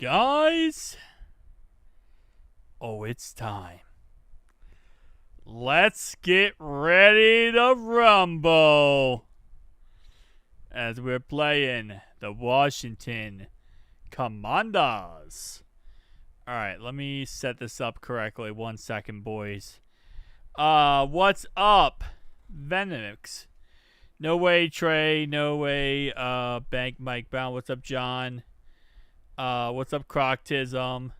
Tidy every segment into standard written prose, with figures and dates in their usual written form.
Guys, it's time. Let's get ready to rumble as we're playing the Washington Commanders. Alright, let me set this up correctly. 1 second, boys. What's up, Venomix? No way, Trey. No way, Bank Mike Brown. What's up, John? What's up, Croctism?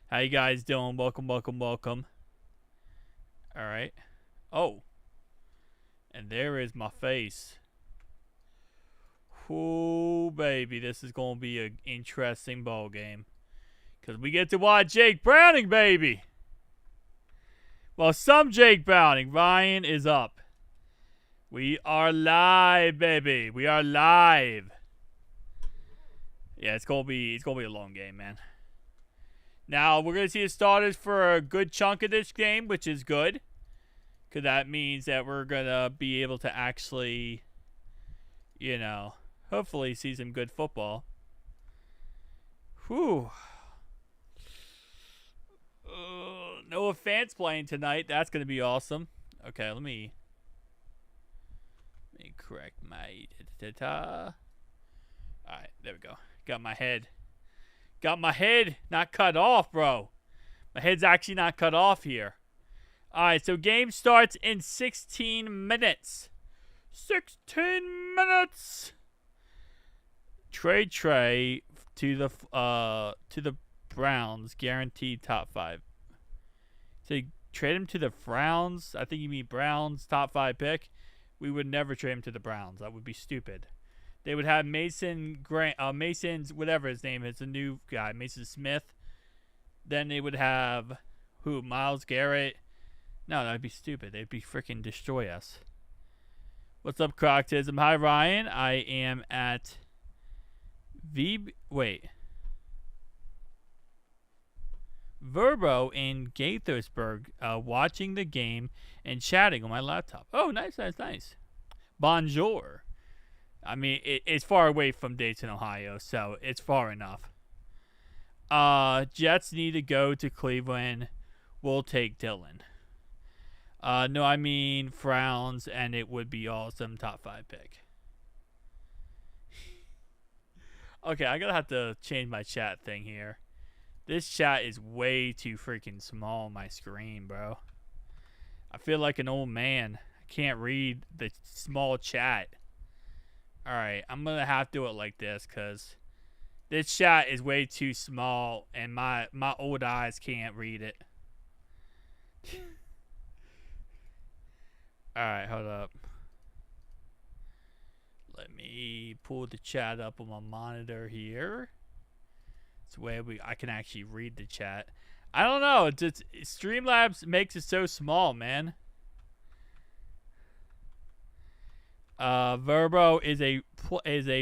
How you guys doing? Welcome. Alright. Oh. And there is my face. Ooh, baby. This is going to be an interesting ball game. Because we get to watch Jake Browning, baby. Well, some Jake Browning. Ryan is up. We are live, baby. We are live. Yeah, it's gonna be a long game, man. Now we're gonna see the starters for a good chunk of this game, which is good, because that means that we're gonna be able to actually, hopefully see some good football. Whew. Noah Fant's playing tonight. That's gonna be awesome. Okay, let me correct my Alright, there we go. Got my head not cut off, bro. My head's actually not cut off here. Alright, so game starts in 16 minutes. 16 minutes. Trade Trey to the Browns, guaranteed top 5. So you trade him to the Browns. I think you mean Browns top 5 pick. We would never trade him to the Browns. That would be stupid. They would have Mason's whatever his name is, a new guy, Mason Smith. Then they would have Myles Garrett. No, that would be stupid. They'd be freaking destroy us. What's up, Croctism? Hi, Ryan. I am at Verbo in Gaithersburg, watching the game and chatting on my laptop. Oh, nice. Bonjour. I mean, it's far away from Dayton, Ohio, so it's far enough. Jets need to go to Cleveland. We'll take Dylan. No, I mean Frowns, and it would be awesome top 5 pick. Okay, I'm going to have to change my chat thing here. This chat is way too freaking small on my screen, bro. I feel like an old man. I can't read the small chat. Alright, I'm going to have to do it like this because this chat is way too small and my old eyes can't read it. Alright, hold up. Let me pull the chat up on my monitor here. It's where I can actually read the chat. I don't know. It's Streamlabs makes it so small, man. Verbo is a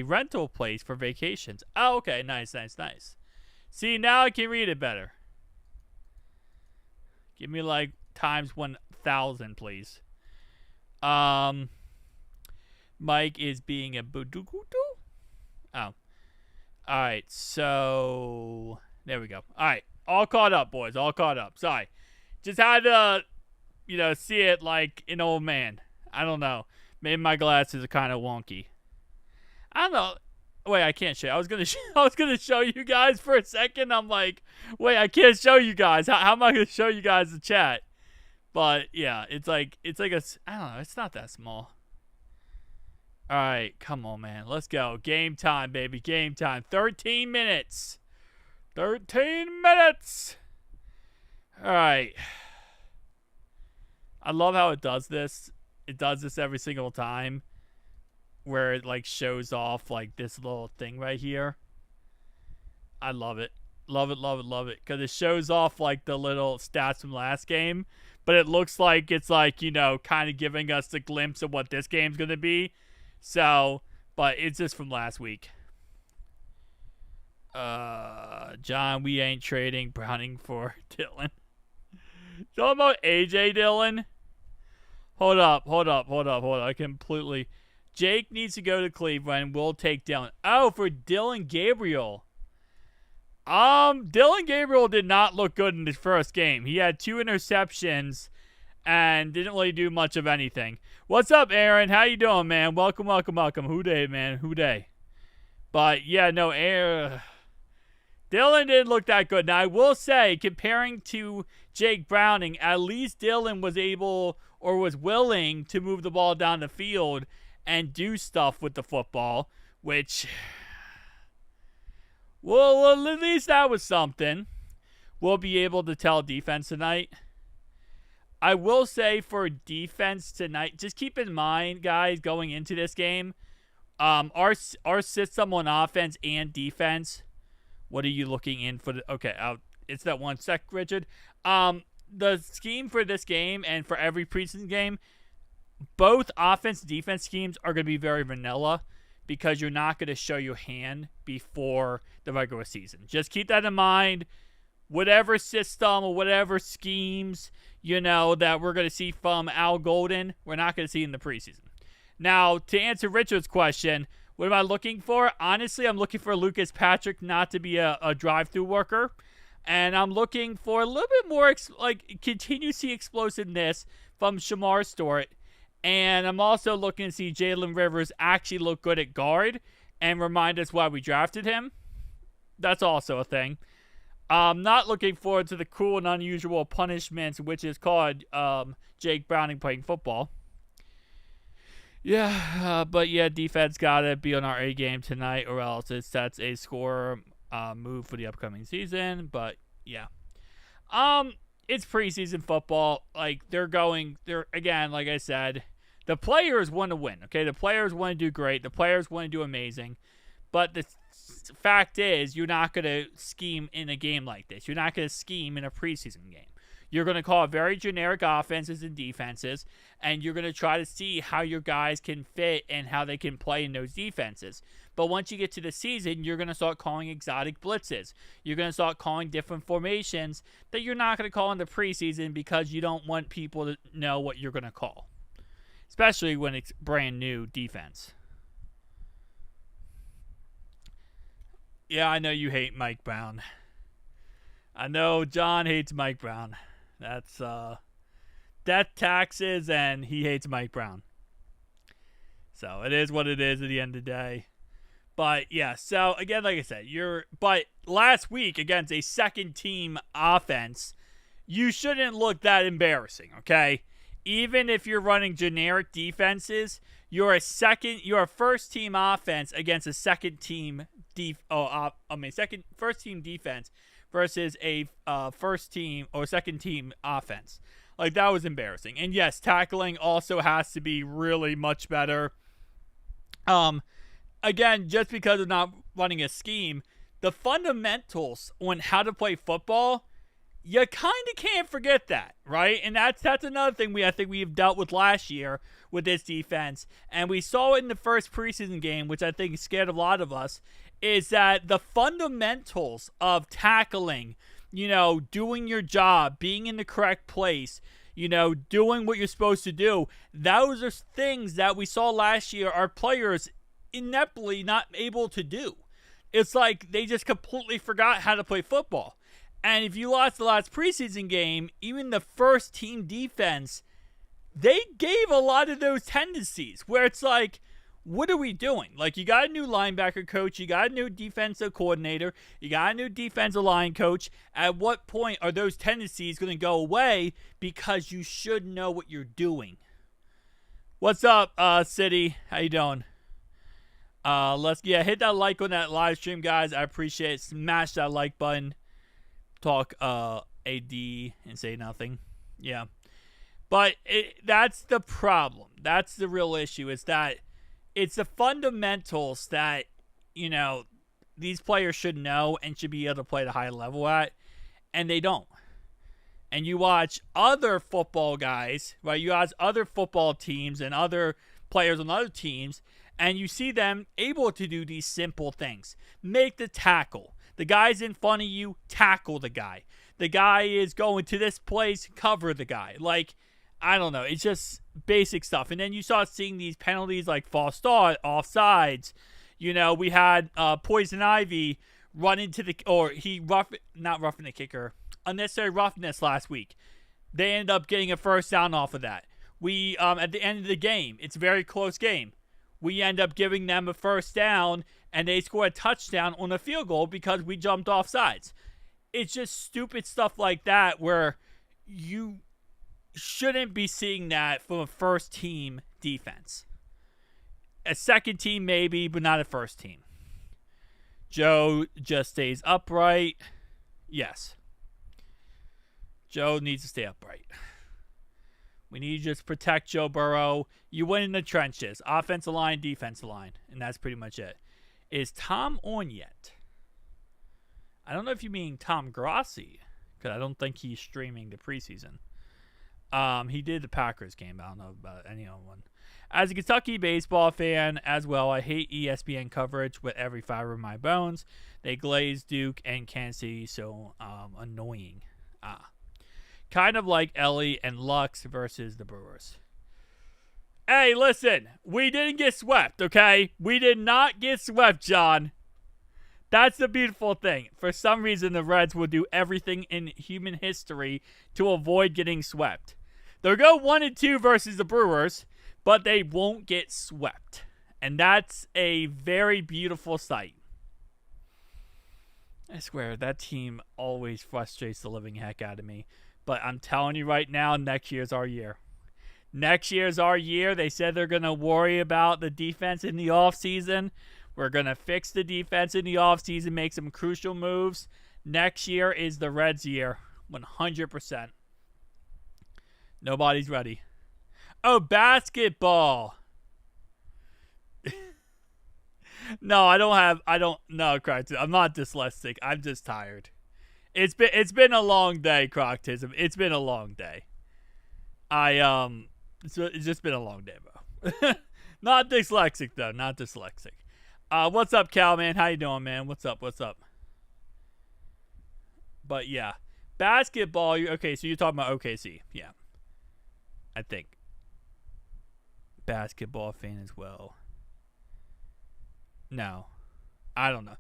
rental place for vacations. Oh, okay. Nice. See, now I can read it better. Give me like times 1,000, please. Mike is being a budugudu. Oh. Alright, so there we go. Alright, all caught up, boys. All caught up. Sorry. Just had to, see it like an old man. I don't know. Maybe my glasses are kind of wonky. I don't know. Wait, I can't show you. I was gonna show you guys for a second. I'm like, wait, I can't show you guys. How am I gonna show you guys the chat? But yeah, it's like I don't know. It's not that small. All right, come on, man. Let's go. Game time, baby. Game time. 13 minutes. 13 minutes. All right. I love how it does this. It does this every single time where it, like, shows off, like, this little thing right here. I love it. Love it. Because it shows off, like, the little stats from last game. But it looks like it's, like, kind of giving us a glimpse of what this game's going to be. So, but it's just from last week. John, we ain't trading Browning for Dylan. Talking about AJ Dillon. Hold up. I completely. Jake needs to go to Cleveland. We'll take Dylan. Oh, for Dylan Gabriel. Dylan Gabriel did not look good in his first game. He had 2 interceptions and didn't really do much of anything. What's up, Aaron? How you doing, man? Welcome. Who day, man? Who day? But yeah, no, Dylan didn't look that good. Now I will say, comparing to Jake Browning, at least Dylan was able or was willing to move the ball down the field and do stuff with the football, which, well, at least that was something. We'll be able to tell defense tonight. I will say for defense tonight, just keep in mind, guys, going into this game, our system on offense and defense. What are you looking in for? Okay, it's that 1 sec, Richard. The scheme for this game and for every preseason game, both offense and defense schemes are going to be very vanilla because you're not going to show your hand before the regular season. Just keep that in mind. Whatever system or whatever schemes, that we're going to see from Al Golden, we're not going to see in the preseason. Now, to answer Richard's question, what am I looking for? Honestly, I'm looking for Lucas Patrick not to be a drive-through worker. And I'm looking for a little bit more, continue to see explosiveness from Shamar Stewart. And I'm also looking to see Jalen Rivers actually look good at guard and remind us why we drafted him. That's also a thing. I'm not looking forward to the cool and unusual punishments, which is called Jake Browning playing football. Yeah, but yeah, defense got to be on our A game tonight, or else it sets a score move for the upcoming season. But yeah, it's preseason football. They're again, like I said, the players want to win. Okay, the players want to do great. The players want to do amazing. But the fact is, you're not going to scheme in a game like this. You're not going to scheme in a preseason game. You're going to call very generic offenses and defenses, and you're going to try to see how your guys can fit and how they can play in those defenses. But once you get to the season, you're going to start calling exotic blitzes. You're going to start calling different formations that you're not going to call in the preseason because you don't want people to know what you're going to call, especially when it's brand new defense. Yeah, I know you hate Mike Brown. I know John hates Mike Brown. That's death taxes, and he hates Mike Brown. So it is what it is at the end of the day. But yeah, so again, like I said, but last week against a second team offense, you shouldn't look that embarrassing, okay? Even if you're running generic defenses, you're a first team offense against a second team first team defense versus a first team or second team offense. That was embarrassing. And yes, tackling also has to be really much better. Again, just because of not running a scheme, the fundamentals on how to play football, you kind of can't forget that, right? And that's another thing I think we have dealt with last year with this defense. And we saw it in the first preseason game, which I think scared a lot of us, is that the fundamentals of tackling, doing your job, being in the correct place, doing what you're supposed to do, those are things that we saw last year our players ineptly not able to do. It's like they just completely forgot how to play football. And if you lost the last preseason game, even the first team defense, they gave a lot of those tendencies where it's like, what are we doing? You got a new linebacker coach, you got a new defensive coordinator, you got a new defensive line coach. At what point are those tendencies going to go away? Because you should know what you're doing. What's up, City? How you doing? Hit that like on that live stream, guys. I appreciate it. Smash that like button. Talk AD and say nothing. Yeah. But that's the problem. That's the real issue, is that it's the fundamentals that, these players should know and should be able to play at a high level at, and they don't. And you watch other football guys, right? You watch other football teams and other players on other teams, and you see them able to do these simple things. Make the tackle. The guy's in front of you, tackle the guy. The guy is going to this place, cover the guy. I don't know. It's just basic stuff. And then you start seeing these penalties like false start, offsides. We had Poison Ivy run into the, or he not roughing the kicker, unnecessary roughness last week. They ended up getting a first down off of that. We, at the end of the game, it's a very close game. We end up giving them a first down, and they score a touchdown on a field goal because we jumped off sides. It's just stupid stuff like that where you shouldn't be seeing that from a first team defense. A second team maybe, but not a first team. Joe just stays upright. Yes. Joe needs to stay upright. We need to just protect Joe Burrow. You win in the trenches. Offensive line, defensive line. And that's pretty much it. Is Tom on yet? I don't know if you mean Tom Grossi, because I don't think he's streaming the preseason. He did the Packers game. I don't know about any other one. As a Kentucky baseball fan as well, I hate ESPN coverage with every fiber of my bones. They glaze Duke and Kansas City so annoying. Kind of like Ellie and Lux versus the Brewers. Hey, listen. We didn't get swept, okay? We did not get swept, John. That's the beautiful thing. For some reason, the Reds will do everything in human history to avoid getting swept. They'll go 1-2 versus the Brewers, but they won't get swept. And that's a very beautiful sight. I swear, that team always frustrates the living heck out of me. But I'm telling you right now, next year's our year. Next year's our year. They said they're going to worry about the defense in the offseason. We're going to fix the defense in the offseason, make some crucial moves. Next year is the Reds' year. 100%. Nobody's ready. Oh, basketball. No, Croc. I'm not dyslexic. I'm just tired. It's been a long day, Croctism. It's been a long day. It's just been a long day, bro. Not dyslexic, though. Not dyslexic. What's up, Cal, man? How you doing, man? What's up? But, yeah. Basketball, okay, so you're talking about OKC. Yeah. I think. Basketball fan as well. No. I don't know.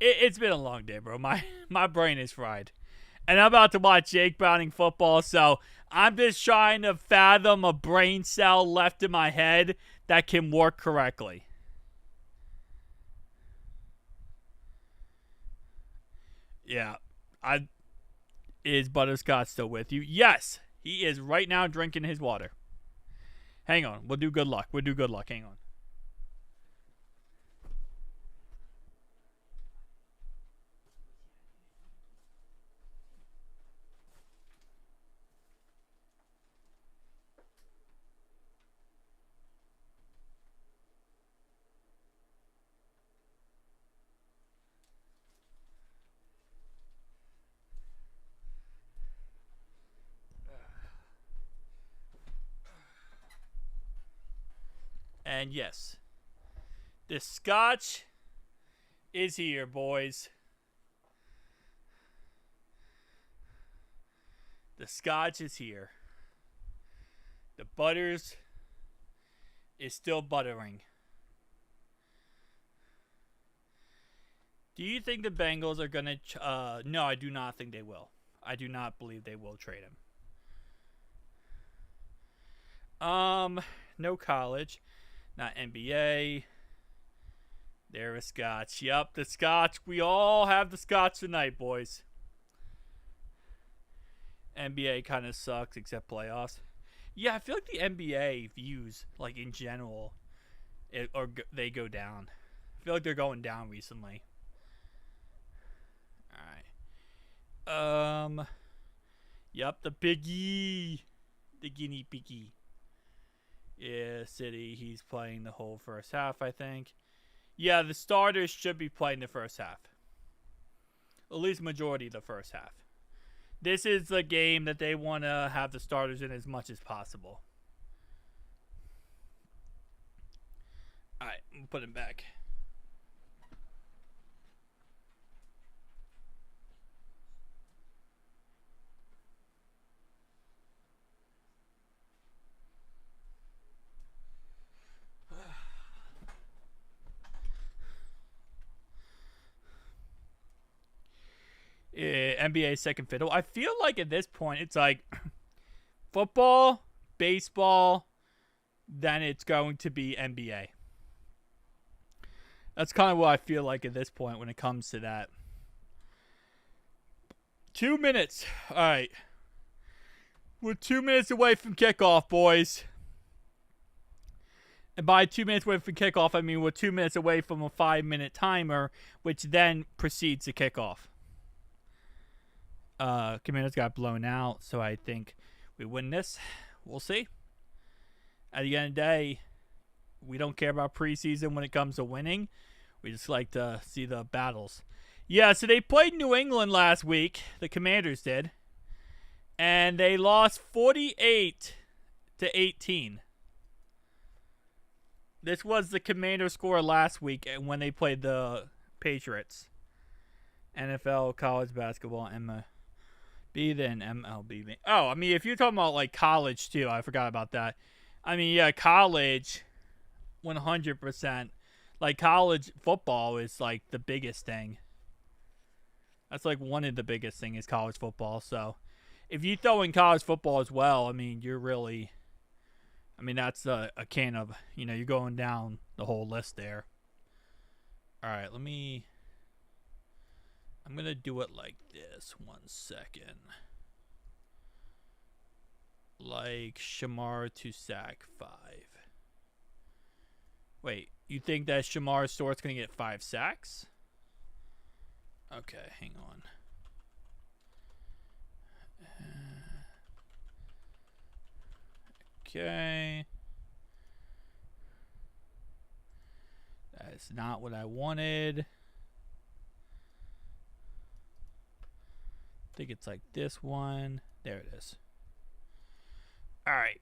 It's been a long day, bro. My brain is fried. And I'm about to watch Jake Browning football, so I'm just trying to fathom a brain cell left in my head that can work correctly. Yeah. Is Butterscotch still with you? Yes. He is right now drinking his water. Hang on. We'll do good luck. Hang on. And yes, the scotch is here, boys. The scotch is here. The butters is still buttering. Do you think the Bengals are going to... no, I do not think they will. I do not believe they will trade him. No college. Not NBA. There is scotch. Yep, the scotch. We all have the scotch tonight, boys. NBA kind of sucks except playoffs. Yeah, I feel like the NBA views, like in general, they go down. I feel like they're going down recently. All right. Yep, the piggy, the guinea piggy. Yeah, City. He's playing the whole first half, I think. Yeah, the starters should be playing the first half. At least majority of the first half. This is the game that they want to have the starters in as much as possible. Alright, I'm put him back. NBA second fiddle. I feel like at this point it's like football, baseball, then it's going to be NBA. That's kind of what I feel like at this point when it comes to that. 2 minutes. All right. We're 2 minutes away from kickoff, boys. And by 2 minutes away from kickoff, I mean we're 2 minutes away from a 5-minute timer, which then precedes the kickoff. Commanders got blown out, so I think we win this. We'll see. At the end of the day, we don't care about preseason when it comes to winning. We just like to see the battles. Yeah, so they played New England last week. The Commanders did. And they lost 48-18. This was the Commanders' score last week when they played the Patriots. NFL, college basketball, MLB, then MLB. Oh, I mean, if you're talking about like college too, I forgot about that. I mean, yeah, college, 100%. Like college football is like the biggest thing. That's like one of the biggest things is college football. So if you throw in college football as well, I mean, you're really, I mean, that's a can of, you know, you're going down the whole list there. All right, I'm going to do it like this. 1 second. Like Shamar to sack 5. Wait, you think that Shamar Stewart's going to get 5 sacks? Okay, hang on. Okay. That's not what I wanted. I think it's like this one. There it is. All right.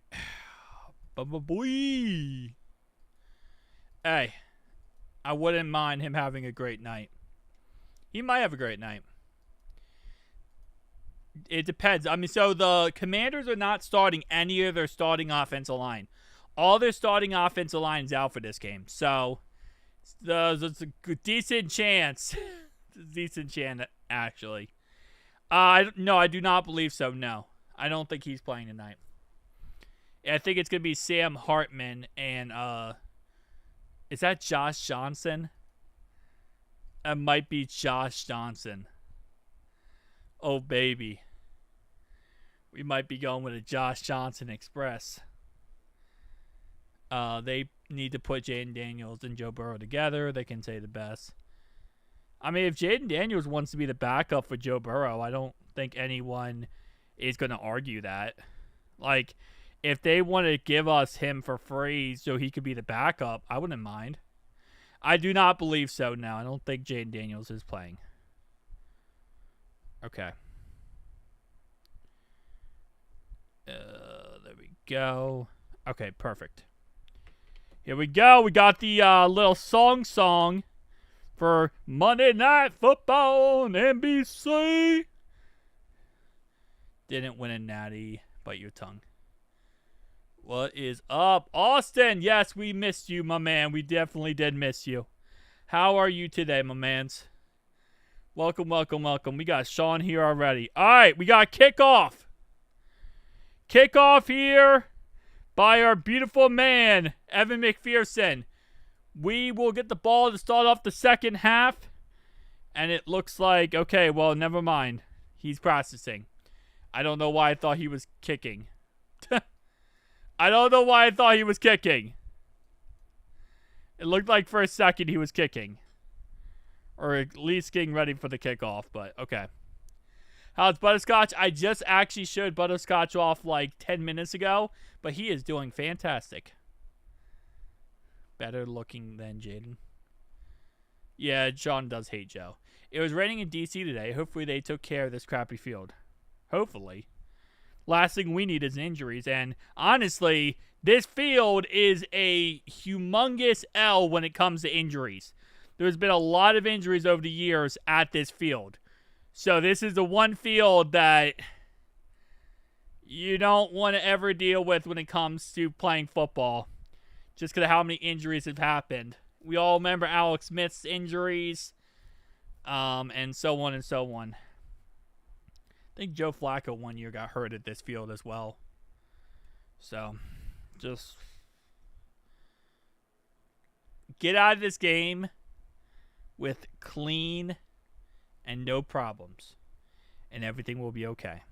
Boy. Hey, I wouldn't mind him having a great night. He might have a great night. It depends. I mean, so the Commanders are not starting any of their starting offensive line. All their starting offensive line is out for this game. So, there's a decent chance. Decent chance, actually. No, I do not believe so, no. I don't think he's playing tonight. I think it's going to be Sam Hartman and, is that Josh Johnson? It might be Josh Johnson. Oh, baby. We might be going with a Josh Johnson Express. They need to put Jaden Daniels and Joe Burrow together. They can say the best. I mean, if Jaden Daniels wants to be the backup for Joe Burrow, I don't think anyone is going to argue that. Like, if they want to give us him for free so he could be the backup, I wouldn't mind. I do not believe so now. I don't think Jaden Daniels is playing. Okay. There we go. Okay, perfect. Here we go. We got the little song for Monday Night Football on NBC. Didn't win a natty. Bite your tongue. What is up? Austin, yes, we missed you, my man. We definitely did miss you. How are you today, my mans? Welcome, welcome, welcome. We got Sean here already. All right, we got kickoff. Kickoff here by our beautiful man, Evan McPherson. We will get the ball to start off the second half. And it looks like, okay, well, never mind. He's practicing. I don't know why I thought he was kicking. I don't know why I thought he was kicking. It looked like for a second he was kicking. Or at least getting ready for the kickoff, but okay. How's Butterscotch? I just actually showed Butterscotch off like 10 minutes ago, but he is doing fantastic. Better looking than Jaden. Yeah, John does hate Joe. It was raining in D.C. today. Hopefully they took care of this crappy field. Hopefully. Last thing we need is injuries. And honestly, this field is a humongous L when it comes to injuries. There's been a lot of injuries over the years at this field. So this is the one field that you don't want to ever deal with when it comes to playing football. Just because of how many injuries have happened. We all remember Alex Smith's injuries. And so on and so on. I think Joe Flacco one year got hurt at this field as well. So, just get out of this game with clean and no problems, and everything will be okay.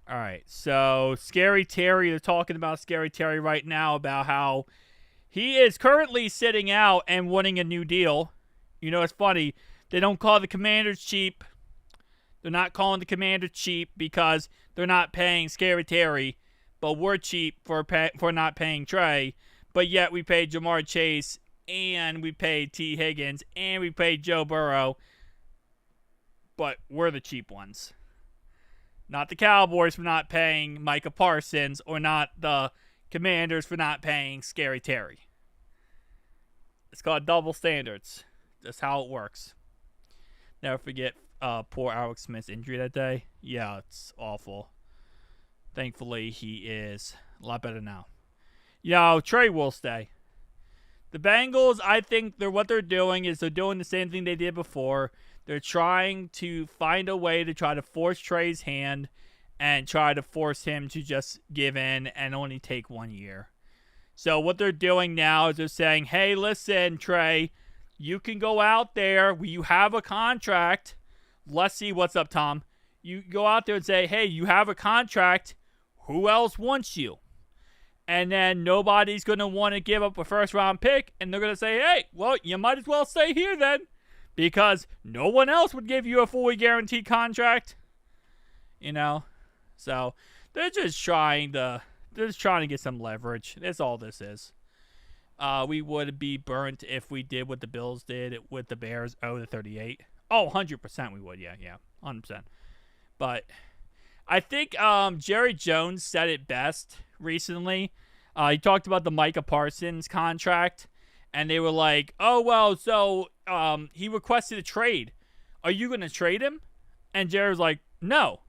All right, so Scary Terry, they're talking about Scary Terry right now about how he is currently sitting out and wanting a new deal. You know, it's funny. They don't call the Commanders cheap. They're not calling the Commanders cheap because they're not paying Scary Terry, but we're cheap for not paying Trey. But yet we paid Jamar Chase, and we paid T. Higgins, and we paid Joe Burrow. But we're the cheap ones. Not the Cowboys for not paying Micah Parsons, or not the Commanders for not paying Scary Terry. It's called double standards. That's how it works. Never forget poor Alex Smith's injury that day. Yeah, it's awful. Thankfully, he is a lot better now. Trey will stay. The Bengals, I think what they're doing is they're doing the same thing they did before. They're trying to find a way to try to force Trey's hand and try to force him to just give in and only take 1 year. So what they're doing now is they're saying, hey, listen, Trey, you can go out there. You have a contract. Let's see what's up, Tom. You go out there and say, hey, you have a contract. Who else wants you? And then nobody's going to want to give up a first-round pick, and they're going to say, hey, well, you might as well stay here then, because no one else would give you a fully guaranteed contract. So they're just trying to get some leverage. That's all this is. We would be burnt if we did what the Bills did with the Bears, 0-38. Oh, 100% we would, yeah, 100%. But I think Jerry Jones said it best recently. He talked about the Micah Parsons contract, and they were like, oh, well, so he requested a trade. Are you going to trade him? And Jerry was like, no.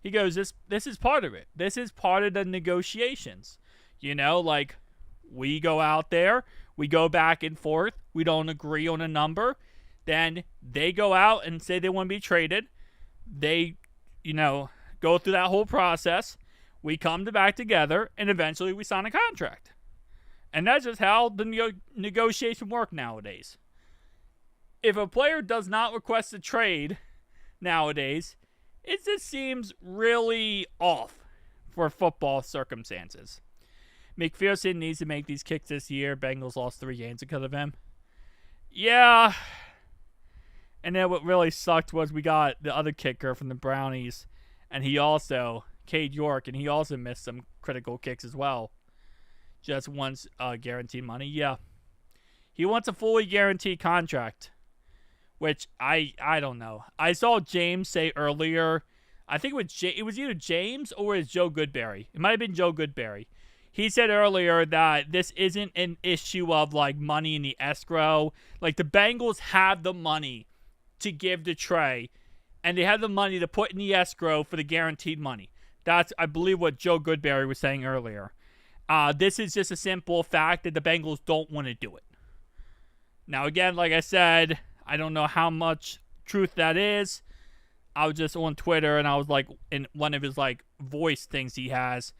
He goes, this is part of it. This is part of the negotiations. We go out there, we go back and forth, we don't agree on a number, then they go out and say they want to be traded. They, go through that whole process. We come back together, and eventually we sign a contract. And that's just how the negotiation work nowadays. If a player does not request a trade nowadays, it just seems really off for football circumstances. McPherson needs to make these kicks this year. Bengals lost 3 games because of him. Yeah. And then what really sucked was we got the other kicker from the Brownies, and he also, Cade York, and he also missed some critical kicks as well. Just wants guaranteed money. Yeah. He wants a fully guaranteed contract, which I don't know. I saw James say earlier, I think it was either James or it was Joe Goodberry. It might have been Joe Goodberry. He said earlier that this isn't an issue of money in the escrow. The Bengals have the money to give to Trey, and they have the money to put in the escrow for the guaranteed money. That's, I believe, what Joe Goodberry was saying earlier. This is just a simple fact that the Bengals don't want to do it. Now, again, like I said, I don't know how much truth that is. I was just on Twitter, and I was in one of his voice things he has,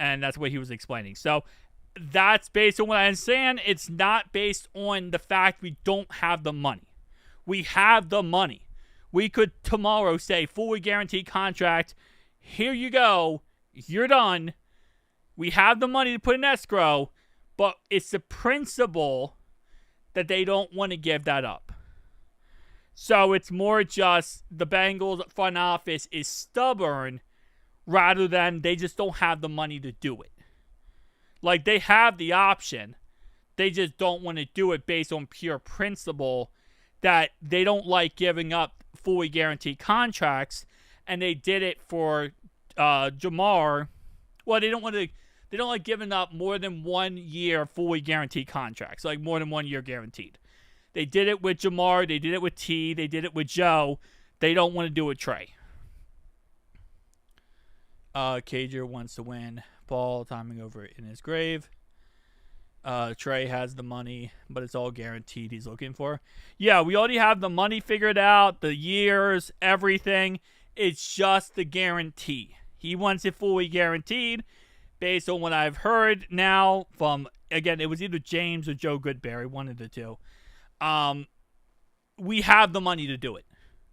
and that's what he was explaining. So that's based on what I understand. It's not based on the fact we don't have the money. We have the money. We could tomorrow say fully guaranteed contract. Here you go. You're done. We have the money to put in escrow, but it's the principle that they don't want to give that up. So it's more just the Bengals front office is stubborn rather than they just don't have the money to do it. They have the option. They just don't want to do it based on pure principle that they don't like giving up fully guaranteed contracts, and they did it for Jamar. Well, they don't like giving up more than 1 year fully guaranteed contracts, more than 1 year guaranteed. They did it with Jamar, they did it with T, they did it with Joe. They don't want to do it with Trey. Cager wants to win. Paul timing over in his grave. Trey has the money, but it's all guaranteed he's looking for. Yeah, we already have the money figured out, the years, everything. It's just the guarantee. He wants it fully guaranteed based on what I've heard now from, again, it was either James or Joe Goodberry, one of the two. We have the money to do it.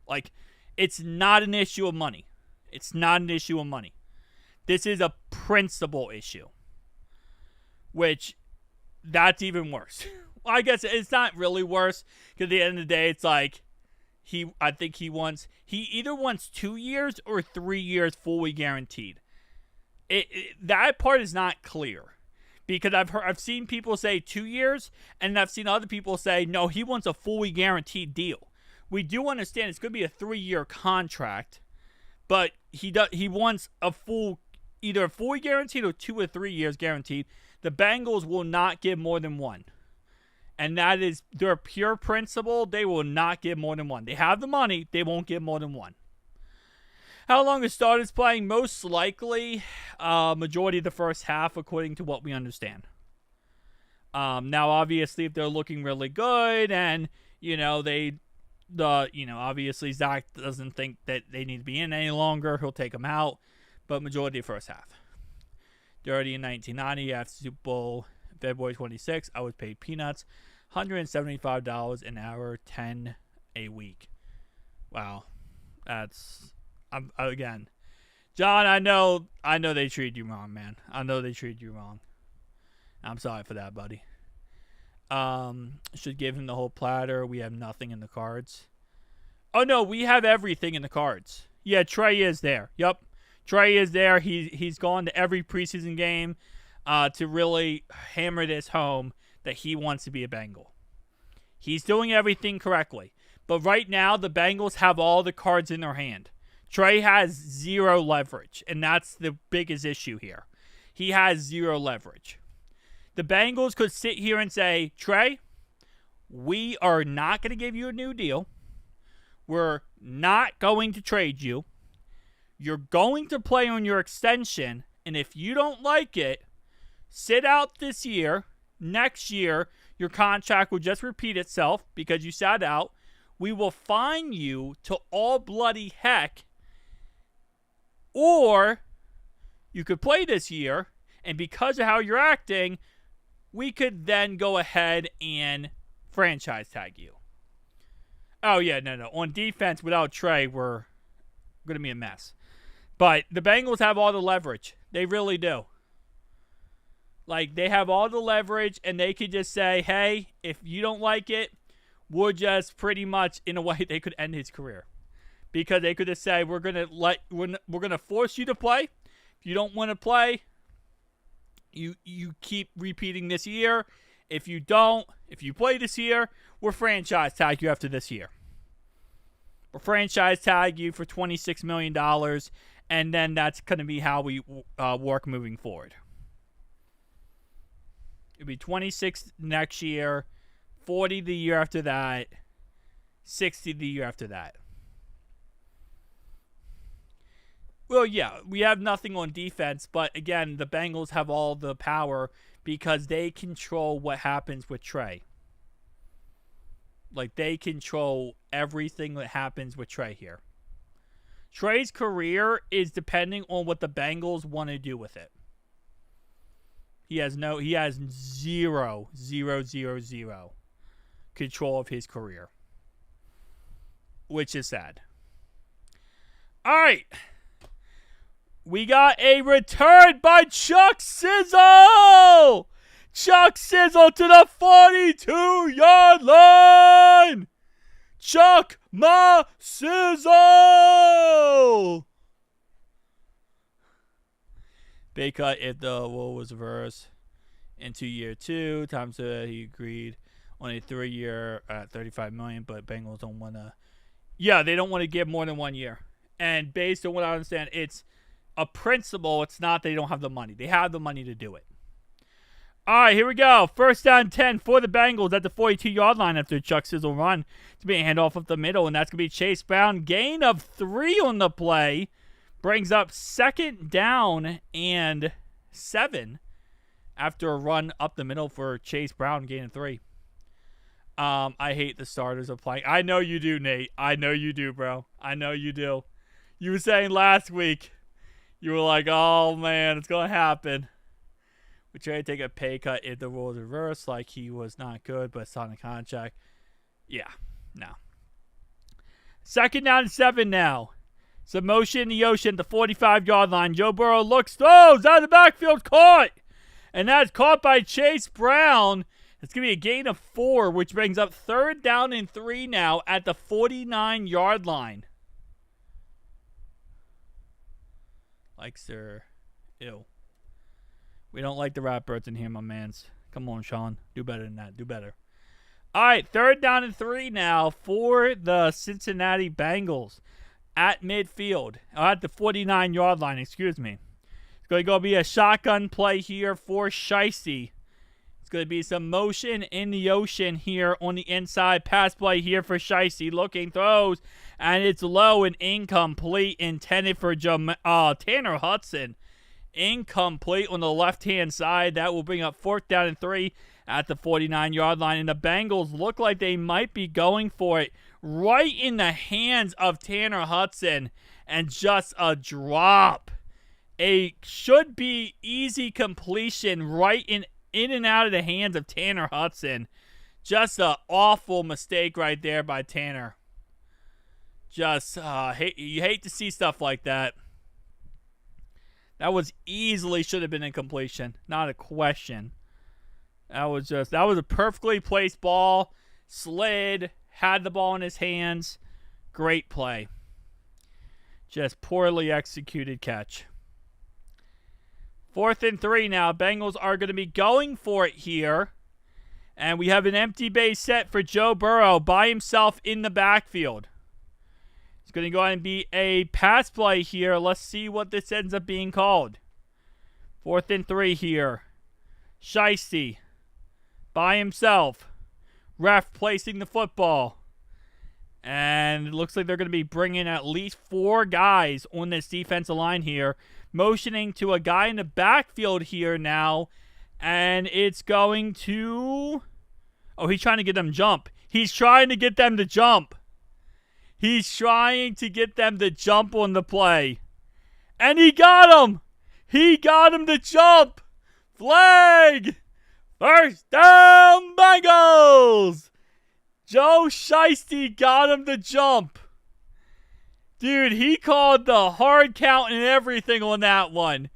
Like, it's not an issue of money. It's not an issue of money. This is a principle issue, which that's even worse. Well, I guess it's not really worse because at the end of the day, it's like I think he either wants 2 years or 3 years fully guaranteed. That part is not clear because I've seen people say 2 years and I've seen other people say no, he wants a fully guaranteed deal. We do understand it's going to be a 3-year contract, but he wants either a fully guaranteed or 2 or 3 years guaranteed. The Bengals will not give more than one. And that is their pure principle. They will not give more than one. They have the money. They won't give more than one. How long is starters playing? Most likely, majority of the first half, according to what we understand. Now, obviously, if they're looking really good and, obviously Zach doesn't think that they need to be in any longer, he'll take them out. But majority of the first half. Dirty in 1990 after Super Bowl February 26th, I was paid peanuts, $175 an hour, 10 a week. Wow, again, John. I know they treated you wrong, man. I know they treated you wrong. I'm sorry for that, buddy. Should give him the whole platter. We have nothing in the cards. Oh no, we have everything in the cards. Yeah, Trey is there. Yep, Trey is there. He's gone to every preseason game. To really hammer this home that he wants to be a Bengal. He's doing everything correctly. But right now, the Bengals have all the cards in their hand. Trey has zero leverage, and that's the biggest issue here. He has zero leverage. The Bengals could sit here and say, Trey, we are not going to give you a new deal. We're not going to trade you. You're going to play on your extension, and if you don't like it, sit out this year. Next year, your contract will just repeat itself because you sat out. We will fine you to all bloody heck. Or you could play this year, and because of how you're acting, we could then go ahead and franchise tag you. Oh, yeah, no. On defense, without Trey, we're going to be a mess. But the Bengals have all the leverage. They really do. Like, they have all the leverage, and they could just say, hey, if you don't like it, we're just pretty much, in a way, they could end his career. Because they could just say, we're gonna force you to play. If you don't want to play, you keep repeating this year. If you play this year, we'll franchise tag you after this year. We'll franchise tag you for $26 million, and then that's going to be how we work moving forward. It'll be 26 next year, 40 the year after that, 60 the year after that. Well, yeah, we have nothing on defense, but again, the Bengals have all the power because they control what happens with Trey. Like, they control everything that happens with Trey here. Trey's career is depending on what the Bengals want to do with it. He has zero control of his career, which is sad. All right. We got a return by Chuck Sizzle. Chuck Sizzle to the 42-yard line. Chuck Ma Sizzle. Big cut if the rule was reversed into year 2. Times he agreed on a 3-year at $35 million, but Bengals don't want to. Yeah, they don't want to give more than 1 year. And based on what I understand, it's a principle. It's not they don't have the money. They have the money to do it. All right, here we go. First down 10 for the Bengals at the 42-yard line after Chuck Sizzle run. To be a handoff up the middle, and that's going to be Chase Brown. Gain of 3 on the play. Brings up 2nd down and 7 after a run up the middle for Chase Brown, gain of 3. I hate the starters of playing. I know you do, Nate. I know you do, bro. I know you do. You were saying last week, you were like, oh man, it's going to happen. We tried to take a pay cut if the roles reversed, like he was not good, but signed a contract. Yeah, no. 2nd down and 7 now. Some motion in the ocean, the 45-yard line. Joe Burrow looks, it's out of the backfield, caught. And that's caught by Chase Brown. It's going to be a gain of 4, which brings up 3rd down and 3 now at the 49-yard line. Like, sir. Ew. We don't like the Ratbirds in here, my mans. Come on, Sean. Do better than that. Do better. All right, 3rd down and 3 now for the Cincinnati Bengals at midfield. At the 49-yard line, excuse me. It's going to be a shotgun play here for Shiesty. It's going to be some motion in the ocean here on the inside. Pass play here for Shiesty. Looking, throws, and it's low and incomplete. Intended for Tanner Hudson. Incomplete on the left-hand side. That will bring up 4th down and 3 at the 49-yard line. And the Bengals look like they might be going for it right in the hands of Tanner Hudson. And just a drop. A should be easy completion right in and out of the hands of Tanner Hudson. Just an awful mistake right there by Tanner. Just, you hate to see stuff like that. That was easily should have been incompletion. Not a question. That was a perfectly placed ball. Slid. Had the ball in his hands. Great play. Just poorly executed catch. 4th and 3 now. Bengals are going to be going for it here. And we have an empty base set for Joe Burrow by himself in the backfield. It's going to go ahead and be a pass play here. Let's see what this ends up being called. 4th and 3 here. Shiesty by himself. Ref placing the football. And it looks like they're going to be bringing at least 4 guys on this defensive line here. Motioning to a guy in the backfield here now. And it's going to... Oh, he's trying to get them to jump. He's trying to get them to jump. He's trying to get them to jump on the play. And he got him. He got him to jump. Flag. 1st down, Bengals. Joe Shiesty got him to jump. Dude, he called the hard count and everything on that one.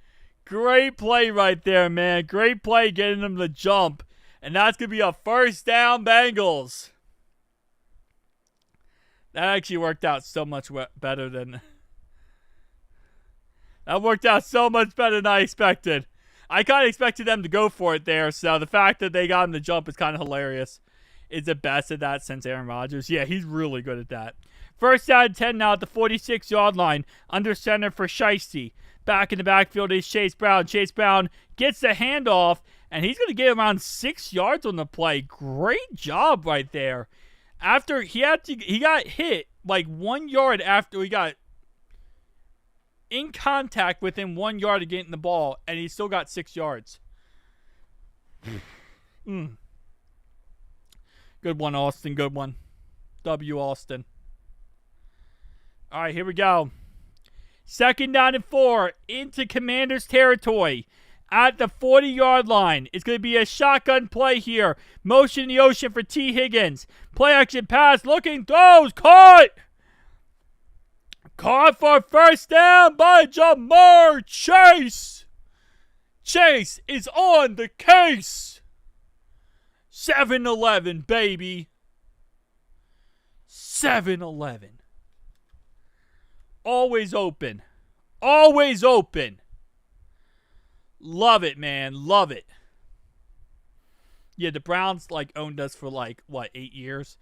Great play right there, man. Great play getting him to jump. And that's going to be a 1st down, Bengals. That actually worked out so much better than... That worked out so much better than I expected. I kind of expected them to go for it there, so the fact that they got him to jump is kind of hilarious. Is the best at that since Aaron Rodgers. Yeah, he's really good at that. 1st down and 10 now at the 46-yard line. Under center for Shiesty. Back in the backfield is Chase Brown. Chase Brown gets the handoff, and he's going to get around 6 yards on the play. Great job right there. After he got hit like 1 yard after he got in contact within 1 yard of getting the ball, and he still got 6 yards. Good one, Austin. Good one. W. Austin. All right, here we go. 2nd down and 4 into Commanders territory. At the 40-yard line. It's going to be a shotgun play here. Motion in the ocean for T. Higgins. Play action pass. Looking. Throws. Caught. Caught for 1st down by Jamar Chase. Chase is on the case. 7-11, baby. 7-11. Always open. Always open. Love it, man. Love it. Yeah, the Browns, owned us for, 8 years?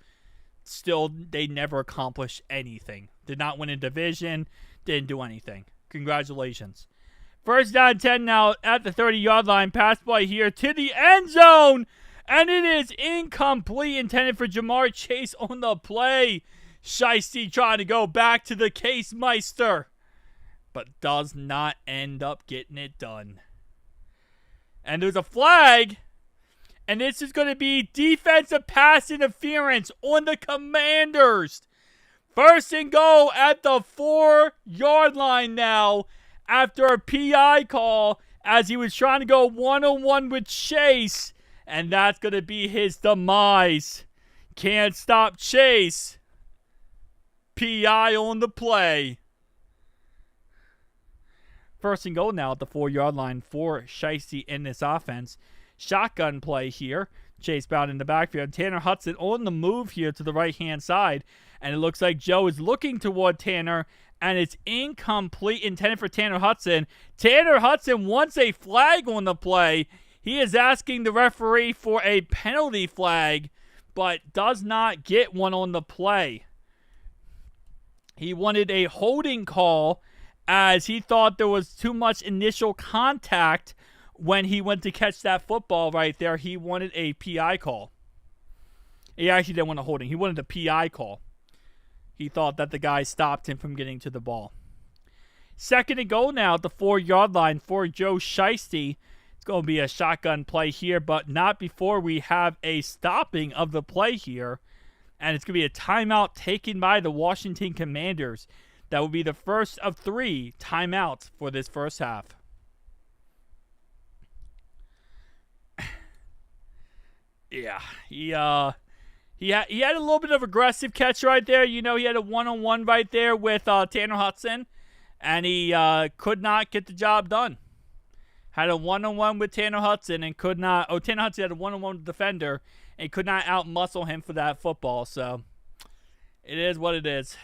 Still, they never accomplished anything. Did not win a division. Didn't do anything. Congratulations. 1st down 10 now at the 30-yard line. Pass play here to the end zone. And it is incomplete. Intended for Jamar Chase on the play. Shiesty trying to go back to the Case Meister. But does not end up getting it done. And there's a flag. And this is going to be defensive pass interference on the Commanders. First and goal at the 4-yard line now after a PI call as he was trying to go one-on-one with Chase. And that's going to be his demise. Can't stop Chase. PI on the play. First and goal now at the 4-yard line for Shiesty in this offense. Shotgun play here. Chase Brown in the backfield. Tanner Hudson on the move here to the right-hand side. And it looks like Joe is looking toward Tanner. And it's incomplete, intended for Tanner Hudson. Tanner Hudson wants a flag on the play. He is asking the referee for a penalty flag, but does not get one on the play. He wanted a holding call as he thought there was too much initial contact when he went to catch that football right there. He wanted a PI call. He actually didn't want a holding. He wanted a PI call. He thought that the guy stopped him from getting to the ball. Second and goal now at the 4-yard line for Joe Shiesty. It's going to be a shotgun play here, but not before we have a stopping of the play here. And it's going to be a timeout taken by the Washington Commanders. That will be the first of 3 timeouts for this first half. Yeah, he had a little bit of aggressive catch right there. You know, he had a one-on-one right there with Tanner Hudson, and he could not get the job done. Had a one-on-one with Tanner Hudson and could not. Oh, Tanner Hudson had a one-on-one with the defender and could not out-muscle him for that football. So it is what it is.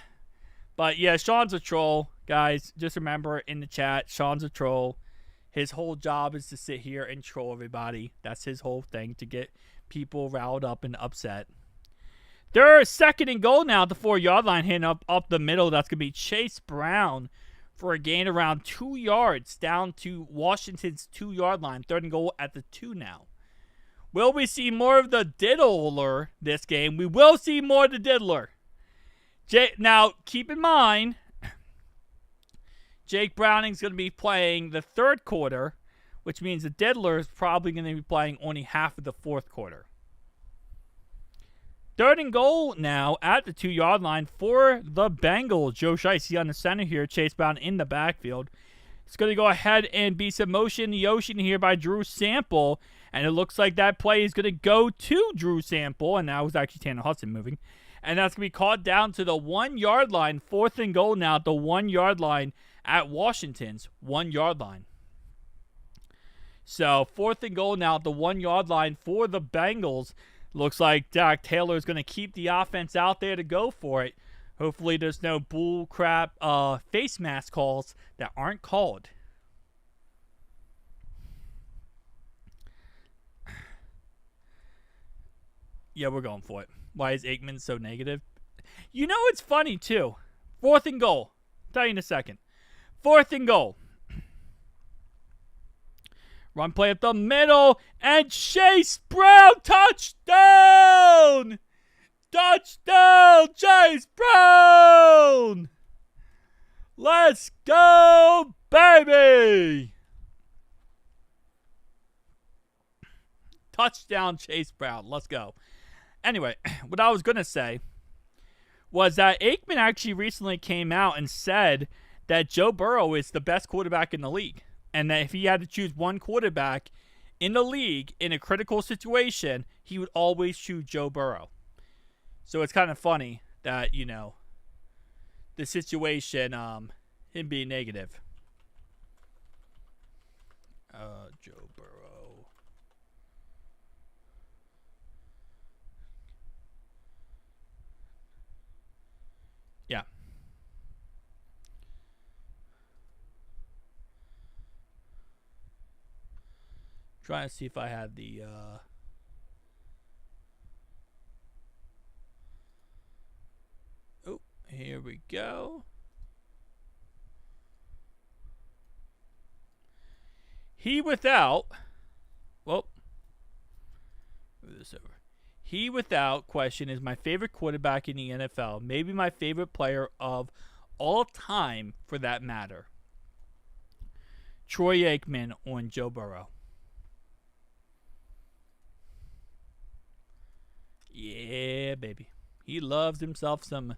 But yeah, Sean's a troll, guys. Just remember in the chat, Sean's a troll. His whole job is to sit here and troll everybody. That's his whole thing, to get people riled up and upset. They're second and goal now at the 4-yard line, hitting up the middle. That's going to be Chase Brown for a gain around 2 yards down to Washington's 2-yard line. Third and goal at the 2 now. Will we see more of the diddler this game? We will see more of the diddler. Now, keep in mind, Jake Browning's going to be playing the third quarter, which means the diddler is probably going to be playing only half of the fourth quarter. Third and goal now at the 2-yard line for the Bengals. Joe Shiesty on the center here. Chase Brown in the backfield. It's going to go ahead and be some motion in the ocean here by Drew Sample. And it looks like that play is going to go to Drew Sample. And that was actually Tanner Hudson moving. And that's going to be caught down to the 1-yard line. Fourth and goal now at the 1-yard line at Washington's 1-yard line. So, fourth and goal now at the 1-yard line for the Bengals. Looks like Dak Taylor is going to keep the offense out there to go for it. Hopefully there's no bull crap face mask calls that aren't called. Yeah, we're going for it. Why is Aikman so negative? You know, it's funny, too. Fourth and goal. I'll tell you in a second. Fourth and goal. Run play up the middle, and Chase Brown, touchdown! Touchdown, Chase Brown! Let's go, baby! Touchdown, Chase Brown. Let's go. Anyway, what I was going to say was that Aikman actually recently came out and said that Joe Burrow is the best quarterback in the league. And that if he had to choose one quarterback in the league in a critical situation, he would always choose Joe Burrow. So it's kind of funny that, you know, the situation, him being negative. Joe Burrow. Yeah. Trying to see if I had the oh, here we go. He without move this over. He without question is my favorite quarterback in the NFL. Maybe my favorite player of all time for that matter. Troy Aikman on Joe Burrow. Yeah, baby. He loves himself some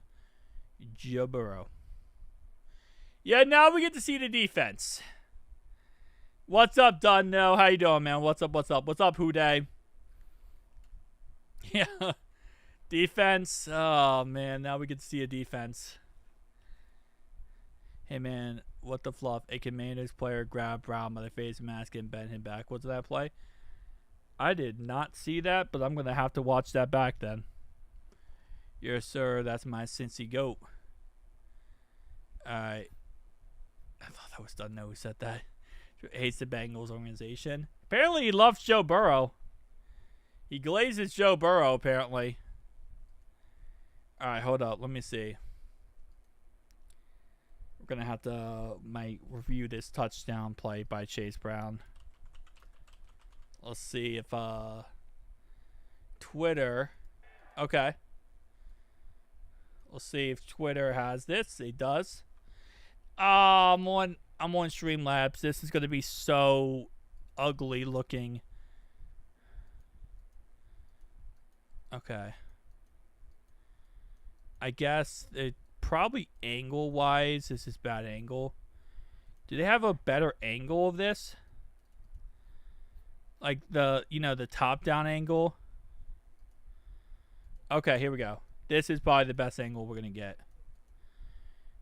Joe Burrow. Yeah, now we get to see the defense. What's up, Dunno? How you doing, man? What's up, what's up? What's up, Houday? Yeah. Defense. Oh, man. Now we get to see a defense. Hey, man. What the fluff? A Commanders player grabbed Brown by the face mask and bent him back. What's that play? I did not see that, but I'm going to have to watch that back then. Yes, sir. That's my Cincy goat. Alright. I thought that was Dunno who said that. Hates the Bengals organization. Apparently he loves Joe Burrow. He glazes Joe Burrow, apparently. Alright, hold up. Let me see. We're going to have to review this touchdown play by Chase Brown. Let's see if Twitter. Okay. Let's see if Twitter has this. It does. I'm on Streamlabs. This is going to be so ugly looking. Okay. I guess it probably angle wise this is bad angle. Do they have a better angle of this? Like the top down angle. Okay, here we go. This is probably the best angle we're going to get.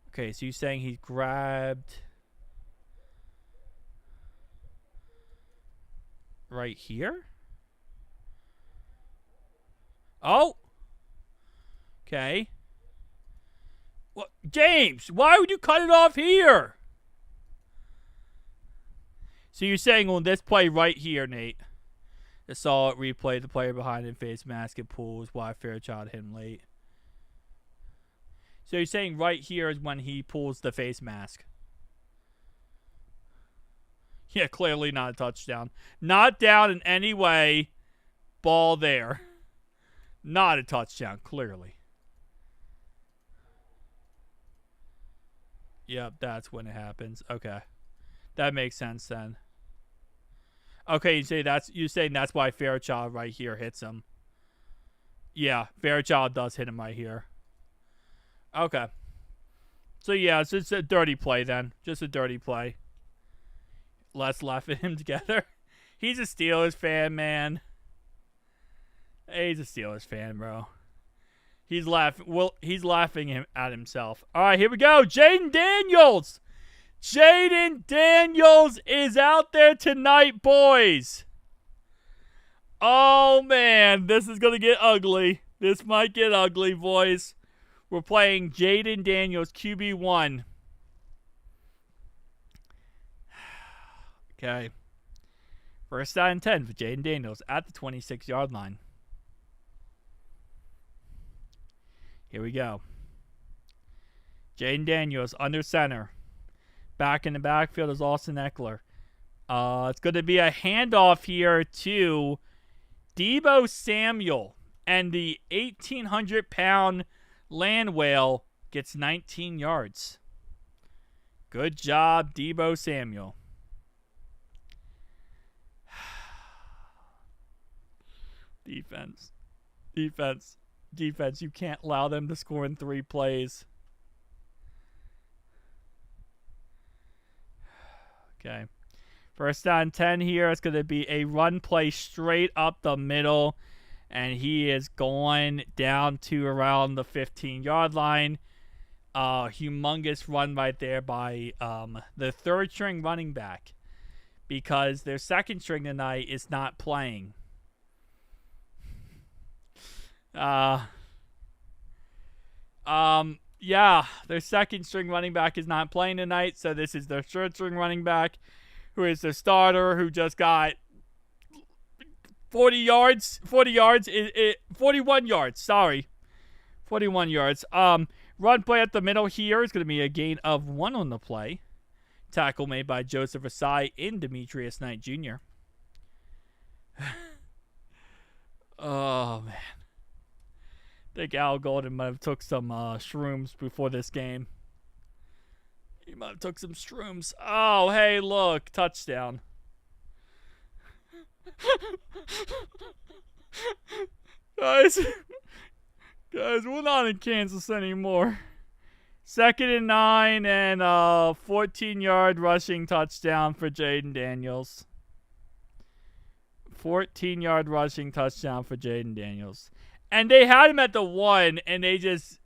Okay, so you're saying he grabbed right here? Oh! Okay. What, James, why would you cut it off here? So you're saying on this play right here, Nate, the solid replay, the player behind him face mask and pulls why Fairchild hit him late. So you're saying right here is when he pulls the face mask. Yeah, clearly not a touchdown. Not down in any way. Ball there. Not a touchdown, clearly. Yep, that's when it happens. Okay. That makes sense then. Okay, you're saying that's why Fairchild right here hits him. Yeah, Fairchild does hit him right here. Okay. So yeah, it's just a dirty play then. Just a dirty play. Let's laugh at him together. He's a Steelers fan, man. He's a Steelers fan, bro. He's laughing. Well, he's laughing at himself. All right, here we go. Jaden Daniels. Jaden Daniels is out there tonight, boys. Oh, man. This is going to get ugly. This might get ugly, boys. We're playing Jaden Daniels, QB1. Okay. First down and 10 for Jaden Daniels at the 26-yard line. Here we go. Jaden Daniels under center. Back in the backfield is Austin Eckler. It's going to be a handoff here to Deebo Samuel. And the 1,800-pound land whale gets 19 yards. Good job, Deebo Samuel. Defense. Defense. Defense. You can't allow them to score in 3 plays. Okay. First down 10 here. It's going to be a run play straight up the middle. And he is going down to around the 15-yard line. Humongous run right there by the third-string running back. Because their second string tonight is not playing. Yeah, their second string running back is not playing tonight, so this is their third string running back, who is the starter, who just got 41 yards, sorry. 41 yards. Run play at the middle here is going to be a gain of 1 on the play. Tackle made by Joseph Asai in Demetrius Knight Jr. Oh, man. I think Al Golden might have took some shrooms before this game. He might have took some shrooms. Oh, hey, look. Touchdown. Guys, we're not in Kansas anymore. 2nd and 9 and 14-yard rushing touchdown for Jaden Daniels. 14-yard rushing touchdown for Jaden Daniels. And they had him at the 1, and they just...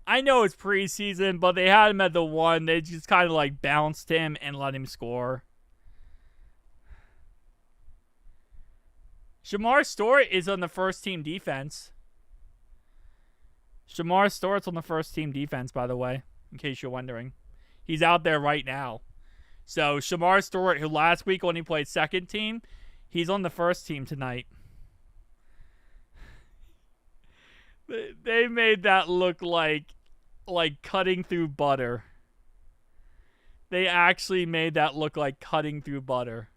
I know it's preseason, but they had him at the 1. They just kind of like bounced him and let him score. Shamar Stewart is on the first-team defense. Shamar Stewart's on the first-team defense, by the way, in case you're wondering. He's out there right now. So Shamar Stewart, who last week only played second team, he's on the first team tonight. They made that look like cutting through butter. They actually made that look like cutting through butter.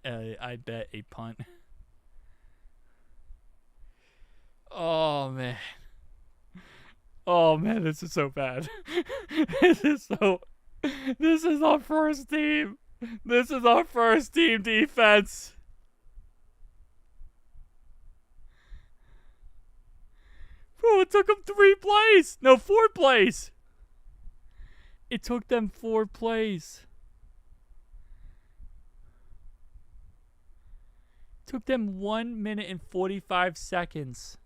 I bet a punt. Oh, man. Oh, man, this is so bad. This is our first team. This is our first team defense. Bro, it took them 3 plays. No, 4 plays. It took them 4 plays. It took them 1 minute and 45 seconds.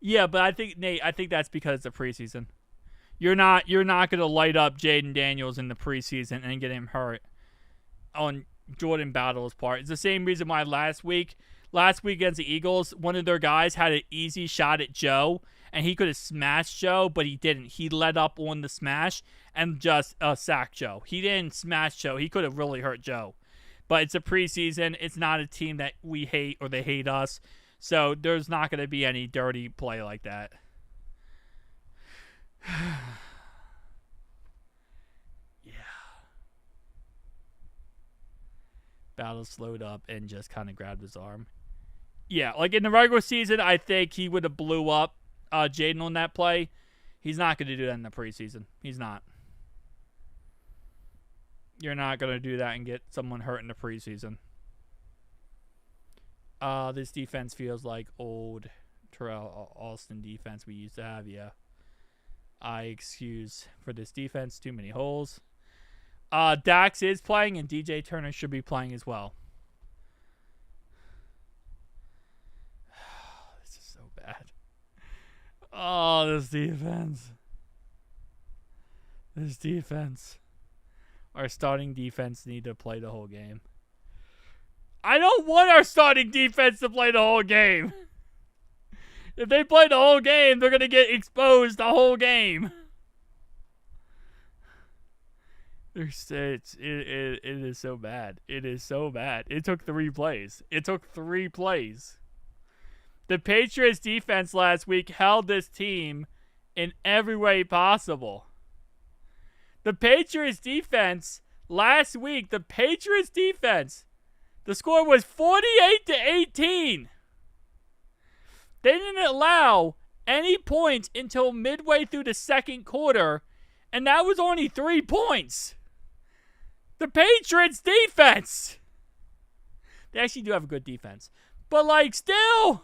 Yeah, but I think, Nate, that's because it's a preseason. You're not gonna light up Jaden Daniels in the preseason and get him hurt on Jordan Battle's part. It's the same reason why last week against the Eagles, one of their guys had an easy shot at Joe, and he could have smashed Joe, but he didn't. He let up on the smash and just sacked Joe. He didn't smash Joe. He could have really hurt Joe. But it's a preseason. It's not a team that we hate or they hate us. So there's not going to be any dirty play like that. Yeah. Battle slowed up and just kind of grabbed his arm. Yeah, like in the regular season, I think he would have blew up Jaden on that play. He's not going to do that in the preseason. He's not. You're not going to do that and get someone hurt in the preseason. This defense feels like old Terrell Austin defense we used to have, yeah. I excuse for this defense, too many holes. Dax is playing, and DJ Turner should be playing as well. This is so bad. Oh, this defense. This defense. Our starting defense need to play the whole game. I don't want our starting defense to play the whole game. If they play the whole game, they're going to get exposed the whole game. It is so bad. It is so bad. It took 3 plays. It took 3 plays. The Patriots defense last week held this team in every way possible. The Patriots defense last week, the score was 48-18. They didn't allow any points until midway through the second quarter, and that was only 3 points. The Patriots defense. They actually do have a good defense. But, like, still.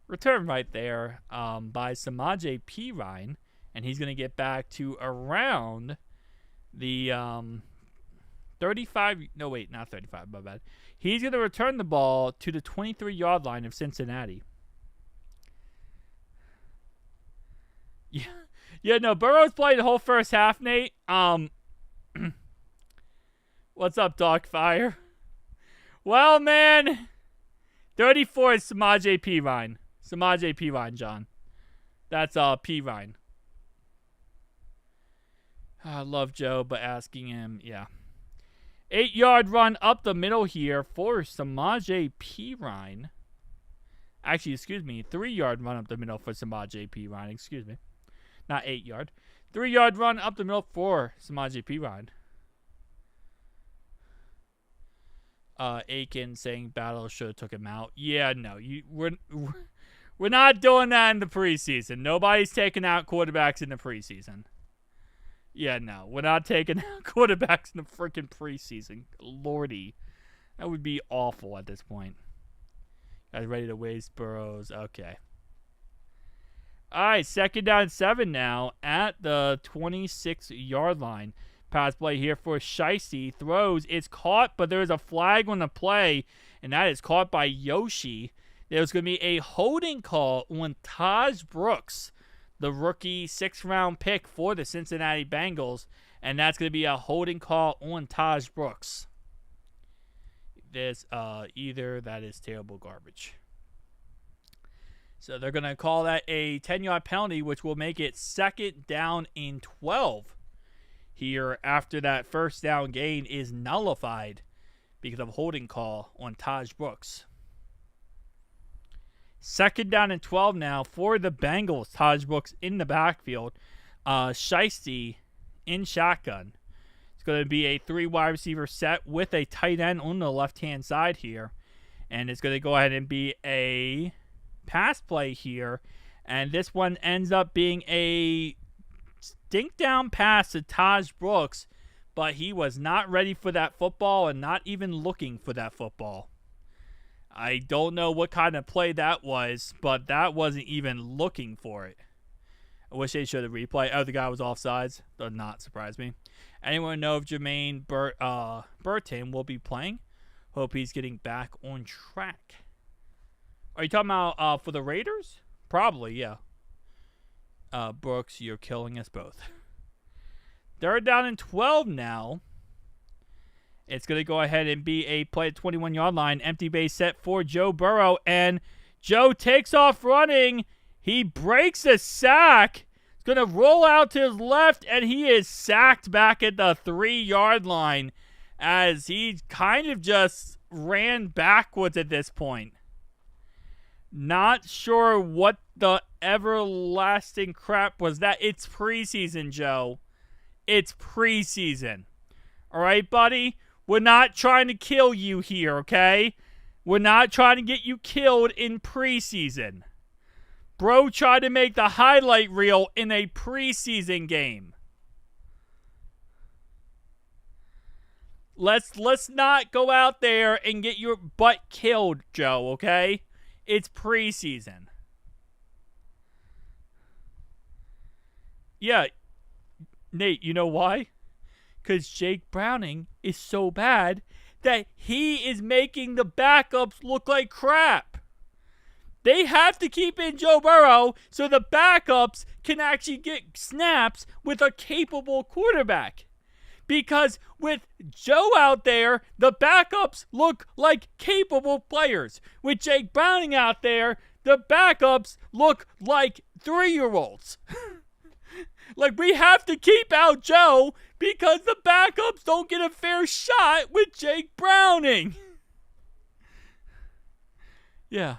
Return right there by Samaje Perine, and he's going to get back to around the 35. No, wait, not 35. My bad. He's going to return the ball to the 23-yard line of Cincinnati. Yeah, no, Burrow's played the whole first half, Nate. What's up, Dogfire? Well, man, 34 is Samaje Perine. Samaje Perine, John. That's Perine. I love Joe, but asking him, yeah. 8-yard run up the middle here for Samaje Perine. Actually, excuse me, 3-yard run up the middle for Samaje Perine. Excuse me. Not 8-yard. 3-yard run up the middle for Samaje Perine. Aiken saying Battle should have took him out. Yeah, no, we're not doing that in the preseason. Nobody's taking out quarterbacks in the preseason. Yeah, no. We're not taking quarterbacks in the freaking preseason. Lordy. That would be awful at this point. Guys ready to waste Burrows? Okay. All right, 2nd down 7 now at the 26-yard line. Pass play here for Shiesty. Throws. It's caught, but there's a flag on the play, and that is caught by Yoshi. There's going to be a holding call on Taj Brooks, the rookie 6th-round pick for the Cincinnati Bengals, and that's going to be a holding call on Taj Brooks. This either that is terrible garbage. So they're going to call that a 10-yard penalty, which will make it 2nd down and 12 here after that 1st down gain is nullified because of a holding call on Taj Brooks. 2nd down and 12 now for the Bengals. Taj Brooks in the backfield. Shiesty in shotgun. It's going to be a 3 wide receiver set with a tight end on the left-hand side here. And it's going to go ahead and be a pass play here. And this one ends up being a dink down pass to Taj Brooks. But he was not ready for that football and not even looking for that football. I don't know what kind of play that was, but that wasn't even looking for it. I wish they showed a replay. Oh, the guy was offsides. Does not surprise me. Anyone know if Jermaine Burton will be playing? Hope he's getting back on track. Are you talking about for the Raiders? Probably, yeah. Brooks, you're killing us both. 3rd down and 12 now. It's going to go ahead and be a play at 21-yard line. Empty base set for Joe Burrow. And Joe takes off running. He breaks a sack. He's going to roll out to his left. And he is sacked back at the 3-yard line. As he kind of just ran backwards at this point. Not sure what the everlasting crap was that. It's preseason, Joe. It's preseason. All right, buddy? We're not trying to kill you here, okay? We're not trying to get you killed in preseason. Bro tried to make the highlight reel in a preseason game. Let's not go out there and get your butt killed, Joe, okay? It's preseason. Yeah, Nate, you know why? Because Jake Browning is so bad that he is making the backups look like crap. They have to keep in Joe Burrow so the backups can actually get snaps with a capable quarterback. Because with Joe out there, the backups look like capable players. With Jake Browning out there, the backups look like 3-year-olds. Like, we have to keep out Joe because the backups don't get a fair shot with Jake Browning. Yeah.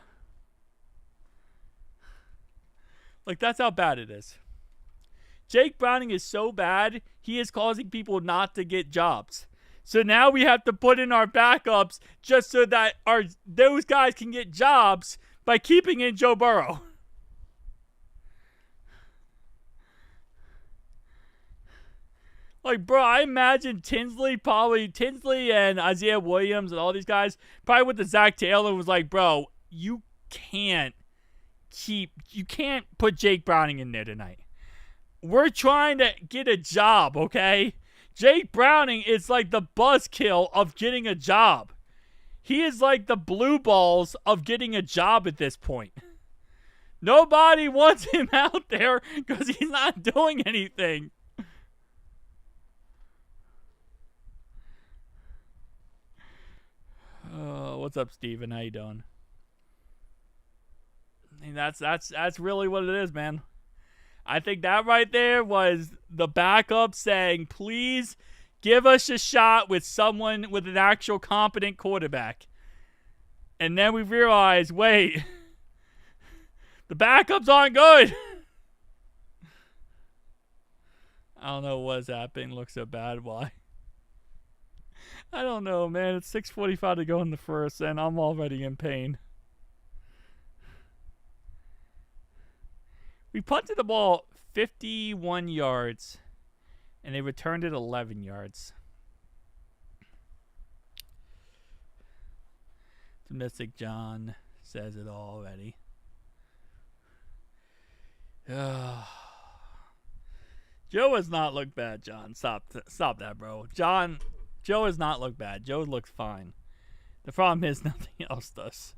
Like, that's how bad it is. Jake Browning is so bad, he is causing people not to get jobs. So now we have to put in our backups just so that those guys can get jobs by keeping in Joe Burrow. Like, bro, I imagine Tinsley and Isaiah Williams and all these guys probably with the Zach Taylor was like, bro, you can't put Jake Browning in there tonight. We're trying to get a job, okay? Jake Browning is like the buzzkill of getting a job. He is like the blue balls of getting a job at this point. Nobody wants him out there because he's not doing anything. What's up, Steven? How you doing? I mean, that's really what it is, man. I think that right there was the backup saying, please give us a shot with someone with an actual competent quarterback. And then we realized, wait, the backups aren't good. I don't know what's happening. Looks so bad. Why? I don't know, man. It's 6:45 to go in the first, and I'm already in pain. We punted the ball 51 yards And they returned it 11 yards. Mystic John says it all already. Joe has not looked bad, John. Stop that, bro. Joe has not looked bad. Joe looks fine. The problem is nothing else does.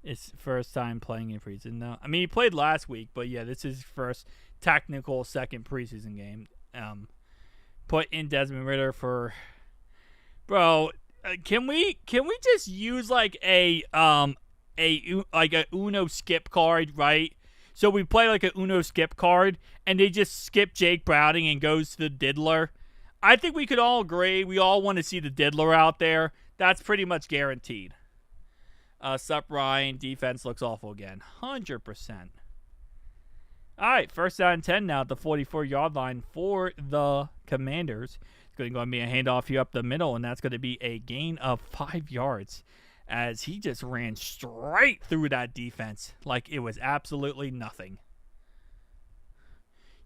It's first time playing in preseason. No, I mean he played last week, but yeah, this is his first technical second preseason game. Put in Desmond Ridder for, bro. Can we just use like a Uno skip card, right? So we play like a Uno skip card, and they just skip Jake Browning and goes to the diddler. I think we could all agree. We all want to see the diddler out there. That's pretty much guaranteed. Sup, Ryan. Defense looks awful again. 100%. All right, first down and 10 now at the 44-yard line for the Commanders. It's going to be a handoff here up the middle, and that's going to be a gain of 5 yards as he just ran straight through that defense like it was absolutely nothing.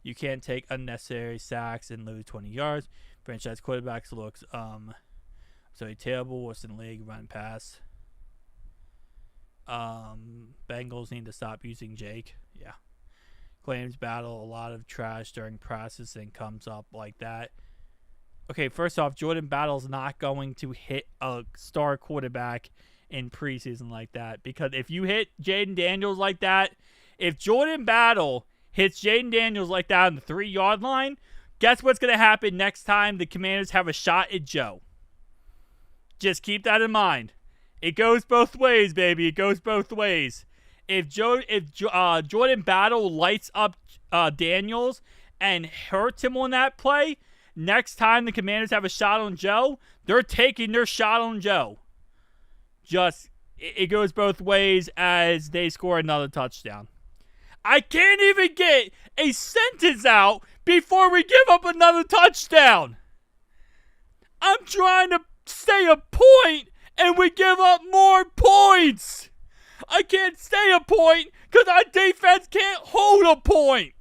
You can't take unnecessary sacks and lose 20 yards. Franchise quarterbacks looks terrible. Worst in the league, run pass. Bengals need to stop using Jake. Yeah. Claims battle a lot of trash during processing comes up like that. Okay, first off, Jordan Battle's not going to hit a star quarterback in preseason like that. Because if you hit Jaden Daniels like that, if Jordan Battle hits Jaden Daniels like that on the 3-yard line, guess what's going to happen next time the Commanders have a shot at Joe? Just keep that in mind. It goes both ways, baby. It goes both ways. If Jordan Battle lights up Daniels and hurts him on that play, next time the Commanders have a shot on Joe, they're taking their shot on Joe. Just, it goes both ways as they score another touchdown. I can't even get a sentence out before we give up another touchdown. I'm trying to stay a point and we give up more points. I can't stay a point because our defense can't hold a point.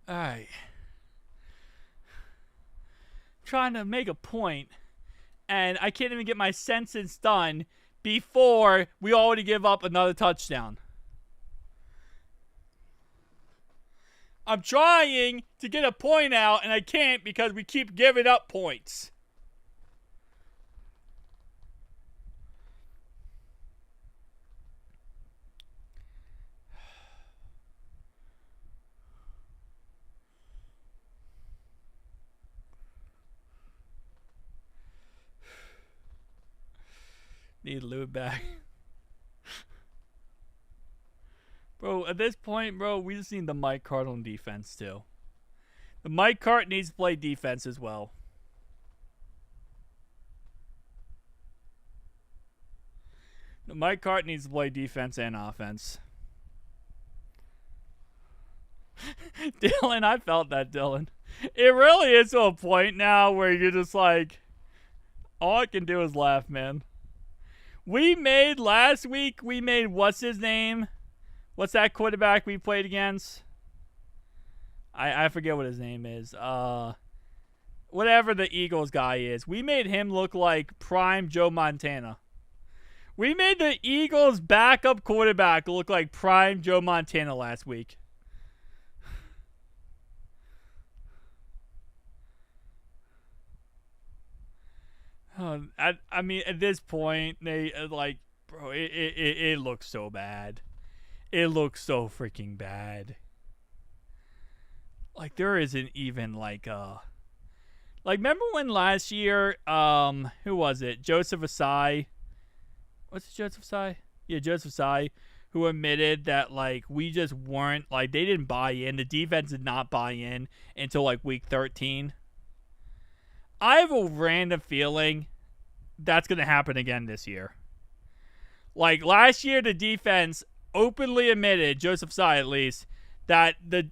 All right. Trying to make a point, and I can't even get my sentence done before we already give up another touchdown. I'm trying to get a point out, and I can't because we keep giving up points. Need Lou back. Bro, at this point, bro, we just need the Mike Cart on defense, too. The Mike Cart needs to play defense as well. The Mike Cart needs to play defense and offense. Dylan, I felt that, Dylan. It really is to a point now where you're just like, all I can do is laugh, man. Last week, what's his name? What's that quarterback we played against? I forget what his name is. Whatever the Eagles guy is. We made him look like prime Joe Montana. We made the Eagles backup quarterback look like prime Joe Montana last week. I mean, at this point, they like, bro, it looks so bad. It looks so freaking bad. Like there isn't even like remember when last year, who was it? Joseph Asai. What's it, Joseph Asai? Yeah, Joseph Asai, who admitted that like we just weren't like they didn't buy in. The defense did not buy in until like week 13. I have a random feeling that's going to happen again this year. Like, last year, the defense openly admitted, Joseph Tsai at least, that the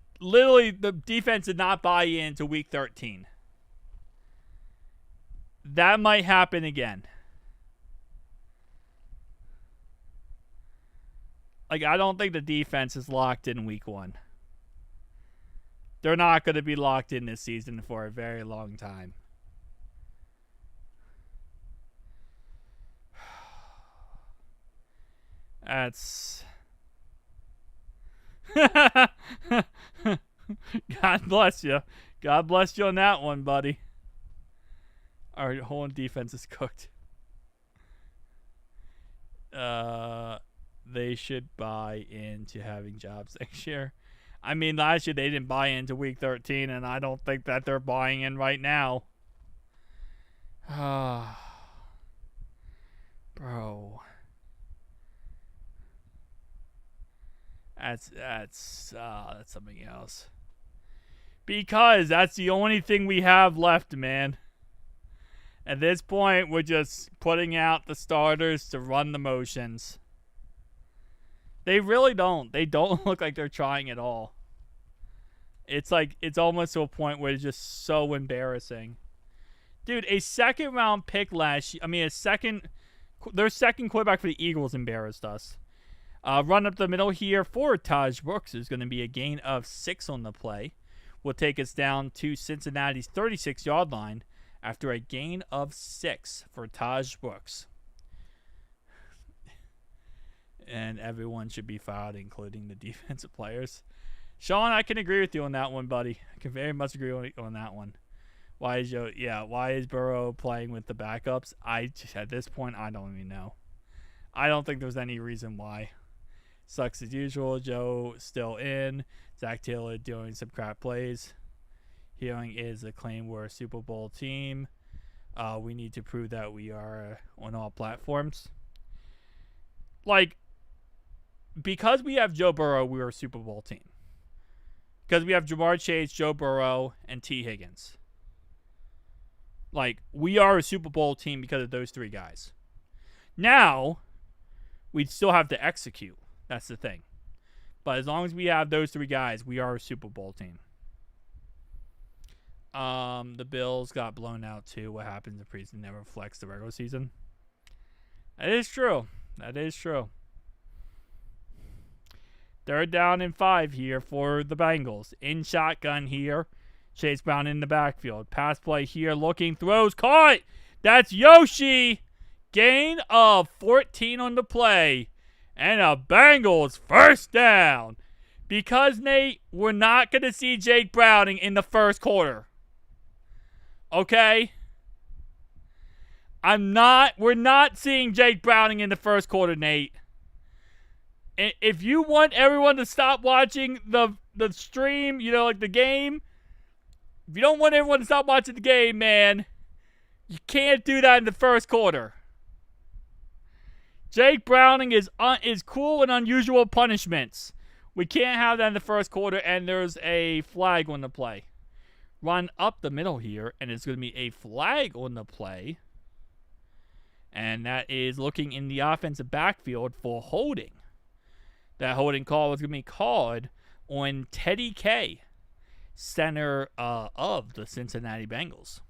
defense did not buy in to week 13. That might happen again. Like, I don't think the defense is locked in week 1. They're not going to be locked in this season for a very long time. That's... God bless you. God bless you on that one, buddy. Our whole defense is cooked. They should buy into having jobs next year. I mean, last year they didn't buy into week 13, and I don't think that they're buying in right now. Bro. That's something else. Because that's the only thing we have left, man. At this point, we're just putting out the starters to run the motions. They really don't. They don't look like they're trying at all. It's like, it's almost to a point where it's just so embarrassing. Dude, a second round pick last year, their second quarterback for the Eagles embarrassed us. Run up the middle here for Taj Brooks is going to be a gain of 6 on the play. Will take us down to Cincinnati's 36-yard line after a gain of 6 for Taj Brooks. And everyone should be fouled, including the defensive players. Sean, I can agree with you on that one, buddy. I can very much agree on that one. Why is Burrow playing with the backups? At this point, I don't even know. I don't think there's any reason why. Sucks as usual. Joe still in. Zach Taylor doing some crap plays. Hearing is a claim we're a Super Bowl team. We need to prove that we are on all platforms. Like, because we have Joe Burrow, we're a Super Bowl team. Because we have Jamar Chase, Joe Burrow, and T. Higgins. Like, we are a Super Bowl team because of those 3 guys. Now, we still have to execute. That's the thing. But as long as we have those 3 guys, we are a Super Bowl team. The Bills got blown out too. What happens in preseason never reflects the regular season. That is true. That is true. 3rd down and 5 here for the Bengals. In shotgun here. Chase Brown in the backfield. Pass play here. Looking. Throws. Caught. That's Yoshi. Gain of 14 on the play. And a Bengals first down. Because, Nate, we're not going to see Jake Browning in the first quarter. Okay? We're not seeing Jake Browning in the first quarter, Nate. If you want everyone to stop watching the stream, like the game, if you don't want everyone to stop watching the game, man, you can't do that in the first quarter. Jake Browning is cool and unusual punishments. We can't have that in the first quarter, and there's a flag on the play. Run up the middle here, and it's going to be a flag on the play. And that is looking in the offensive backfield for holding. That holding call was going to be called on Teddy K, center of the Cincinnati Bengals.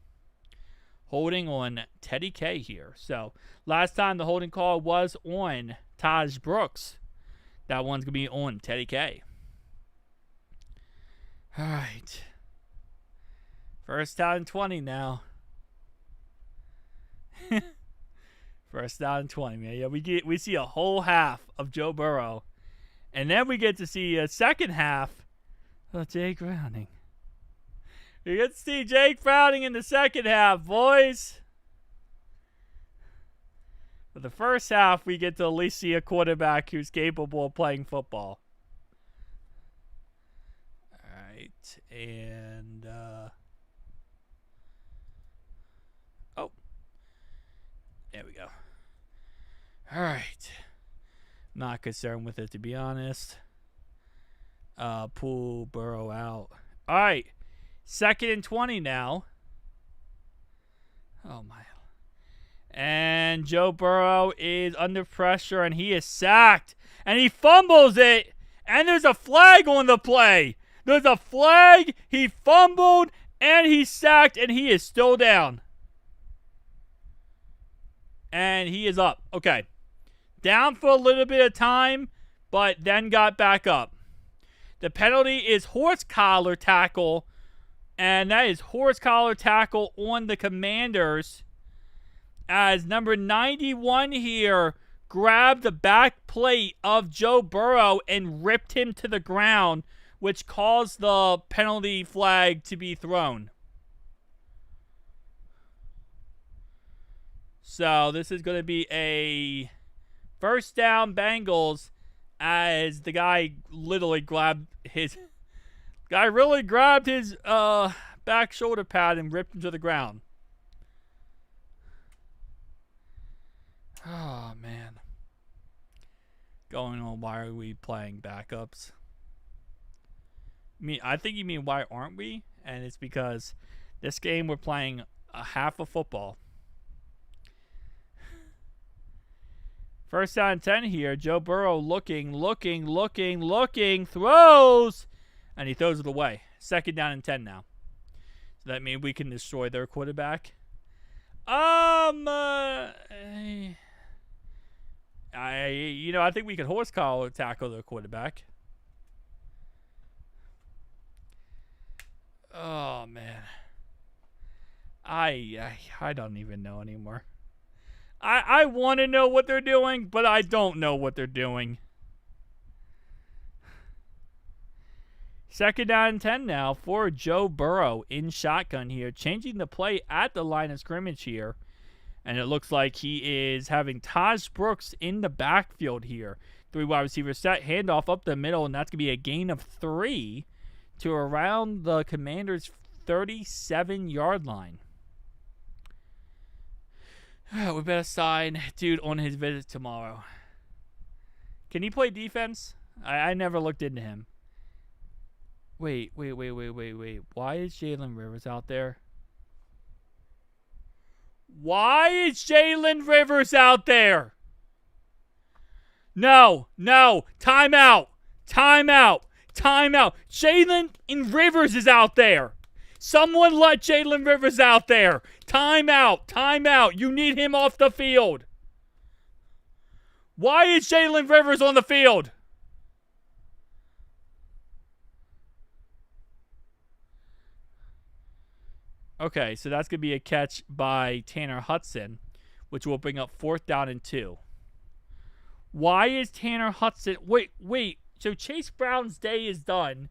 Holding on Teddy K here. So, last time the holding call was on Taj Brooks. That one's going to be on Teddy K. All right. 1st down and 20 now. 1st down and 20, man. Yeah, we see a whole half of Joe Burrow. And then we get to see a second half of Jake Browning. We get to see Jake Browning in the second half, boys. For the first half, we get to at least see a quarterback who's capable of playing football. All right. And, there we go. All right. Not concerned with it, to be honest. Pull Burrow out. All right. 2nd and 20 now. Oh, my. And Joe Burrow is under pressure, and he is sacked. And he fumbles it, and there's a flag on the play. There's a flag. He fumbled, and he's sacked, and he is still down. And he is up. Okay. Down for a little bit of time, but then got back up. The penalty is horse collar tackle, and that is horse collar tackle on the Commanders, as number 91 here grabbed the back plate of Joe Burrow and ripped him to the ground, which caused the penalty flag to be thrown. So this is going to be a first down Bengals, as the guy literally grabbed his back shoulder pad and ripped him to the ground. Oh, man. Going on, why are we playing backups? I think you mean why aren't we? And it's because this game we're playing a half of football. First down and 10 here. Joe Burrow looking, throws, and he throws it away. Second down and 10 now. So that means we can destroy their quarterback. I think we can horse collar tackle their quarterback. Oh, man. I don't even know anymore. I want to know what they're doing, but I don't know what they're doing. Second down and 10 now for Joe Burrow in shotgun here. Changing the play at the line of scrimmage here. And it looks like he is having Taj Brooks in the backfield here. 3 wide receiver set, handoff up the middle, and that's going to be a gain of 3 to around the Commanders' 37-yard line. We better sign dude on his visit tomorrow. Can he play defense? I never looked into him. Wait. Why is Jalen Rivers out there? Why is Jalen Rivers out there? No. Timeout. Jalen Rivers is out there. Someone let Jalen Rivers out there. Timeout. You need him off the field. Why is Jalen Rivers on the field? Okay, so that's going to be a catch by Tanner Hudson, which will bring up 4th down and 2. Why is Tanner Hudson... Wait. So Chase Brown's day is done,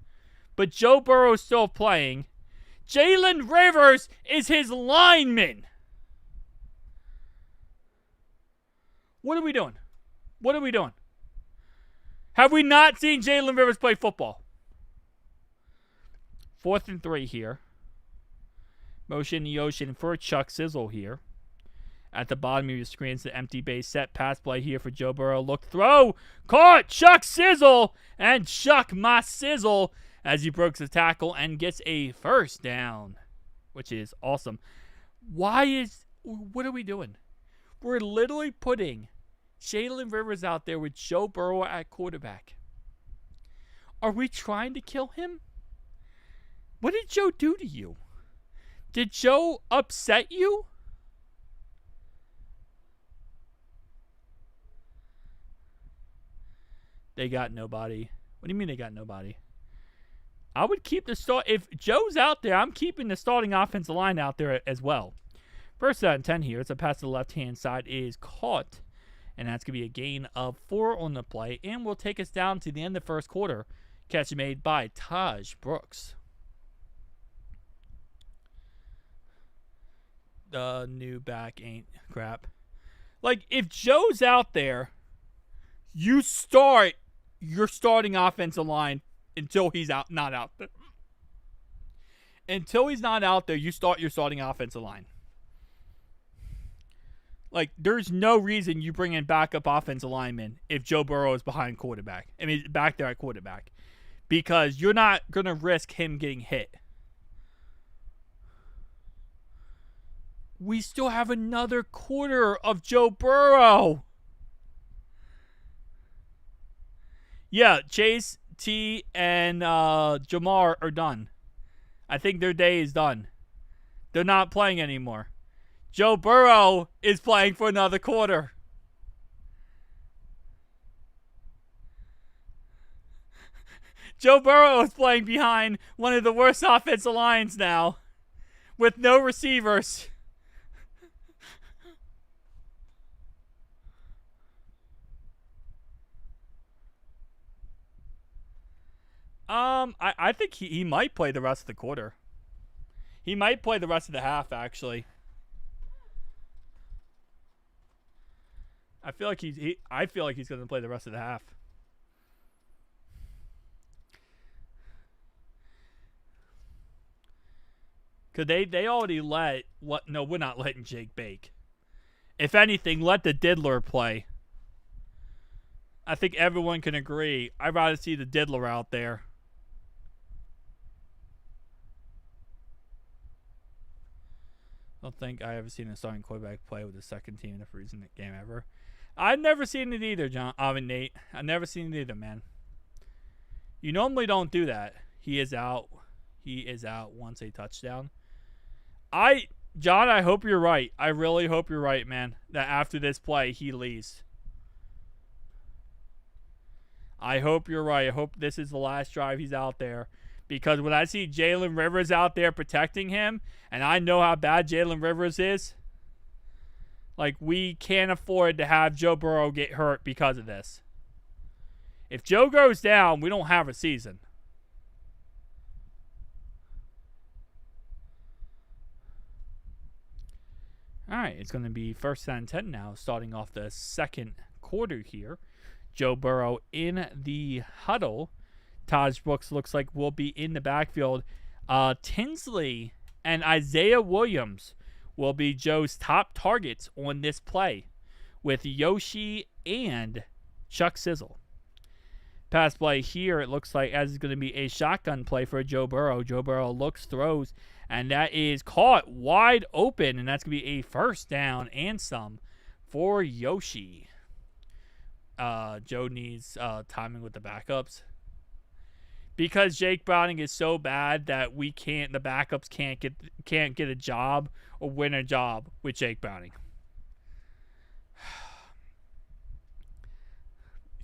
but Joe Burrow is still playing. Jalen Rivers is his lineman. What are we doing? Have we not seen Jalen Rivers play football? 4th and 3 here. Motion the ocean for Chuck Sizzle here. At the bottom of your screen, it's the empty base set pass play here for Joe Burrow. Look, throw, caught, Chuck Sizzle, and Chuck my Sizzle as he breaks the tackle and gets a first down, which is awesome. What are we doing? We're literally putting Jalen Rivers out there with Joe Burrow at quarterback. Are we trying to kill him? What did Joe do to you? Did Joe upset you? They got nobody. What do you mean they got nobody? I would keep the start. If Joe's out there, I'm keeping the starting offensive line out there as well. First down and 10 here. It's a pass to the left-hand side is caught. And that's going to be a gain of 4 on the play. And will take us down to the end of the first quarter. Catch made by Taj Brooks. The new back ain't crap. Like, if Joe's out there, you start your starting offensive line until he's not out there. Until he's not out there, you start your starting offensive line. Like, there's no reason you bring in backup offensive linemen if Joe Burrow is back there at quarterback. Because you're not going to risk him getting hit. We still have another quarter of Joe Burrow. Yeah, Chase, T, and Jamar are done. I think their day is done. They're not playing anymore. Joe Burrow is playing for another quarter. Joe Burrow is playing behind one of the worst offensive lines now with no receivers. I think he might play the rest of the quarter. He might play the rest of the half, actually. I feel like he's going to play the rest of the half. Cause they already let what? No, we're not letting Jake bake. If anything, let the diddler play. I think everyone can agree. I'd rather see the diddler out there. I don't think I ever seen a starting quarterback play with the second team in a Preseason game ever. I've never seen it either, Nate. I've never seen it either, man. You normally don't do that. He is out. He is out once a touchdown. John, I hope you're right. I really hope you're right, man. That after this play, he leaves. I hope you're right. I hope this is the last drive he's out there. Because when I see Jalen Rivers out there protecting him, and I know how bad Jalen Rivers is, like, we can't afford to have Joe Burrow get hurt because of this. If Joe goes down, we don't have a season. All right, it's going to be 1st and 10 now, starting off the second quarter here. Joe Burrow in the huddle. Taj Brooks looks like will be in the backfield. Tinsley and Isaiah Williams will be Joe's top targets on this play, with Yoshi and Chuck Sizzle. Pass play here, it looks like as it's going to be a shotgun play for Joe Burrow. Joe Burrow looks, throws, and that is caught wide open, and that's going to be a 1st down and some for Yoshi. Joe needs timing with the backups. Because Jake Browning is so bad that the backups can't get a job or win a job with Jake Browning.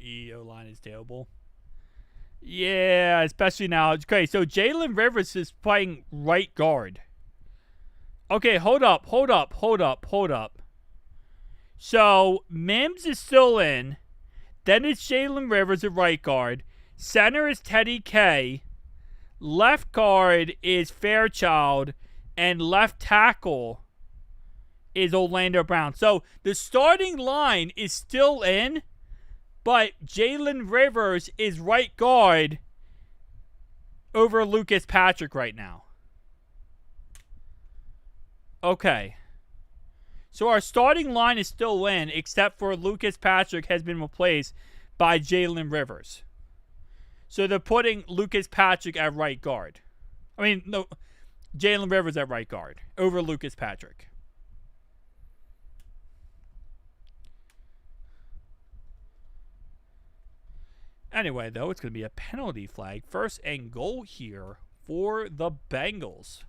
EO line is terrible. Yeah, especially now. Okay, so Jalen Rivers is playing right guard. Okay, hold up. So Mims is still in. Then it's Jalen Rivers at right guard. Center is Teddy K. Left guard is Fairchild. And left tackle is Orlando Brown. So the starting line is still in, but Jalen Rivers is right guard over Lucas Patrick right now. Okay. So our starting line is still in, except for Lucas Patrick has been replaced by Jalen Rivers. So they're putting Lucas Patrick at right guard. I mean, no, Jalen Rivers at right guard over Lucas Patrick. Anyway, though, it's going to be a penalty flag. 1st and goal here for the Bengals.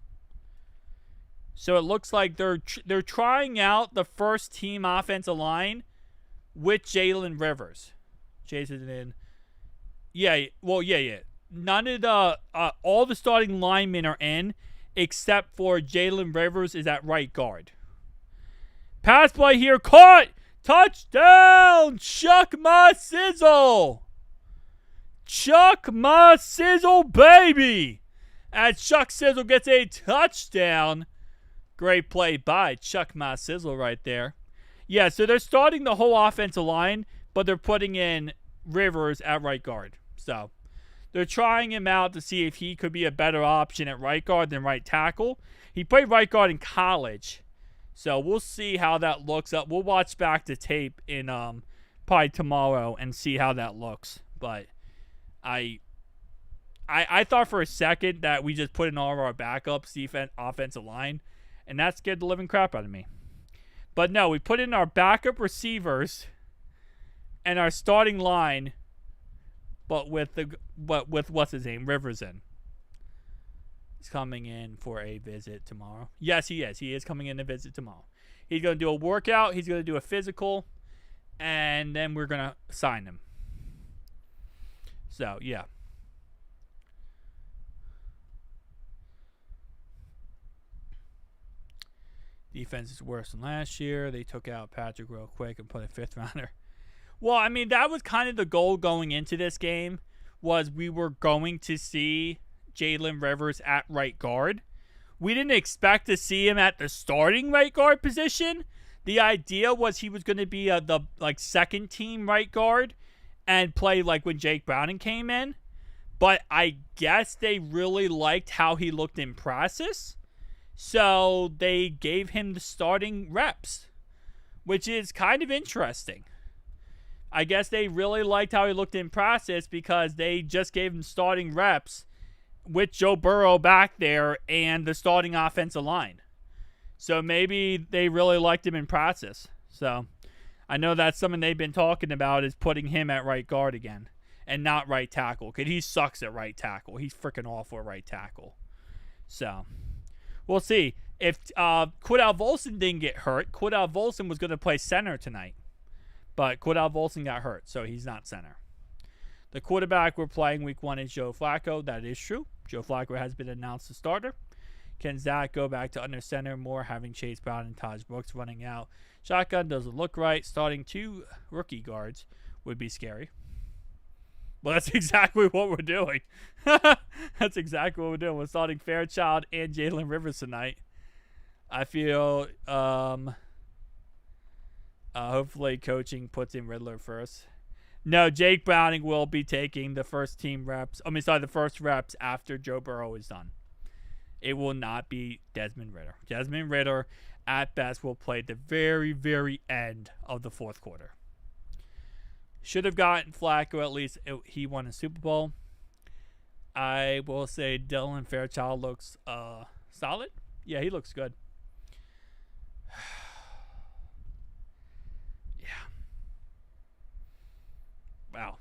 So it looks like they're trying out the first team offensive line with Jalen Rivers. Jason in. Yeah. None of the all the starting linemen are in, except for Jalen Rivers is at right guard. Pass play here, caught, touchdown, Chuck my sizzle, baby, as Chuck Sizzle gets a touchdown. Great play by Chuck my sizzle right there. Yeah, so they're starting the whole offensive line, but they're putting in Rivers at right guard. So they're trying him out to see if he could be a better option at right guard than right tackle. He played right guard in college. So we'll see how that looks up. We'll watch back the tape in probably tomorrow and see how that looks. But I thought for a second that we just put in all of our backups, defense, offensive line, And that scared the living crap out of me. But no, we put in our backup receivers and our starting line, but with what's his name, Rivers in. He's coming in for a visit tomorrow. Yes, he is. He is coming in to visit tomorrow. He's going to do a workout. He's going to do a physical. And then we're going to sign him. So, yeah. Defense is worse than last year. They took out Patrick real quick and put a 5th rounder. Well, I mean, that was kind of the goal going into this game, was we were going to see Jalen Rivers at right guard. We didn't expect to see him at the starting right guard position. The idea was he was going to be the second team right guard and play like when Jake Browning came in. But I guess they really liked how he looked in practice, so they gave him the starting reps, which is kind of interesting. I guess they really liked how he looked in practice because they just gave him starting reps with Joe Burrow back there and the starting offensive line. So maybe they really liked him in practice. So I know that's something they've been talking about, is putting him at right guard again and not right tackle, because he sucks at right tackle. He's freaking awful at right tackle. So we'll see. If Cordell Volson didn't get hurt, Cordell Volson was going to play center tonight. But Cordell Volson got hurt, so he's not center. The quarterback we're playing week 1 is Joe Flacco. That is true. Joe Flacco has been announced the starter. Can Zach go back to under center more, having Chase Brown and Taj Brooks running out? Shotgun doesn't look right. Starting 2 rookie guards would be scary. Well, that's exactly what we're doing. That's exactly what we're doing. We're starting Fairchild and Jalen Rivers tonight. I feel hopefully coaching puts in Riddler first. No, Jake Browning will be taking the first reps after Joe Burrow is done. It will not be Desmond Ridder. Desmond Ridder, at best, will play at the very, very end of the 4th quarter. Should have gotten Flacco at least. He won a Super Bowl. I will say Dylan Fairchild looks solid. Yeah, he looks good. Yeah. Wow.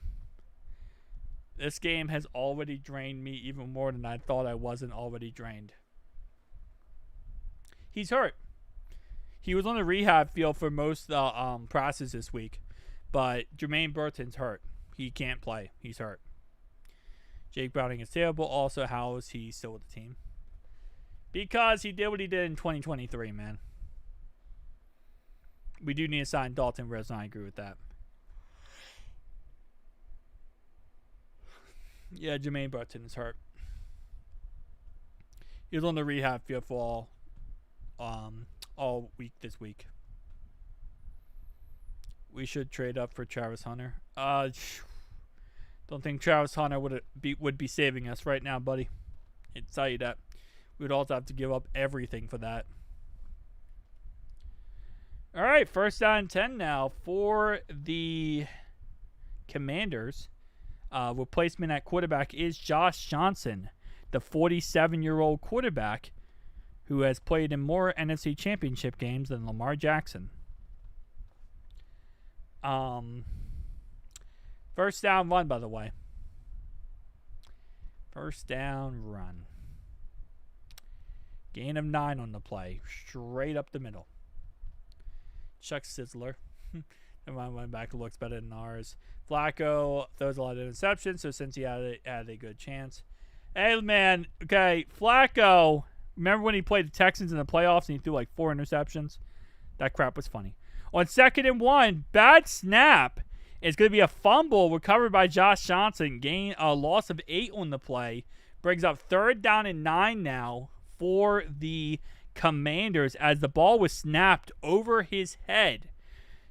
This game has already drained me even more than I thought I wasn't already drained. He's hurt. He was on the rehab field for most process this week. But Jermaine Burton's hurt. He can't play. He's hurt. Jake Browning is terrible. Also, how is he still with the team? Because he did what he did in 2023, man. We do need to sign Dalton Risner. I agree with that. Yeah, Jermaine Burton is hurt. He was on the rehab field for all week this week. We should trade up for Travis Hunter. Don't think Travis Hunter would be saving us right now, buddy. I'd tell you that. We'd also have to give up everything for that. All right, 1st down and 10 now for the Commanders. Replacement at quarterback is Josh Johnson, the 47-year-old quarterback who has played in more NFC Championship games than Lamar Jackson. 1st down run, by the way. 1st down run. Gain of 9 on the play. Straight up the middle. Chuck Sizzler. And my running back looks better than ours. Flacco throws a lot of interceptions, so since he had a good chance. Hey, man. Okay, Flacco. Remember when he played the Texans in the playoffs and he threw like 4 interceptions? That crap was funny. On 2nd and 1, bad snap. It's going to be a fumble recovered by Josh Johnson. Gain a loss of 8 on the play. Brings up 3rd down and 9 now for the Commanders as the ball was snapped over his head.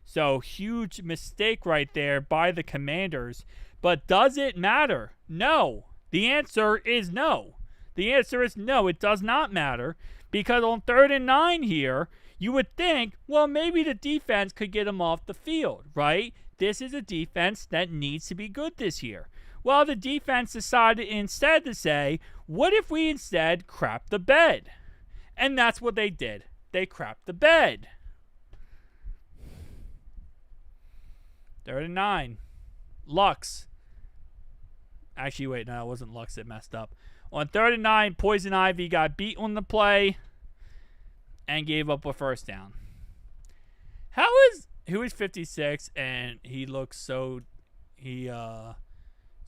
So huge mistake right there by the Commanders. But does it matter? No. The answer is no. The answer is no. It does not matter, because on 3rd and 9 here, you would think, well, maybe the defense could get him off the field, right? This is a defense that needs to be good this year. Well, the defense decided instead to say, what if we instead crap the bed? And that's what they did. They crapped the bed. 39. Lux. Actually, wait, no, it wasn't Lux that messed up. On 39, Poison Ivy got beat on the play and gave up a first down. Who is 56 and he looks so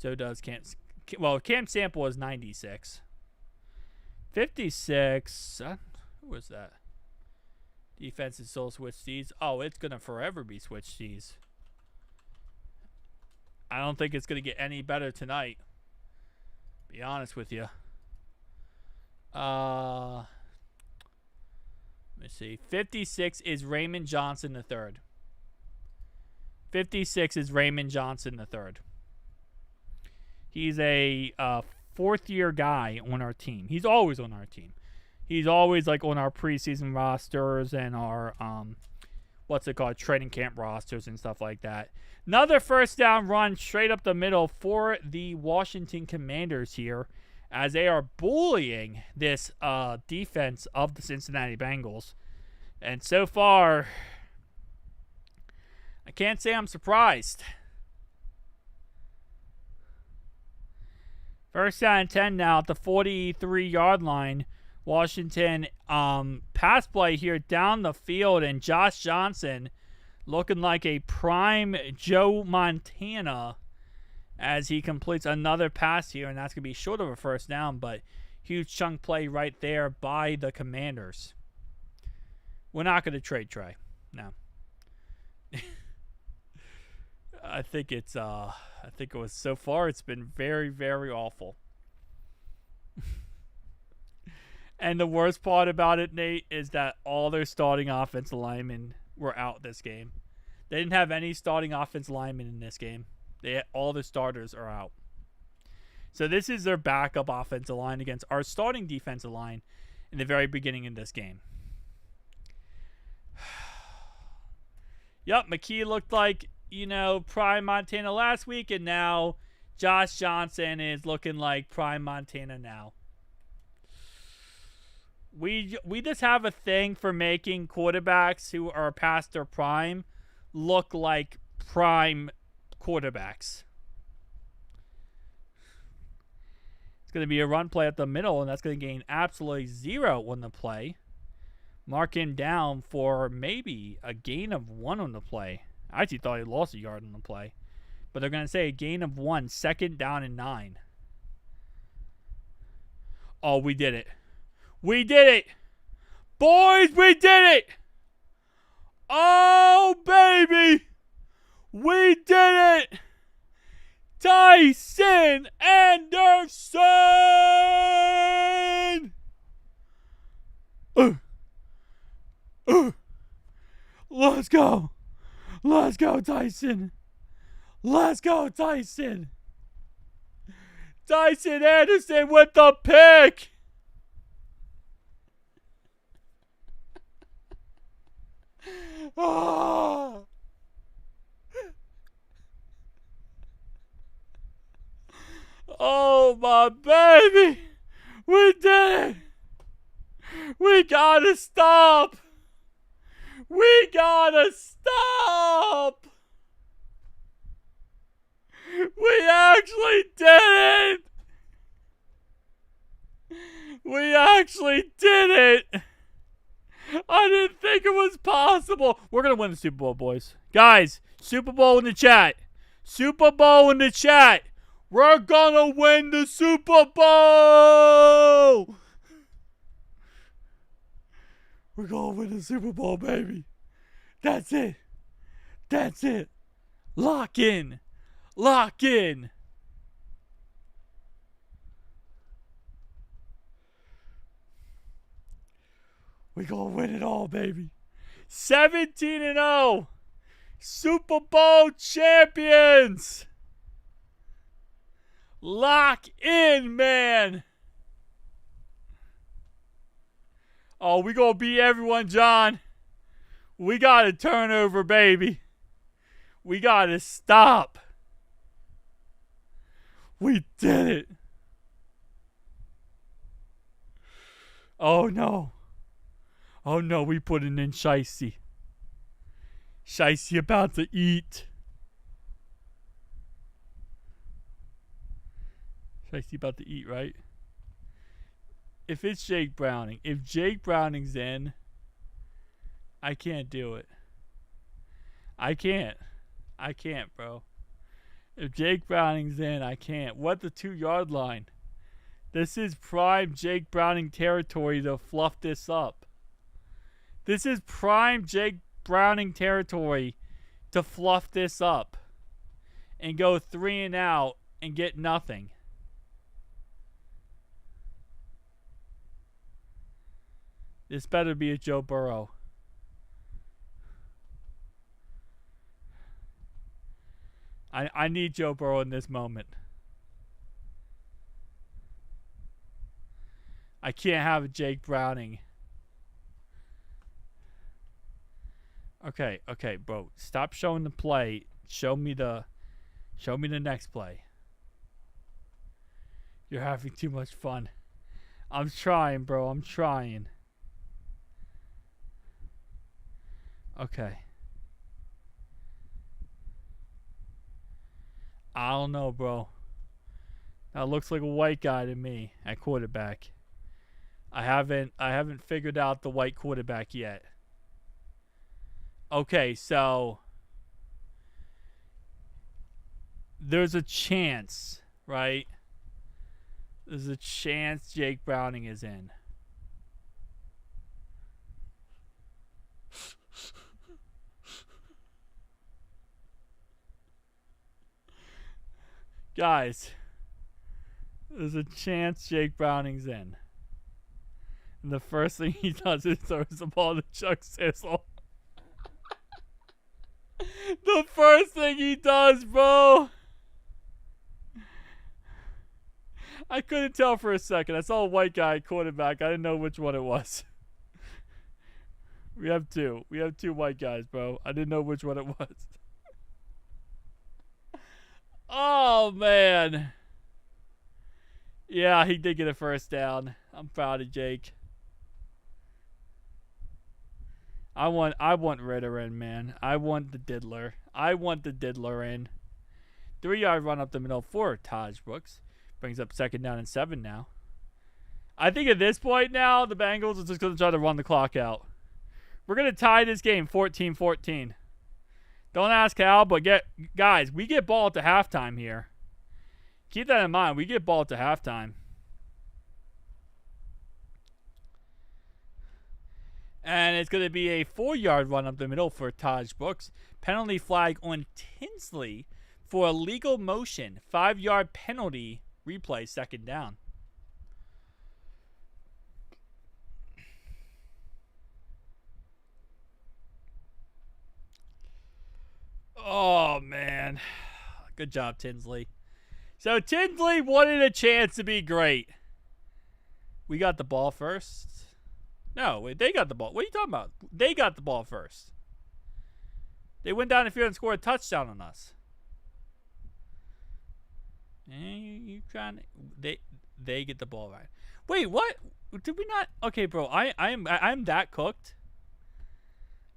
does Cam Sample is 96. 56, who was that? Defense is still switch C's. Oh, it's going to forever be switch C's. I don't think it's going to get any better tonight. Be honest with you. Let me see. 56 is Raymond Johnson III. 56 is Raymond Johnson III. He's a fourth-year guy on our team. He's always on our team. He's always like on our preseason rosters and our training camp rosters and stuff like that. Another first down run straight up the middle for the Washington Commanders here, as they are bullying this defense of the Cincinnati Bengals. And so far, I can't say I'm surprised. First down and 10 now at the 43-yard line. Washington pass play here down the field, and Josh Johnson looking like a prime Joe Montana as he completes another pass here, and that's going to be short of a first down, but huge chunk play right there by the Commanders. We're not going to trade Trey. No. I think it was so far it's been very, very awful. And the worst part about it, Nate, is that all their starting offensive linemen were out this game. They didn't have any starting offensive linemen in this game. All the starters are out. So this is their backup offensive line against our starting defensive line in the very beginning of this game. Yep, McKee looked like, prime Montana last week, and now Josh Johnson is looking like prime Montana now. We just have a thing for making quarterbacks who are past their prime look like prime quarterbacks. It's going to be a run play at the middle, and that's going to gain absolutely 0 on the play. Mark him down for maybe a gain of 1 on the play. I actually thought he lost a yard on the play. But they're going to say a gain of 1, 2nd down and 9. Oh, we did it. We did it. Boys, we did it. Oh, baby. We did it. Tyson Anderson. Let's go. Let's go, Tyson. Let's go, Tyson. Tyson Anderson with the pick. Oh. Oh, my baby. We did it. We gotta stop. We gotta stop. We actually did it. We actually did it. I didn't think it was possible. We're going to win the Super Bowl, boys. Guys, Super Bowl in the chat. Super Bowl in the chat. We're going to win the Super Bowl. We're going to win the Super Bowl, baby. That's it. That's it. Lock in. Lock in. We're going to win it all, baby. 17-0. Super Bowl champions. Lock in, man. Oh, we going to beat everyone, John. We got a turnover, baby. We got to stop. We did it. Oh, no. Oh no, we putting in Shicey. Shicey about to eat. Shicey about to eat, right? If it's Jake Browning, if Jake Browning's in, I can't do it. I can't, bro. If Jake Browning's in, I can't. What the 2-yard line? This is prime Jake Browning territory to fluff this up. This is prime Jake Browning territory to fluff this up and go 3 and out and get nothing. This better be a Joe Burrow. I need Joe Burrow in this moment. I can't have a Jake Browning. Okay, bro. Stop showing the play. Show me the next play. You're having too much fun. I'm trying, bro. I'm trying. Okay. I don't know, bro. That looks like a white guy to me at quarterback. I haven't figured out the white quarterback yet. Okay, so there's a chance, right? There's a chance Jake Browning is in. Guys, there's a chance Jake Browning's in. And the first thing he does is throws the ball to Chuck Sizzle. The first thing he does, bro. I couldn't tell for a second. I saw a white guy quarterback. I didn't know which one it was. We have two. We have 2 white guys, bro. I didn't know which one it was. Oh, man. Yeah, he did get a first down. I'm proud of Jake. I want Ritter in, man. I want the diddler. I want the diddler in. 3-yard run up the middle for Taj Brooks. Brings up 2nd down and 7 now. I think at this point now, the Bengals are just going to try to run the clock out. We're going to tie this game 14-14. Don't ask how, but guys, we get ball at the halftime here. Keep that in mind. We get ball at the halftime. And it's going to be a 4-yard run up the middle for Taj Brooks. Penalty flag on Tinsley for illegal motion. 5-yard penalty. Replay, 2nd down. Oh, man. Good job, Tinsley. So, Tinsley wanted a chance to be great. We got the ball first. No, wait, they got the ball. What are you talking about? They got the ball first. They went down the field and scored a touchdown on us. You trying to? They get the ball right. Wait, what? Did we not? Okay, bro. I'm that cooked.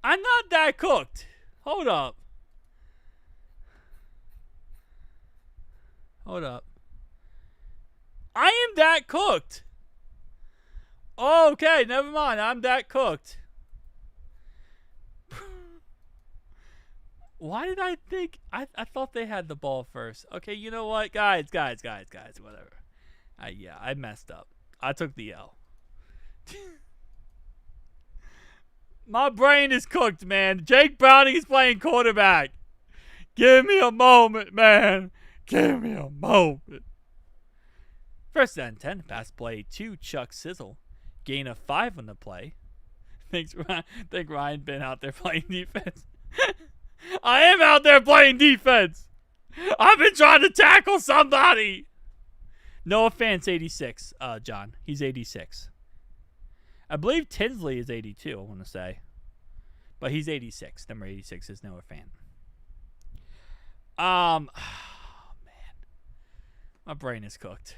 I'm not that cooked. Hold up. I am that cooked. Okay, never mind. I'm that cooked. Why did I think? I thought they had the ball first. Okay, you know what? Guys, whatever. Yeah, I messed up. I took the L. My brain is cooked, man. Jake Browning is playing quarterback. Give me a moment, man. Give me a moment. 1st and 10. Pass play to Chuck Sizzle. Gain of 5 on the play. Think Ryan been out there playing defense. I am out there playing defense. I've been trying to tackle somebody. No offense, 86, John. He's 86. I believe Tinsley is 82, I want to say. But he's 86. Number 86 is Noah Fant. Oh, man. My brain is cooked.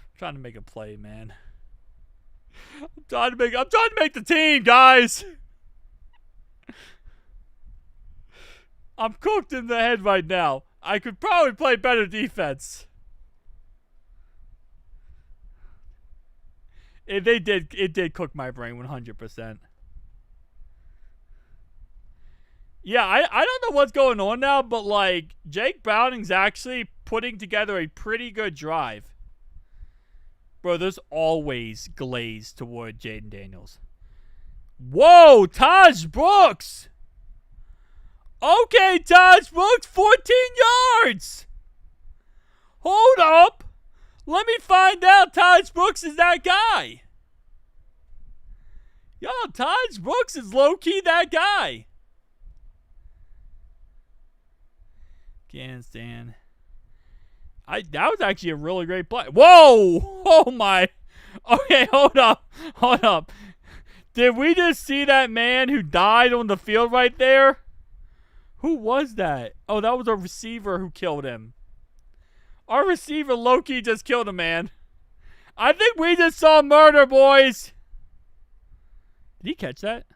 I'm trying to make a play, man. I'm trying to make the team, guys. I'm cooked in the head right now. I could probably play better defense. It did cook my brain 100%. Yeah, I don't know what's going on now, but like Jake Browning's actually putting together a pretty good drive. Bro, there's always glaze toward Jaden Daniels. Whoa, Taj Brooks. Okay, Taj Brooks, 14 yards. Hold up. Let me find out Taj Brooks is that guy. Yo, Taj Brooks is low-key that guy. Can't stand. That was actually a really great play. Whoa! Oh my. Okay, hold up. Did we just see that man who died on the field right there? Who was that? Oh, that was a receiver who killed him. Our receiver Loki just killed a man. I think we just saw murder, boys. Did he catch that?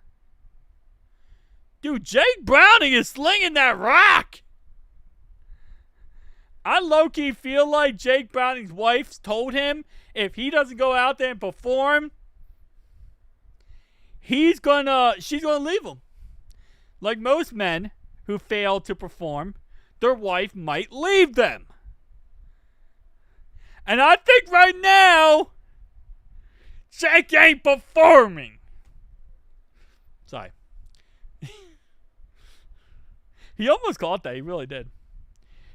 Dude, Jake Browning is slinging that rock. I low-key feel like Jake Browning's wife told him if he doesn't go out there and perform, she's gonna leave him. Like most men who fail to perform, their wife might leave them. And I think right now, Jake ain't performing. Sorry. He almost caught that. He really did.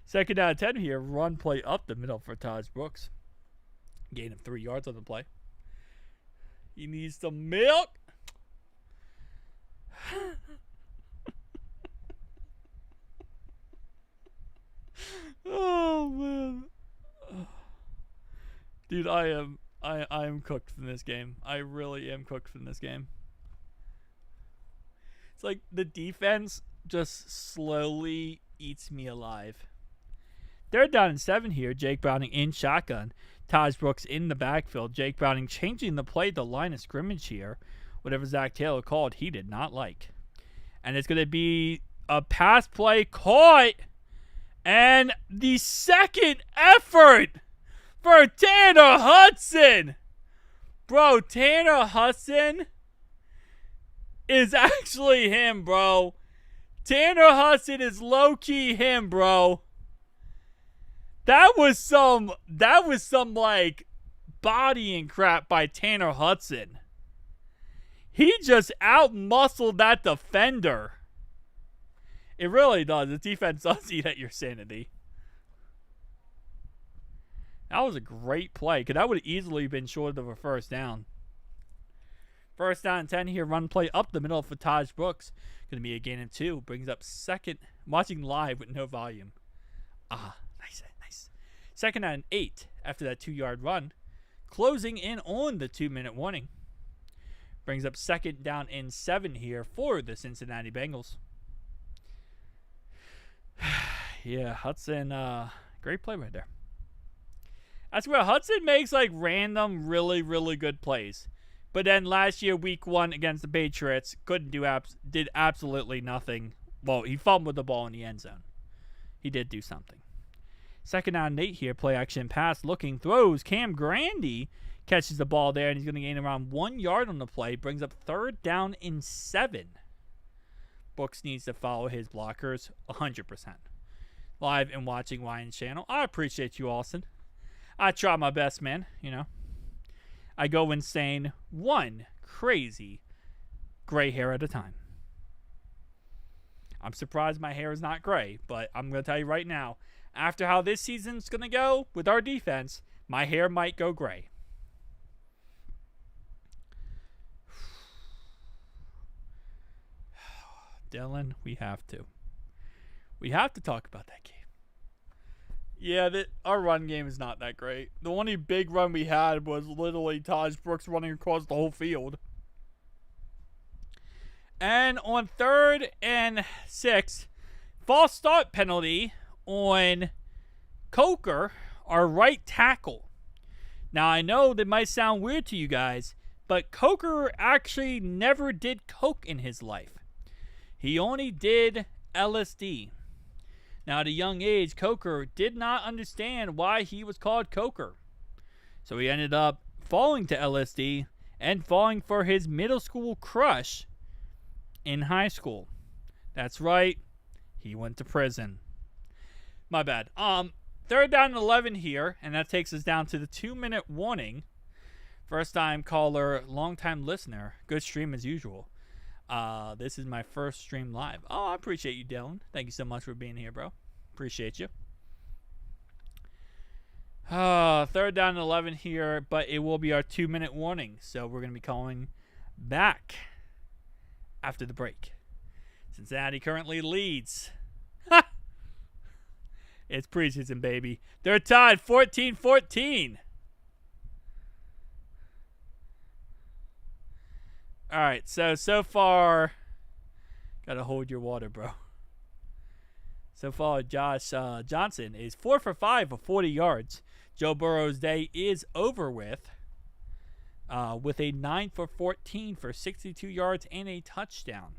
2nd down and 10 here. Run play up the middle for Taj Brooks. Gain of 3 yards on the play. He needs some milk. Oh, man. Dude, I am cooked from this game. I really am cooked from this game. It's like the defense just slowly eats me alive. 3rd down and 7 here. Jake Browning in shotgun. Taj Brooks in the backfield. Jake Browning changing the play to line of scrimmage here. Whatever Zach Taylor called, he did not like. And it's going to be a pass play caught. And the second effort for Tanner Hudson. Bro, Tanner Hudson is actually him, bro. Tanner Hudson is low-key him, bro. That was some like bodying crap by Tanner Hudson. He just out-muscled that defender. It really does. The defense does eat at your sanity. That was a great play, because that would have easily been short of a 1st down. 1st down and 10 here. Run play up the middle for Taj Brooks. Going to be a gain of 2. Brings up 2nd. Watching live with no volume. Nice. 2nd down and 8 after that 2-yard run. Closing in on the 2-minute warning. Brings up 2nd down and 7 here for the Cincinnati Bengals. Yeah, Hudson, great play right there. That's where Hudson makes like random, really, really good plays. But then last year, week 1 against the Patriots, did absolutely nothing. Well, he fumbled the ball in the end zone. He did do something. 2nd down and 8 here, play action pass, looking, throws. Cam Grandy catches the ball there, and he's going to gain around 1 yard on the play. Brings up 3rd down and 7. Brooks needs to follow his blockers 100%. Live and watching Ryan's channel. I appreciate you, Austin. I try my best, man. You know, I go insane one crazy gray hair at a time. I'm surprised my hair is not gray, but I'm going to tell you right now, after how this season's going to go with our defense, my hair might go gray. Dylan, we have to. We have to talk about that game. Yeah, our run game is not that great. The only big run we had was literally Taj Brooks running across the whole field. And on 3rd and 6, false start penalty on Coker, our right tackle. Now, I know that might sound weird to you guys, But Coker actually never did coke in his life. He only did LSD. Now, at a young age, Coker did not understand why he was called Coker. So he ended up falling to LSD and falling for his middle school crush in high school. That's right. He went to prison. My bad. Third down and 11 here, and that takes us down to the 2-minute warning. First time caller, long time listener. Good stream as usual. This is my first stream live. Oh, I appreciate you, Dylan. Thank you so much for being here, bro. Appreciate you. Third down and 11 here, but it will be our 2-minute warning. So we're going to be calling back after the break. Cincinnati currently leads. It's preseason, baby. They're tied 14-14. All right, so far, gotta hold your water, bro. So far, Josh Johnson is 4 for 5 for 40 yards. Joe Burrow's day is over with a 9 for 14 for 62 yards and a touchdown.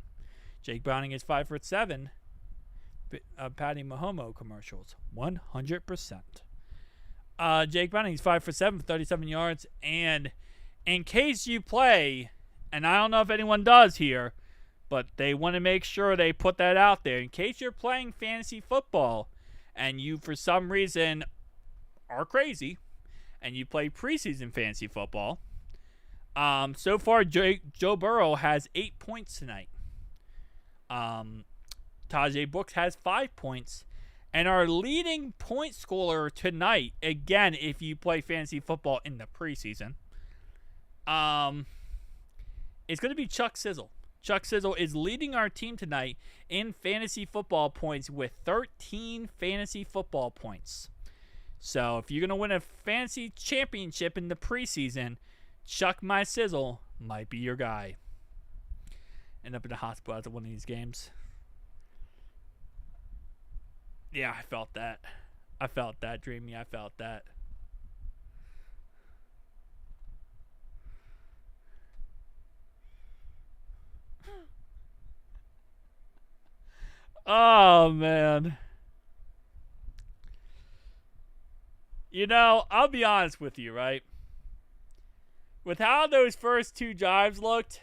Jake Browning is 5 for 7. Patty Mahomes commercials, 100%. Jake Browning is 5 for 7 for 37 yards. And in case you play, and I don't know if anyone does here, but they want to make sure they put that out there. In case you're playing fantasy football and you, for some reason, are crazy and you play preseason fantasy football, so far Joe Burrow has 8 points tonight. Tajay Brooks has 5 points. And our leading point scorer tonight, again, if you play fantasy football in the preseason, is going to be Chuck Sizzle. Chuck Sizzle is leading our team tonight in fantasy football points with 13 fantasy football points. So if you're going to win a fantasy championship in the preseason, Chuck My Sizzle might be your guy. End up in the hospital after one of these games. Yeah, I felt that. Dreamy. I felt that. Oh, man. You know, I'll be honest with you, right? With how those first two drives looked,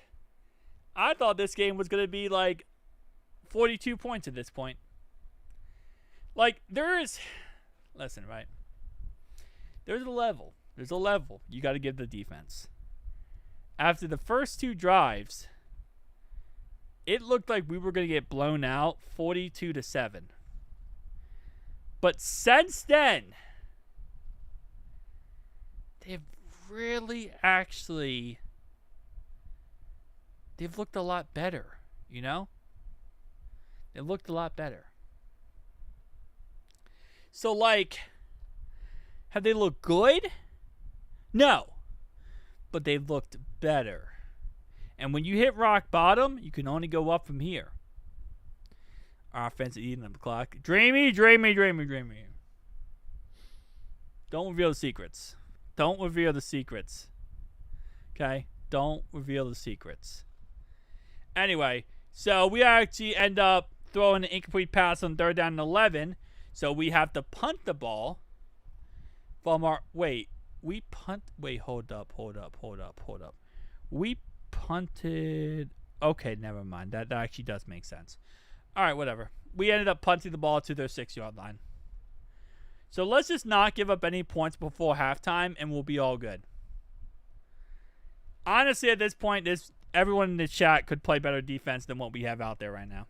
I thought this game was going to be like 42 points at this point. Like, listen, right? There's a level. You got to give the defense. After the first two drives, it looked like we were going to get blown out 42-7. But since then, they've really actually, they've looked a lot better, you know? They looked a lot better. So, like, have they looked good? No. But they've looked better. And when you hit rock bottom, you can only go up from here. Our offense is eating up the clock. Dreamy. Don't reveal the secrets. Okay? Don't reveal the secrets. Anyway, so we actually end up throwing an incomplete pass on third down and 11. So we have to punt the ball from our... Wait, hold up. We punted... Okay, never mind. That actually does make sense. All right, whatever. We ended up punting the ball to their 6-yard line. So let's just not give up any points before halftime, and we'll be all good. Honestly, at this point, everyone in the chat could play better defense than what we have out there right now.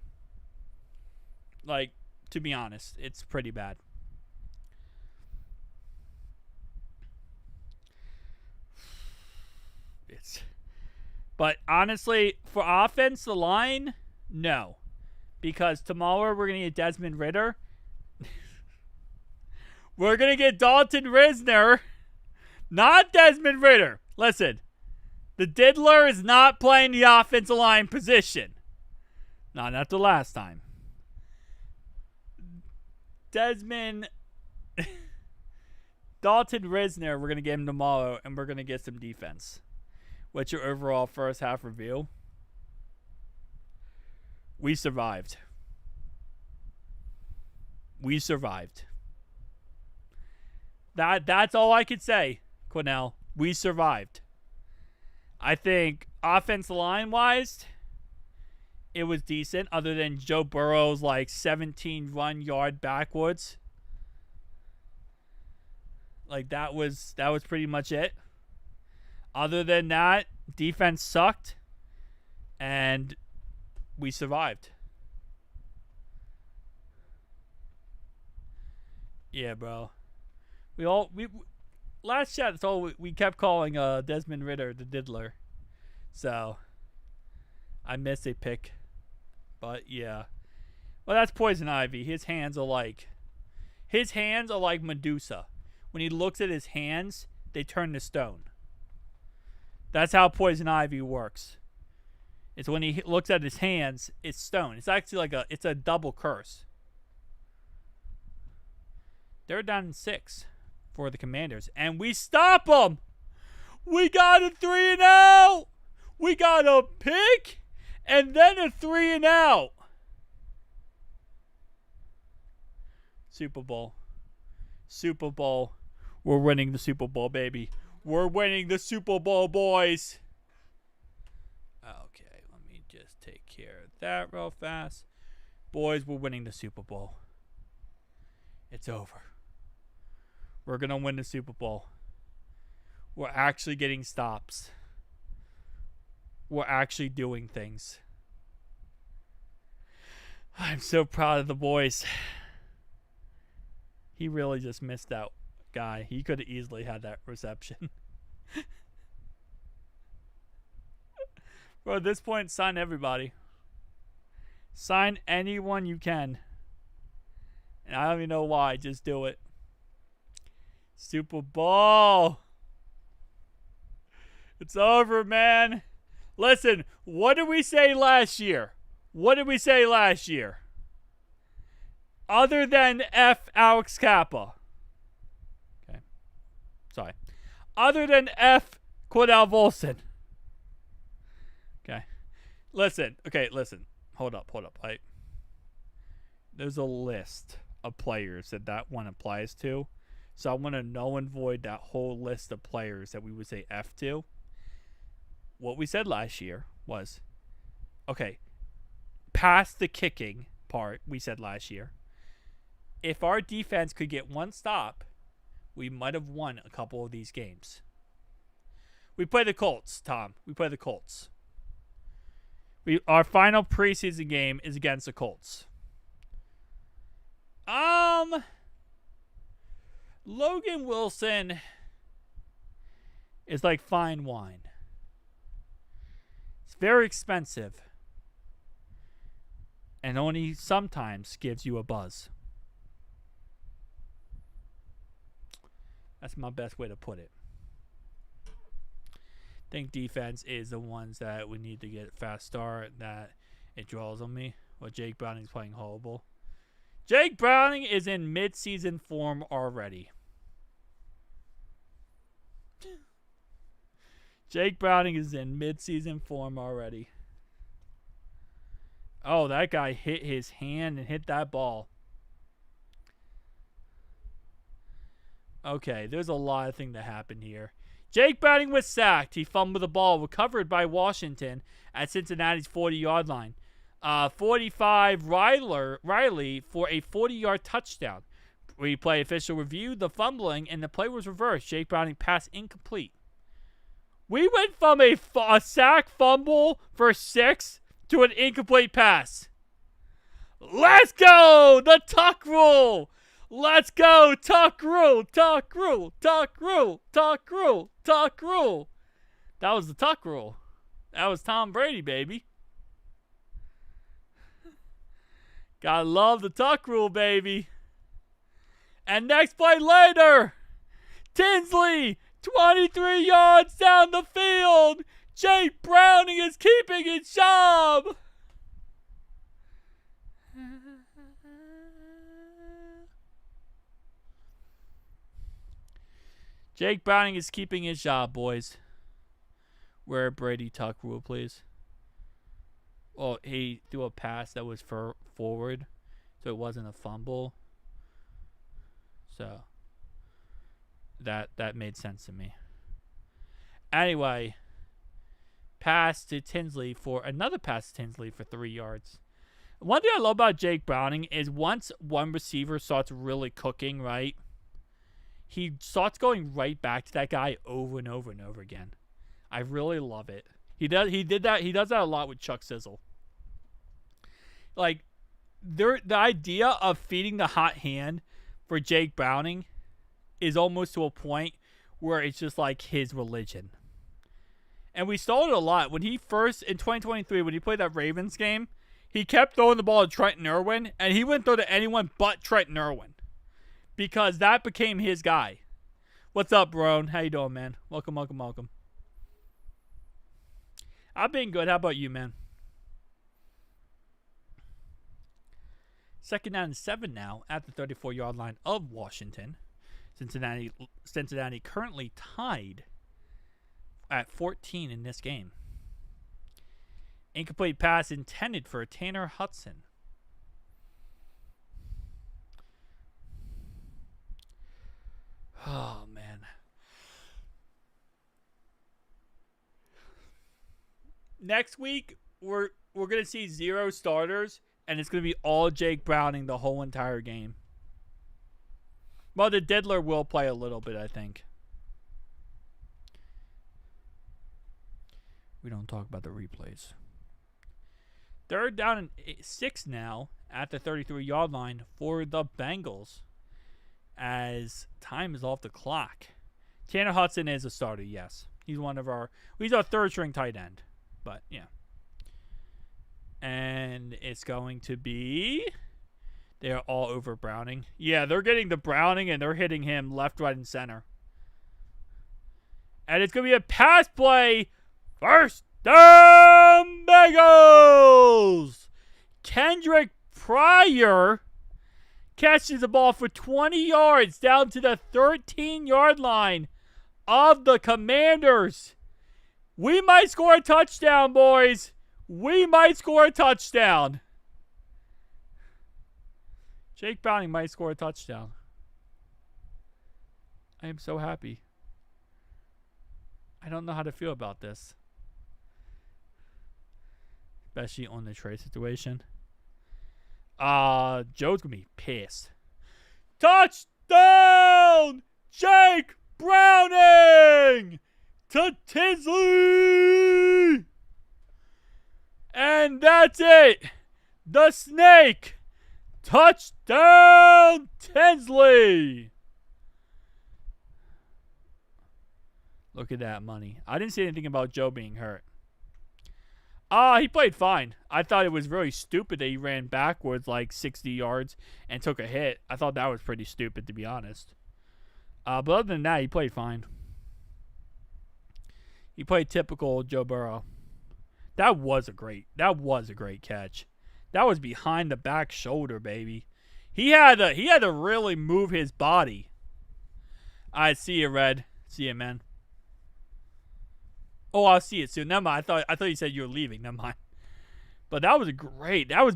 Like, to be honest, it's pretty bad. But honestly, for offense, the line, no. Because tomorrow we're going to get Desmond Ridder. We're going to get Dalton Risner. Not Desmond Ridder. Listen, the diddler is not playing the offensive line position. Not the last time. Dalton Risner, we're going to get him tomorrow, and we're going to get some defense. What's your overall first half review? We survived. We survived. That's all I could say, Cornell. We survived. I think offensive line wise, it was decent, other than Joe Burrow's like 17 run yard backwards. Like that was pretty much it. Other than that, defense sucked, and we survived. Yeah, bro. We last chat. That's all we kept calling Desmond Ridder the diddler. So I missed a pick, but yeah. Well, that's Poison Ivy. His hands are like Medusa. When he looks at his hands, they turn to stone. That's how Poison Ivy works. It's when he looks at his hands, it's stone. It's actually it's a double curse. They're down in 6 for the Commanders, and we stop them. We got a 3-and-out. We got a pick, and then a 3-and-out. Super Bowl. Super Bowl. We're winning the Super Bowl, baby. We're winning the Super Bowl, boys. Okay, let me just take care of that real fast. Boys, we're winning the Super Bowl. It's over. We're going to win the Super Bowl. We're actually getting stops. We're actually doing things. I'm so proud of the boys. He really just missed out, guy. He could have easily had that reception. Bro, at this point, sign everybody. Sign anyone you can. And I don't even know why. Just do it. Super Bowl. It's over, man. Listen, what did we say last year? What did we say last year? Other than F. Alex Kappa. Okay. Sorry. Other than F. Cordell Volson. Okay. Listen. Okay, listen. Hold up. Right? There's a list of players that one applies to. So I want to null and void that whole list of players that we would say F to. What we said last year was, okay, past the kicking part we said last year, if our defense could get one stop, we might have won a couple of these games. We play the Colts, Tom. We play the Colts. Our final preseason game is against the Colts. Logan Wilson is like fine wine. It's very expensive and only sometimes gives you a buzz. That's my best way to put it. I think defense is the ones that we need to get a fast start that it draws on me. Well, Jake Browning's playing horrible. Jake Browning is in mid-season form already. Jake Browning is in mid-season form already. Oh, that guy hit his hand and hit that ball. Okay, there's a lot of things that happened here. Jake Browning was sacked. He fumbled the ball, recovered by Washington at Cincinnati's 40-yard line. 45 Riley for a 40-yard touchdown. Replay official reviewed the fumbling, and the play was reversed. Jake Browning pass incomplete. We went from a sack fumble for 6 to an incomplete pass. Let's go! The tuck rule! Let's go! Tuck rule! Tuck rule! Tuck rule! Tuck rule! Tuck rule! That was the tuck rule. That was Tom Brady, baby. Gotta love the tuck rule, baby. And next play later, Tinsley, 23 yards down the field. Jake Browning is keeping his job. Jake Browning is keeping his job, boys. Where Brady Tuck rule, please. Well, he threw a pass that was forward, so it wasn't a fumble. So that made sense to me. Anyway, pass to Tinsley for another pass to Tinsley for 3 yards. One thing I love about Jake Browning is once one receiver starts really cooking, right, he starts going right back to that guy over and over and over again. I really love it. He does that a lot with Chuck Sizzle. Like, the idea of feeding the hot hand for Jake Browning is almost to a point where it's just like his religion. And we saw it a lot. When he first, in 2023, when he played that Ravens game, he kept throwing the ball to Trenton Irwin, and he wouldn't throw to anyone but Trenton Irwin. Because that became his guy. What's up, Brown? How you doing, man? Welcome. I've been good. How about you, man? 2nd down and 7 now at the 34-yard line of Washington. Cincinnati currently tied at 14 in this game. Incomplete pass intended for Tanner Hudson. Oh, man. Next week, we're going to see 0 starters, and it's going to be all Jake Browning the whole entire game. Well, the Diddler will play a little bit, I think. We don't talk about the replays. 3rd down and 6 now at the 33-yard line for the Bengals as time is off the clock. Tanner Hudson is a starter, yes. He's our 3rd-string tight end. But, yeah. And it's going to be... They're all over Browning. Yeah, they're getting the Browning, and they're hitting him left, right, and center. And it's going to be a pass play. First down, Bengals! Kendrick Pryor catches the ball for 20 yards down to the 13-yard line of the Commanders. We might score a touchdown, boys. We might score a touchdown. Jake Browning might score a touchdown. I am so happy. I don't know how to feel about this. Especially on the trade situation. Joe's going to be pissed. Touchdown! Jake Browning! To Tinsley! And that's it. The Snake. Touchdown, Tinsley. Look at that money. I didn't say anything about Joe being hurt. He played fine. I thought it was really stupid that he ran backwards like 60 yards and took a hit. I thought that was pretty stupid, to be honest. But other than that, he played fine. He played typical Joe Burrow. That was a great catch. That was behind the back shoulder, baby. He had to really move his body. I see you, Red. See you, man. Oh, I'll see it soon. Never mind. I thought you said you were leaving. Never mind. But that was that was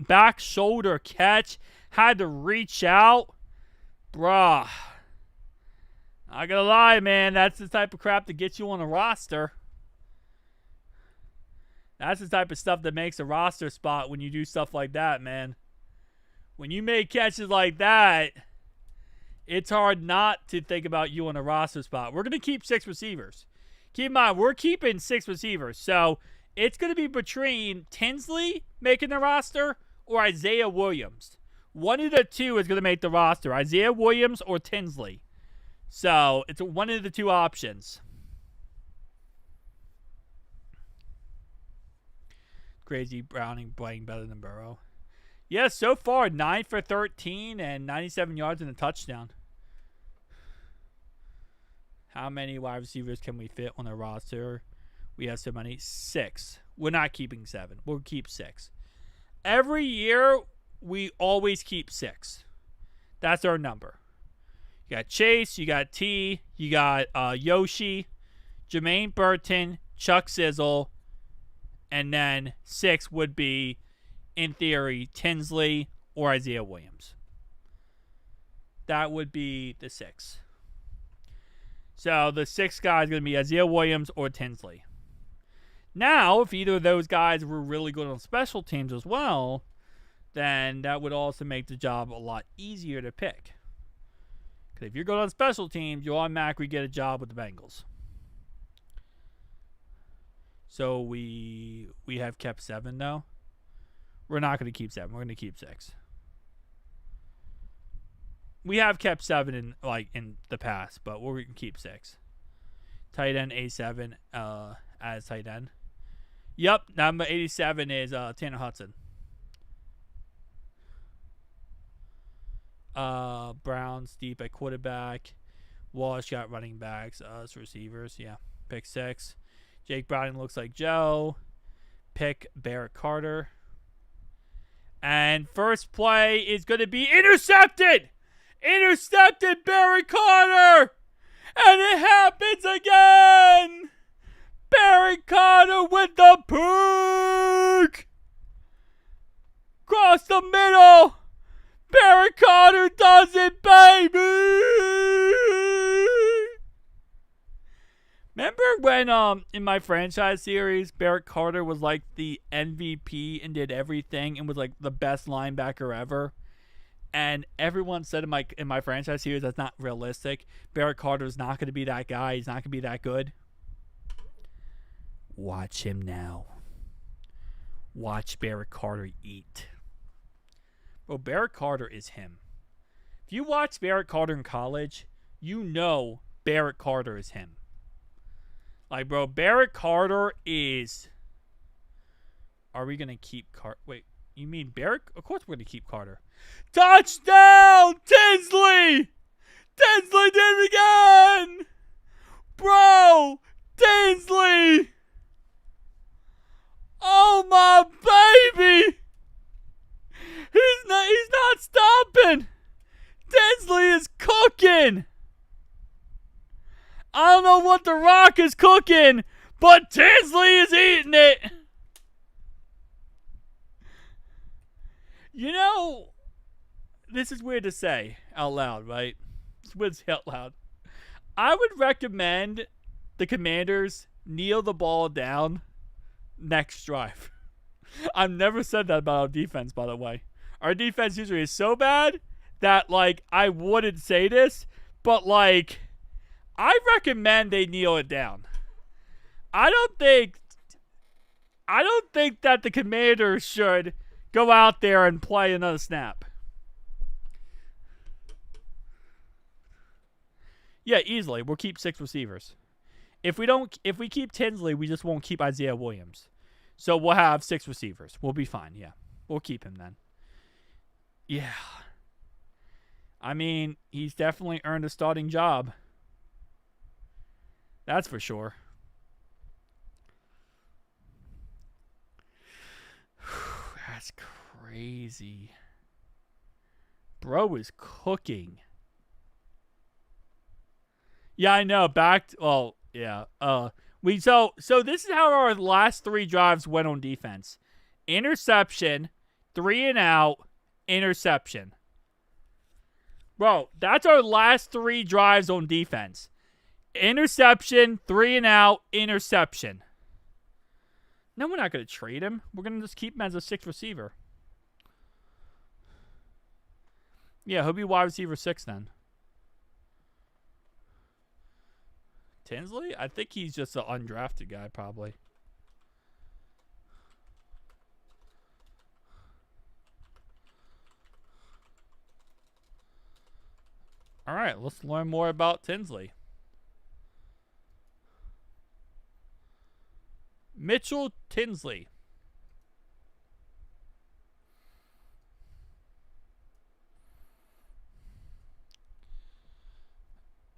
back shoulder catch. Had to reach out. Bruh. Not gonna lie, man. That's the type of crap that gets you on a roster. That's the type of stuff that makes a roster spot when you do stuff like that, man. When you make catches like that, it's hard not to think about you on a roster spot. We're going to keep 6 receivers. Keep in mind, we're keeping 6 receivers. So it's going to be between Tinsley making the roster or Isaiah Williams. One of the two is going to make the roster. Isaiah Williams or Tinsley. So it's one of the two options. Crazy Browning playing better than Burrow. Yeah, so far, 9 for 13 and 97 yards and a touchdown. How many wide receivers can we fit on a roster? We have so many. 6. We're not keeping 7. We'll keep 6. Every year, we always keep 6. That's our number. You got Chase, you got T, you got Yoshi, Jermaine Burton, Chuck Sizzle, and then 6 would be, in theory, Tinsley or Isaiah Williams. That would be the 6. So the 6th guy is going to be Isaiah Williams or Tinsley. Now, if either of those guys were really good on special teams as well, then that would also make the job a lot easier to pick. Because if you're good on special teams, you automatically get a job with the Bengals. So we have kept 7, though. We're not going to keep 7. We're going to keep 6. We have kept 7 in the past, but we're going to keep 6. Tight end A7 as tight end. Yep, number 87 is Tanner Hudson. Browns deep at quarterback. Walsh got running backs. Us receivers. Yeah, pick 6. Jake Browning looks like Joe. Pick Barrett Carter. And first play is going to be intercepted. Intercepted Barrett Carter. And it happens again. Barrett Carter with the pick. Cross the middle. Barrett Carter does it, baby. Remember when in my franchise series, Barrett Carter was like the MVP and did everything and was like the best linebacker ever? And everyone said in my franchise series that's not realistic. Barrett Carter is not going to be that guy. He's not going to be that good. Watch him now. Watch Barrett Carter eat. Bro, Barrett Carter is him. If you watch Barrett Carter in college, you know Barrett Carter is him. Like, bro, Barrett Carter is... Are we going to keep Carter? Wait, you mean Barrett? Of course we're going to keep Carter. Touchdown, Tinsley! Tinsley did it again! Bro, Tinsley! Oh, my baby! He's not stopping! Tinsley is cooking! I don't know what The Rock is cooking, but Tinsley is eating it! You know, this is weird to say out loud, right? It's weird to say out loud. I would recommend the Commanders kneel the ball down next drive. I've never said that about our defense, by the way. Our defense usually is so bad that, like, I wouldn't say this, but, like, I recommend they kneel it down. I don't think that the Commanders should go out there and play another snap. Yeah, easily. We'll keep 6 receivers. If we keep Tinsley, we just won't keep Isaiah Williams. So we'll have 6 receivers. We'll be fine, yeah. We'll keep him then. Yeah. I mean, he's definitely earned a starting job. That's for sure. That's crazy. Bro is cooking. Yeah, I know. Yeah. So this is how our last 3 drives went on defense. Interception, 3 and out, interception. Bro, that's our last 3 drives on defense. Interception, 3 and out, interception. No, we're not going to trade him. We're going to just keep him as a 6th receiver. Yeah, he'll be wide receiver 6 then. Tinsley? I think he's just an undrafted guy, probably. All right, let's learn more about Tinsley. Mitchell Tinsley.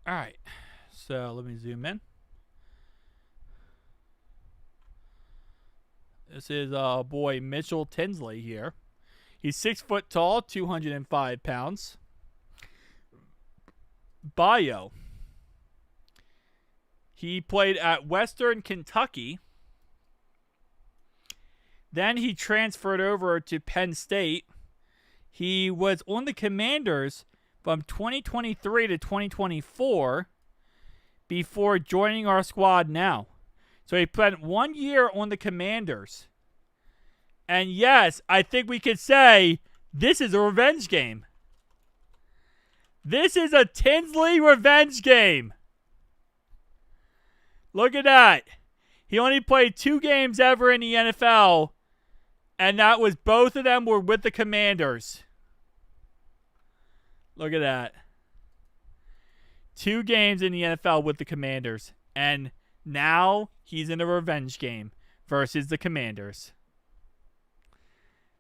All right. So let me zoom in. This is boy Mitchell Tinsley here. He's 6 foot tall, 205 pounds. Bio. He played at Western Kentucky. Then he transferred over to Penn State. He was on the Commanders from 2023 to 2024 before joining our squad now. So he spent 1 year on the Commanders. And yes, I think we could say this is a revenge game. This is a Tinsley revenge game. Look at that. He only played 2 games ever in the NFL, and that was both of them were with the Commanders. Look at that. 2 games in the NFL with the Commanders, and now he's in a revenge game versus the Commanders.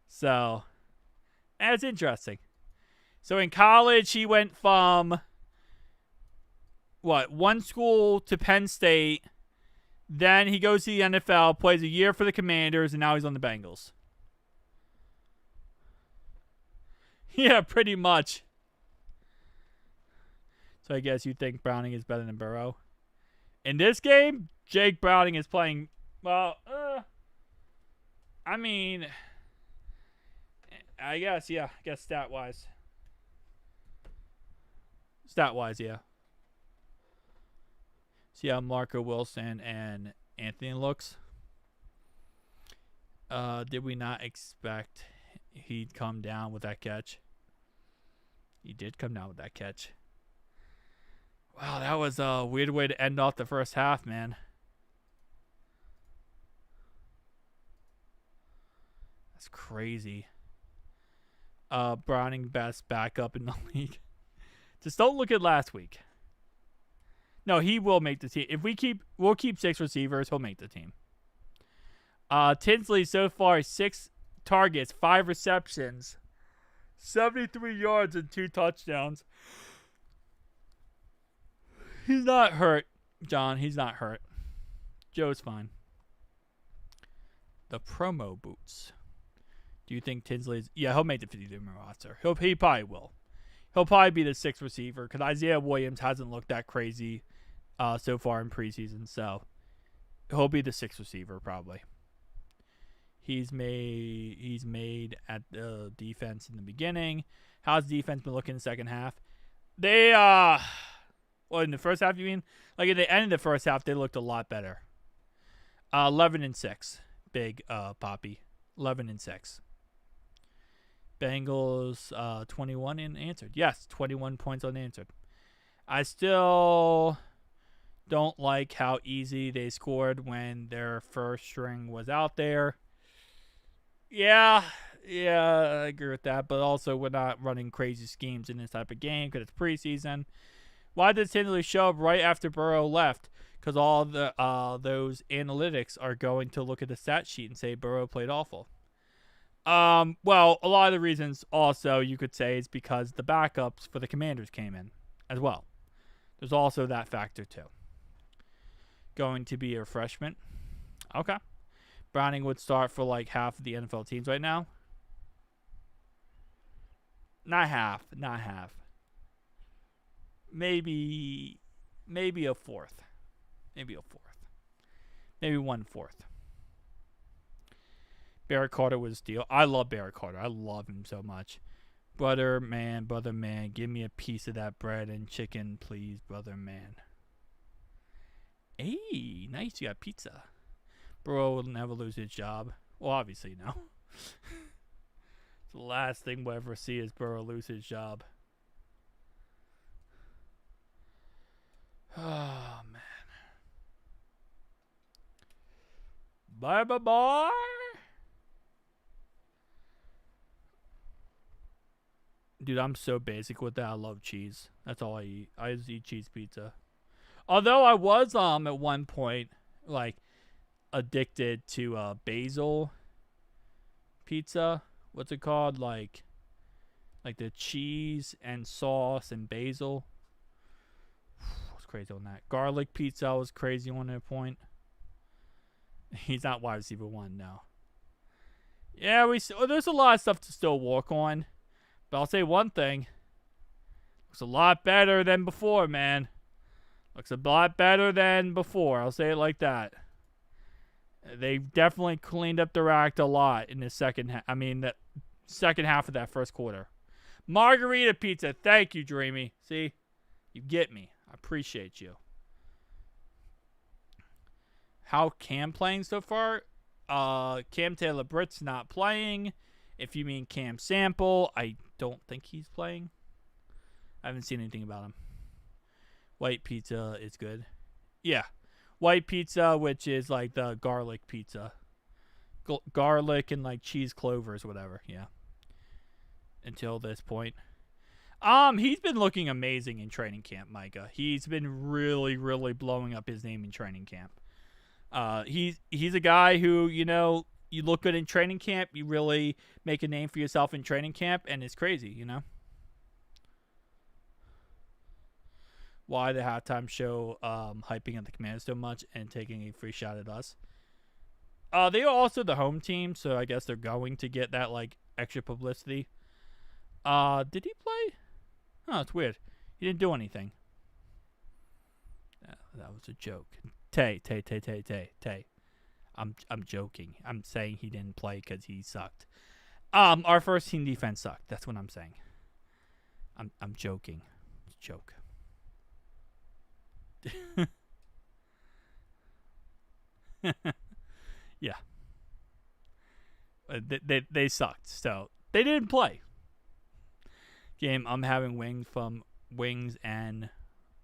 So, that's interesting. So in college, he went from, one school to Penn State. Then he goes to the NFL, plays a year for the Commanders, and now he's on the Bengals. Yeah, pretty much. So I guess you think Browning is better than Burrow. In this game, Jake Browning is playing, I guess, yeah. I guess stat-wise. Stat-wise, yeah. See how Marco Wilson and Anthony looks? Did we not expect he'd come down with that catch? He did come down with that catch. Wow, that was a weird way to end off the first half, man. That's crazy. Browning best backup in the league. Just don't look at last week. No, he will make the team. If we'll keep 6 receivers, he'll make the team. Tinsley so far 6 targets, 5 receptions, 73 yards and 2 touchdowns. He's not hurt, John. He's not hurt. Joe's fine. The promo boots. Do you think Tinsley's... Yeah, he'll make the 50-man roster. He probably will. He'll probably be the 6th receiver because Isaiah Williams hasn't looked that crazy so far in preseason. So he'll be the 6th receiver probably. He's made at the defense in the beginning. How's defense been looking in the second half? They well, in the first half you mean? Like at the end of the first half they looked a lot better. 11-6. Big Poppy. 11-6. Bengals 21 unanswered. Yes, 21 points unanswered. I still don't like how easy they scored when their first string was out there. Yeah, I agree with that. But also, we're not running crazy schemes in this type of game because it's preseason. Why did Tinsley show up right after Burrow left? Because all the those analytics are going to look at the stat sheet and say Burrow played awful. Well, a lot of the reasons also you could say is because the backups for the Commanders came in as well. There's also that factor too. Going to be a refreshment. Okay. Browning would start for like half of the NFL teams right now. Not half. Maybe a fourth. Maybe 1/4. Barrett Carter was a steal. I love Barrett Carter. I love him so much. Brother man, give me a piece of that bread and chicken, please, brother man. Hey, nice, you got pizza. Bro will never lose his job. Well, obviously, no. The last thing we'll ever see is Burrow lose his job. Oh, man. Bye. Dude, I'm so basic with that. I love cheese. That's all I eat. I just eat cheese pizza. Although I was at one point like addicted to basil pizza. What's it called? Like the cheese and sauce and basil. I was crazy on that. Garlic pizza I was crazy on at a point. He's not wide receiver 1, no. Yeah, there's a lot of stuff to still work on. But I'll say one thing. Looks a lot better than before, man. Looks a lot better than before. I'll say it like that. They definitely cleaned up their act a lot in the second half. I mean, the second half of that first quarter. Margarita pizza. Thank you, Dreamy. See? You get me. I appreciate you. How Cam playing so far? Cam Taylor-Britt's not playing. If you mean Cam Sample, I don't think he's playing. I haven't seen anything about him. White pizza is good. Yeah. White pizza, which is like the garlic pizza. Garlic and like cheese clovers, whatever. Yeah. Until this point. He's been looking amazing in training camp, Micah. He's been really, really blowing up his name in training camp. He's a guy who, you know, you look good in training camp, you really make a name for yourself in training camp, and it's crazy, you know? Why the halftime show hyping at the Commanders so much and taking a free shot at us. They are also the home team, so I guess they're going to get that like extra publicity. Did he play? Oh, it's weird. He didn't do anything. That was a joke. Tay. I'm joking. I'm saying he didn't play because he sucked. Our first team defense sucked. That's what I'm saying. I'm joking. It's a joke. Yeah. They sucked, so they didn't play. Game, I'm having wings from Wings and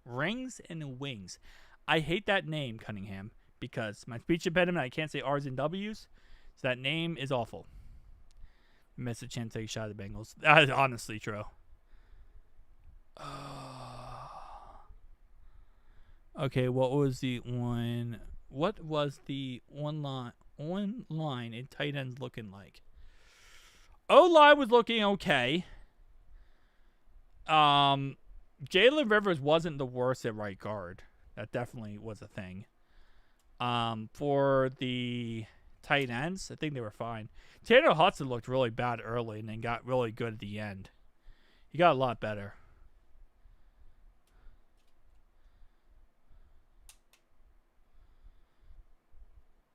Rings and Wings. I hate that name, Cunningham, because my speech impediment, I can't say R's and W's, so that name is awful. Missed a chance to take a shot at the Bengals. That is honestly true. Okay, what was the online in tight ends looking like? O-line was looking okay. Jalen Rivers wasn't the worst at right guard. That definitely was a thing. For the tight ends, I think they were fine. Tanner Hudson looked really bad early and then got really good at the end. He got a lot better.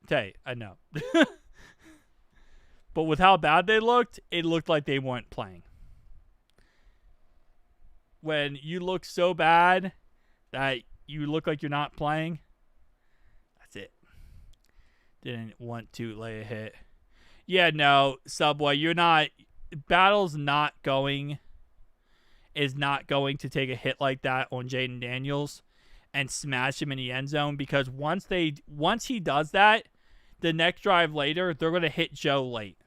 Tay, I know. But with how bad they looked, it looked like they weren't playing. When you look so bad that you look like you're not playing, that's it. Didn't want to lay a hit. Yeah, no, Subway, you're not. Battle's not going to take a hit like that on Jaden Daniels and smash him in the end zone, because once he does that, the next drive later, they're going to hit Joe late.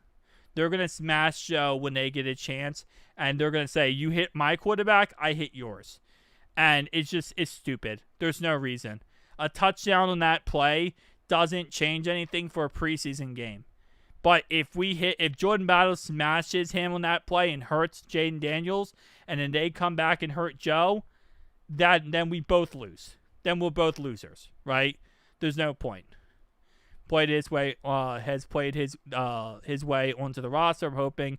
They're going to smash Joe when they get a chance, and they're going to say, you hit my quarterback, I hit yours. And it's stupid. There's no reason. A touchdown on that play doesn't change anything for a preseason game. But if Jordan Battle smashes him on that play and hurts Jaden Daniels, and then they come back and hurt Joe, then we both lose. Then we're both losers, right? There's no point. Played his way, has played his way onto the roster. I'm hoping.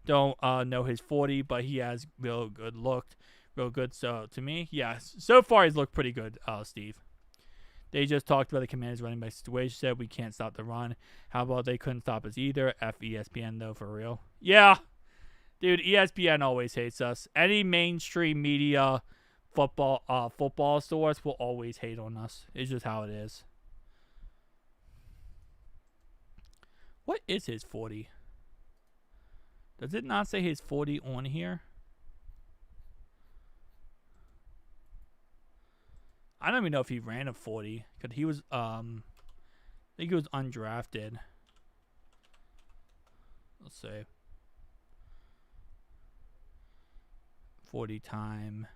Don't know his 40, but he has real good. So to me, yeah, so far he's looked pretty good. Steve. They just talked about the Commanders running back situation. Said we can't stop the run. How about they couldn't stop us either? F ESPN though, for real. Yeah, dude, ESPN always hates us. Any mainstream media football source will always hate on us. It's just how it is. What is his 40? Does it not say his 40 on here? I don't even know if he ran a 40, because he was I think he was undrafted. Let's see. 40 time.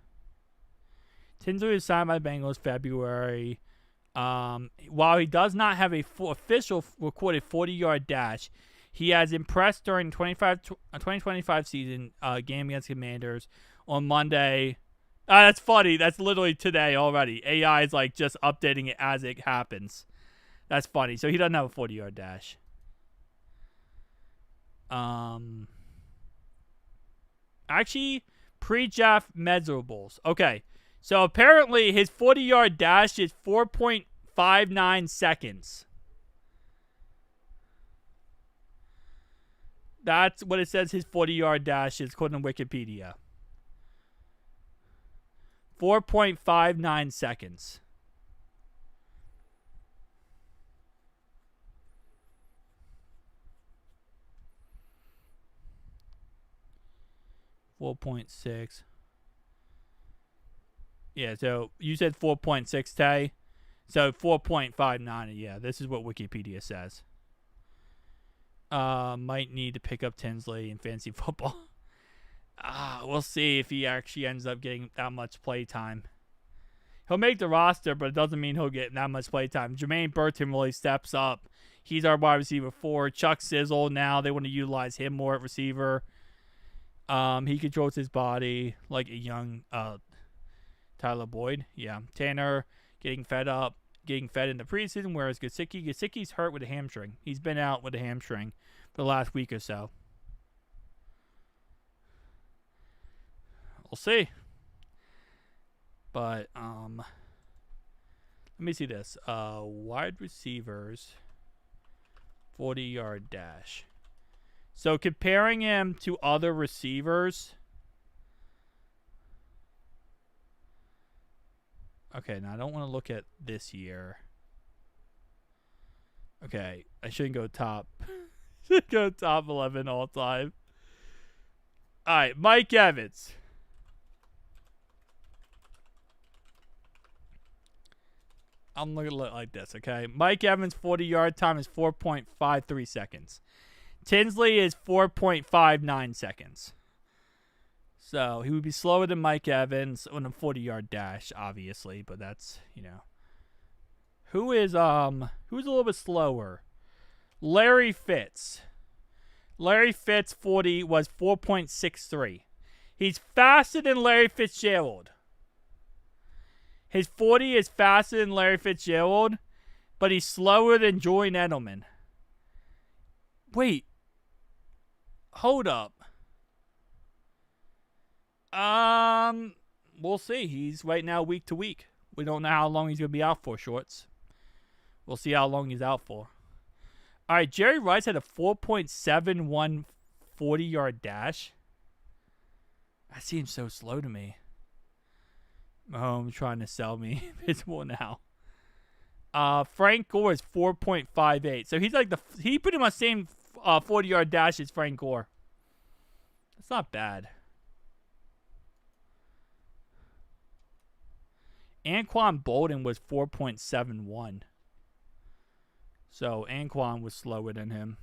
Tinsley was signed by Bengals February. While he does not have a official recorded 40-yard dash, he has impressed during 2025 season game against Commanders on Monday. That's funny. That's literally today already. AI is like just updating it as it happens. That's funny. So he doesn't have a 40-yard dash. Actually, pre-Jeff measurables. Okay. So apparently his 40-yard dash is 4.59 seconds. That's what it says his 40-yard dash is, according to Wikipedia. 4.59 seconds. .6. Yeah, so you said 4.6, Tay. So 4.59. Yeah, this is what Wikipedia says. Might need to pick up Tinsley in fantasy football. We'll see if he actually ends up getting that much play time. He'll make the roster, but it doesn't mean he'll get that much play time. Jermaine Burton really steps up. He's our wide receiver 4. Chuck Sizzle now, they want to utilize him more at receiver. He controls his body like a young Tyler Boyd. Yeah. Tanner getting fed in the preseason, whereas Gesicki's hurt with a hamstring. He's been out with a hamstring for the last week or so. We'll see. But let me see this. Wide receivers 40-yard dash. So comparing him to other receivers. Okay, now I don't want to look at this year. Okay, I shouldn't go top. Should go top 11 all time. All right, Mike Evans. I'm looking at it like this, okay? Mike Evans' 40-yard time is 4.53 seconds. Tinsley is 4.59 seconds. So he would be slower than Mike Evans on a 40-yard dash, obviously, but that's, who's a little bit slower? Larry Fitz. Larry Fitz 40 was 4.63. He's faster than Larry Fitzgerald. His 40 is faster than Larry Fitzgerald, but he's slower than Julian Edelman. Wait. Hold up. We'll see. He's right now week to week. We don't know how long he's going to be out for, Shorts. We'll see how long he's out for. All right, Jerry Rice had a 4.71 40-yard dash. That seems so slow to me. Mahomes trying to sell me visible now. Frank Gore is 4.58. So he's like he pretty much same 40-yard dash as Frank Gore. That's not bad. Anquan Bolden was 4.71. So Anquan was slower than him.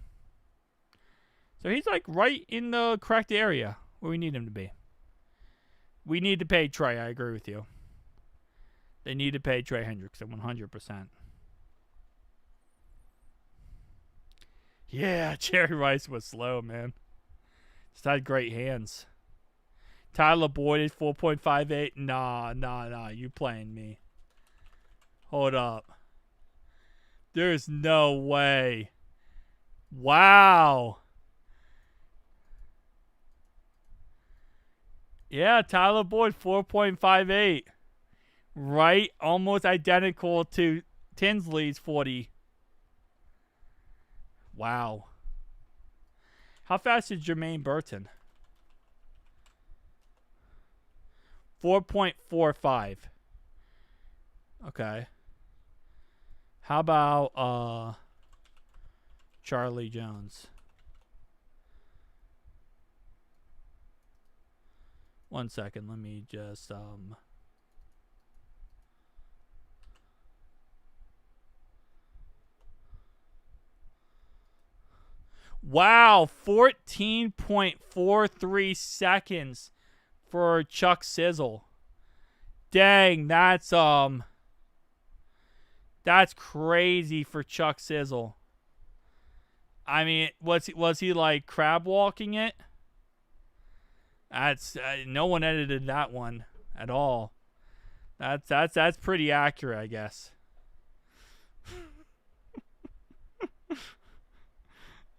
So he's like right in the correct area where we need him to be. We need to pay Trey. I agree with you. They need to pay Trey Hendrickson 100%. Yeah, Jerry Rice was slow, man. Just had great hands. Tyler Boyd is 4.58. Nah. You playing me. Hold up. There's no way. Wow. Yeah, Tyler Boyd, 4.58. Right? Almost identical to Tinsley's 40. Wow. How fast is Jermaine Burton? 4.45. Okay. How about Charlie Jones? 1 second. Let me just Wow, 14.43 seconds for Chuck Sizzle. Dang, that's crazy for Chuck Sizzle. I mean, was he like crab walking it? That's no one edited that one at all. That's pretty accurate, I guess.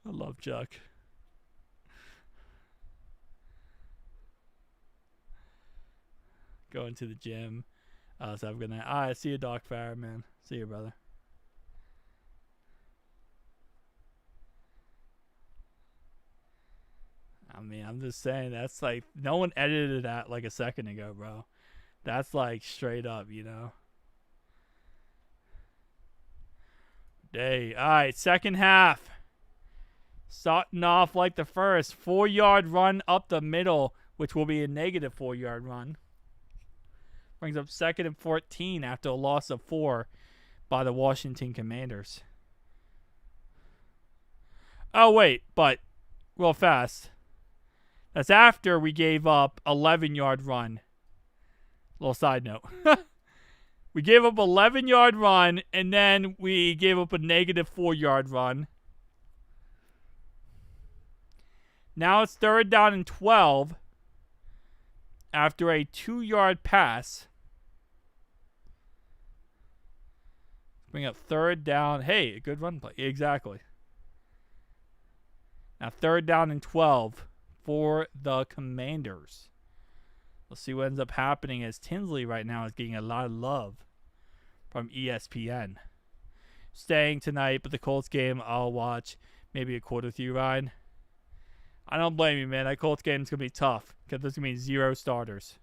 I love Chuck. Going to the gym. So have a good night. All right, see you, Doc Farah, man. See you, brother. I mean, I'm just saying that's like no one edited that like a second ago, bro. That's like straight up, you know. Day. All right, second half. Starting off like the first 4-yard run up the middle, which will be a negative 4-yard run. Brings up 2nd and 14 after a loss of 4 by the Washington Commanders. Oh, wait, but real fast. That's after we gave up 11-yard run. Little side note. We gave up 11-yard run, and then we gave up a negative 4-yard run. Now it's 3rd down and 12 after a 2-yard pass. Bring up 3rd down. Hey, a good run play. Exactly. Now 3rd down and 12 for the Commanders. We'll see what ends up happening as Tinsley right now is getting a lot of love from ESPN. Staying tonight, but the Colts game I'll watch maybe a quarter with you, Ryan. I don't blame you, man. That Colts game is going to be tough because there's going to be 0 starters.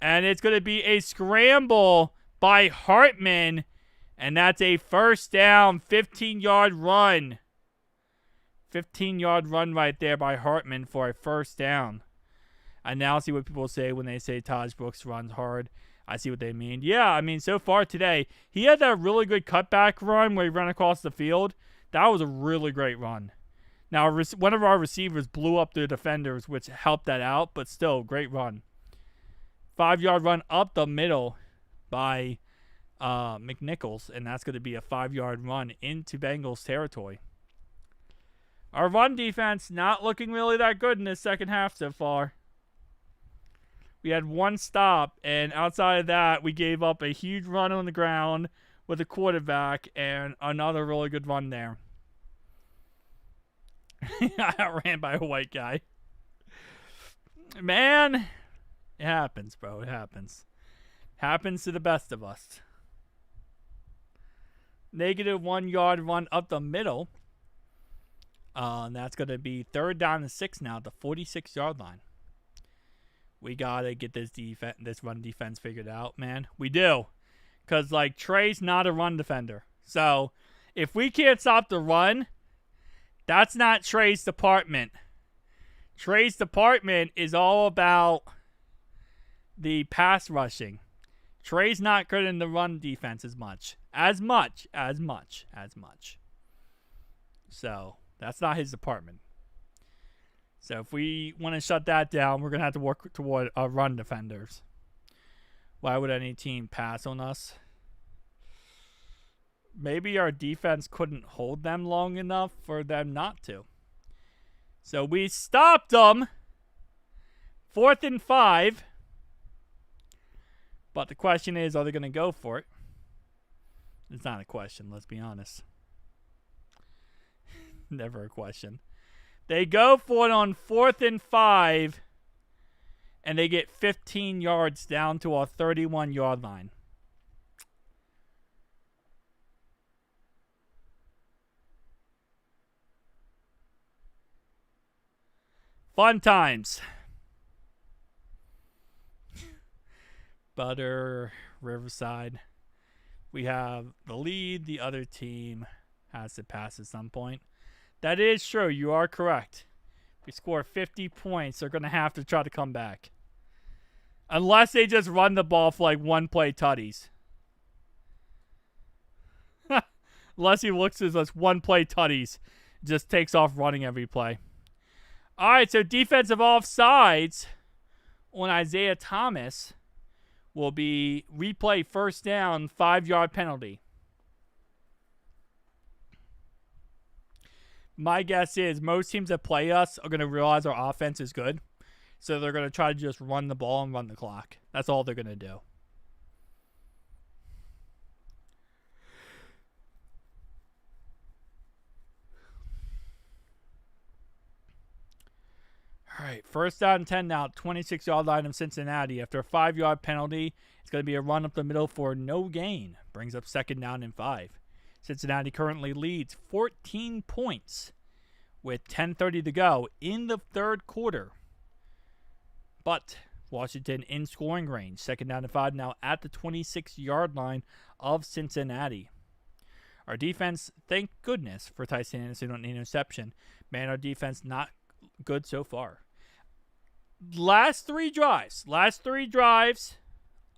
And it's going to be a scramble by Hartman, and that's a 1st down, 15-yard run. 15-yard run right there by Hartman for a 1st down. I now see what people say when they say Taj Brooks runs hard. I see what they mean. Yeah, I mean, so far today, he had that really good cutback run where he ran across the field. That was a really great run. Now, one of our receivers blew up the defenders, which helped that out, but still, great run. 5-yard run up the middle by McNichols, and that's going to be a 5-yard run into Bengals territory. Our run defense not looking really that good in this second half so far. We had 1 stop, and outside of that, we gave up a huge run on the ground with a quarterback and another really good run there. I outran by a white guy. Man, it happens, bro. It happens. Happens to the best of us. Negative 1-yard run up the middle. And that's going to be 3rd down and 6 now at the 46-yard line. We got to get this run defense figured out, man. We do. Because, like, Trey's not a run defender. So, if we can't stop the run, that's not Trey's department. Trey's department is all about the pass rushing. Trey's not good in the run defense as much. So, that's not his department. So, if we want to shut that down, we're going to have to work toward our run defenders. Why would any team pass on us? Maybe our defense couldn't hold them long enough for them not to. So we stopped them. 4th and 5. But the question is, are they going to go for it? It's not a question, let's be honest. Never a question. They go for it on 4th and 5. And they get 15 yards down to our 31-yard line. Fun times. Butter, Riverside. We have the lead. The other team has to pass at some point. That is true. You are correct. If we score 50 points, they're going to have to try to come back. Unless they just run the ball for like 1-play tutties. Unless he looks at us 1-play tutties. Just takes off running every play. All right, so defensive offsides on Isaiah Thomas will be replay 1st down, 5-yard penalty. My guess is most teams that play us are going to realize our offense is good. So they're going to try to just run the ball and run the clock. That's all they're going to do. All right, 1st down and 10 now, 26-yard line of Cincinnati. After a 5-yard penalty, it's going to be a run up the middle for no gain. Brings up 2nd down and 5. Cincinnati currently leads 14 points with 10:30 to go in the 3rd quarter. But Washington in scoring range. 2nd down and 5 now at the 26-yard line of Cincinnati. Our defense, thank goodness for Tyson Anderson on the interception. Man, our defense not good so far. Last three drives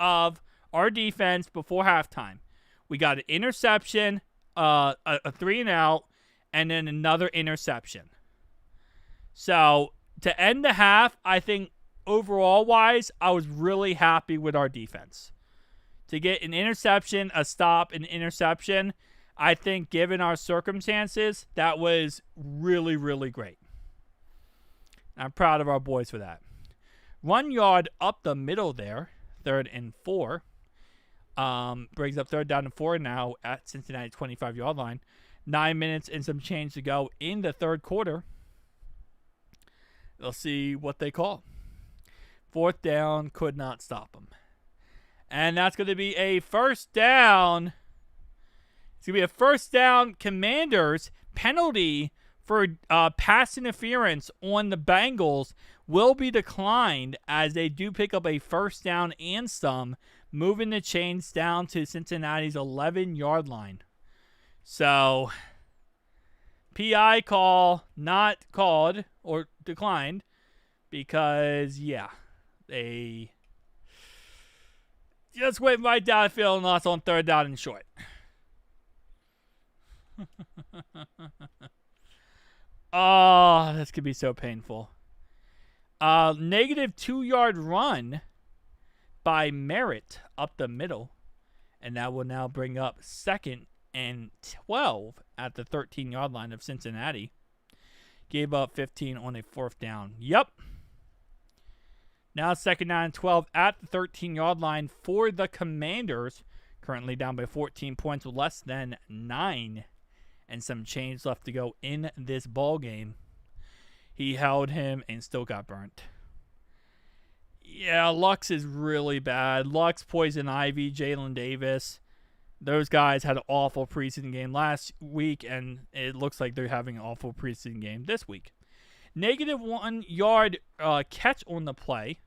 of our defense before halftime. We got an interception, a 3-and-out, and then another interception. So, to end the half, I think overall-wise, I was really happy with our defense. To get an interception, a stop, an interception, I think given our circumstances, that was really, really great. I'm proud of our boys for that. 1 yard up the middle there, 3rd and 4. Brings up 3rd down and 4 now at Cincinnati 25-yard line. 9 minutes and some change to go in the 3rd quarter. They'll see what they call. 4th down, could not stop them. And that's going to be a 1st down. It's going to be a 1st down Commanders. Penalty for pass interference on the Bengals will be declined as they do pick up a 1st down and some, moving the chains down to Cincinnati's 11-yard line. So, PI call not called or declined because, yeah, they just went right down the field and lost on 3rd down and short. Oh, this could be so painful. Negative 2-yard run by Merritt up the middle. And that will now bring up 2nd and 12 at the 13-yard line of Cincinnati. Gave up 15 on a 4th down. Yep. Now 2nd down and 12 at the 13-yard line for the Commanders. Currently down by 14 points with less than 9 and some change left to go in this ball game. He held him and still got burnt. Yeah, Lux is really bad. Lux, Poison Ivy, Jalen Davis. Those guys had an awful preseason game last week, and it looks like they're having an awful preseason game this week. Negative 1 yard catch on the play.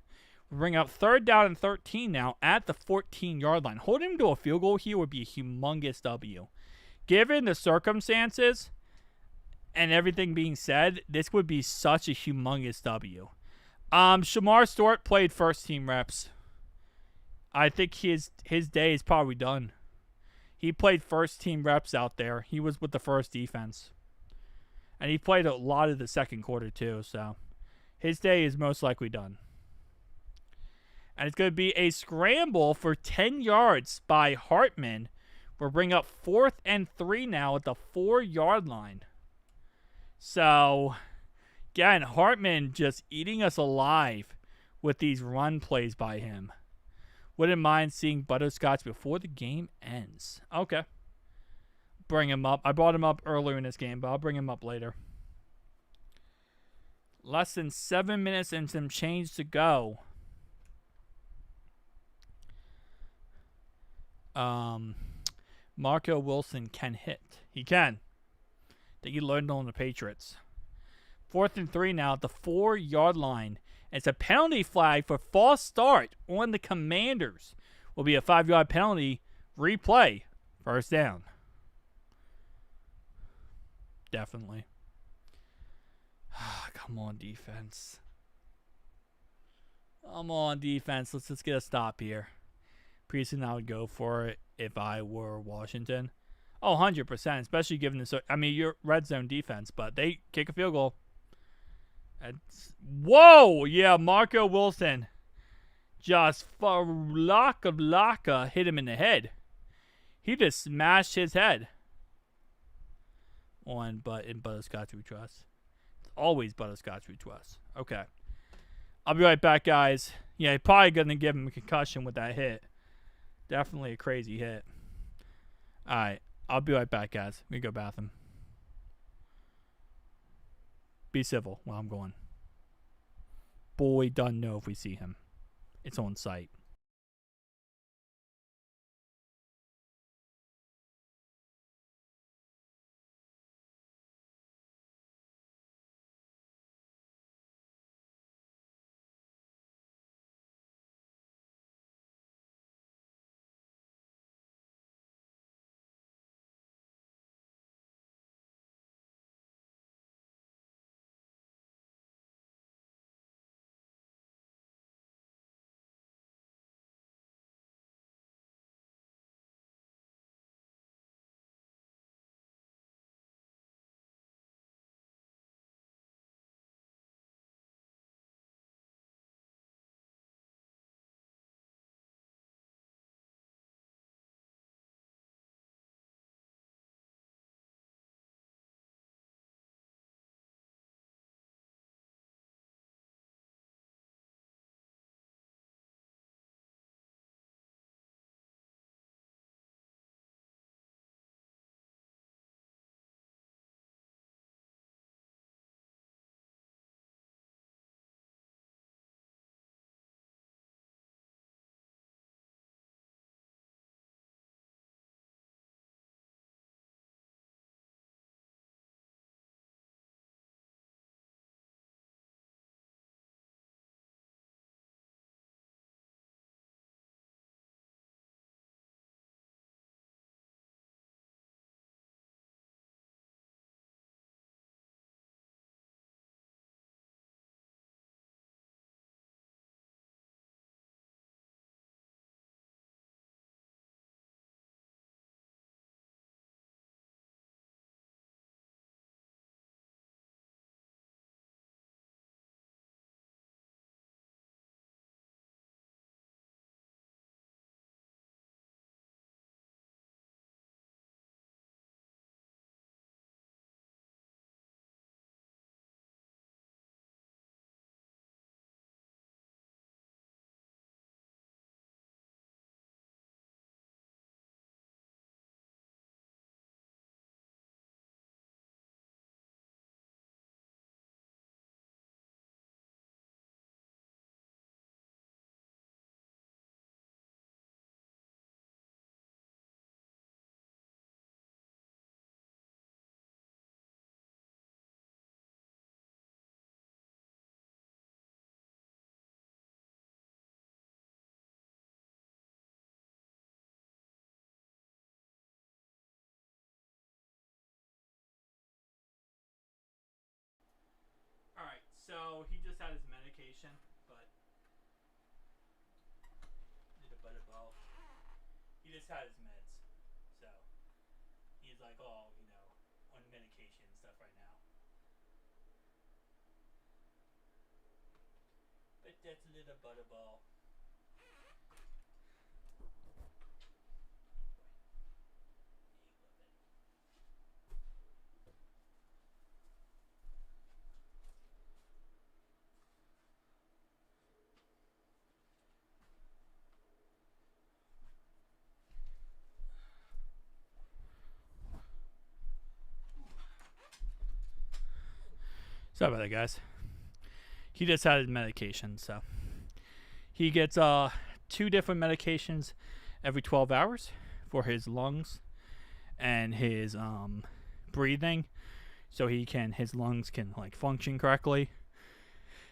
We bring up 3rd down and 13 now at the 14-yard line. Holding him to a field goal here would be a humongous W. Given the circumstances and everything being said, this would be such a humongous W. Shamar Stewart played 1st-team reps. I think his day is probably done. He played 1st-team reps out there. He was with the 1st defense. And he played a lot of the 2nd quarter too, so his day is most likely done. And it's going to be a scramble for 10 yards by Hartman. We'll bring up 4th and 3 now at the 4-yard line. So, again, Hartman just eating us alive with these run plays by him. Wouldn't mind seeing Butterscotch before the game ends. Okay. Bring him up. I brought him up earlier in this game, but I'll bring him up later. Less than 7 minutes and some change to go. Marco Wilson can hit. He can. I think he learned on the Patriots. 4th and 3 now at the 4-yard line. It's a penalty flag for false start on the Commanders. Will be a 5-yard penalty. Replay. 1st down. Definitely. Come on, defense. Come on, defense. Let's just get a stop here. Preseason, I would go for it if I were Washington. Oh, 100%, especially given the... I mean, your red zone defense, but they kick a field goal. Whoa! Yeah, Marco Wilson just for laka hit him in the head. He just smashed his head. In Butterscotch we trust. It's always Butterscotch we trust. Okay. I'll be right back, guys. Yeah, probably going to give him a concussion with that hit. Definitely a crazy hit. Alright. I'll be right back, guys. We go bathroom. Be civil while I'm going. boy done know if we see him. It's on site. Alright, so he just had his medication, but did a bit of both. He just had his meds. So he's like, oh, on medication and stuff right now. But that's a little butterball. Sorry about that, guys. He just had his medication, so he gets 2 different medications every 12 hours for his lungs and his breathing, so his lungs can like function correctly.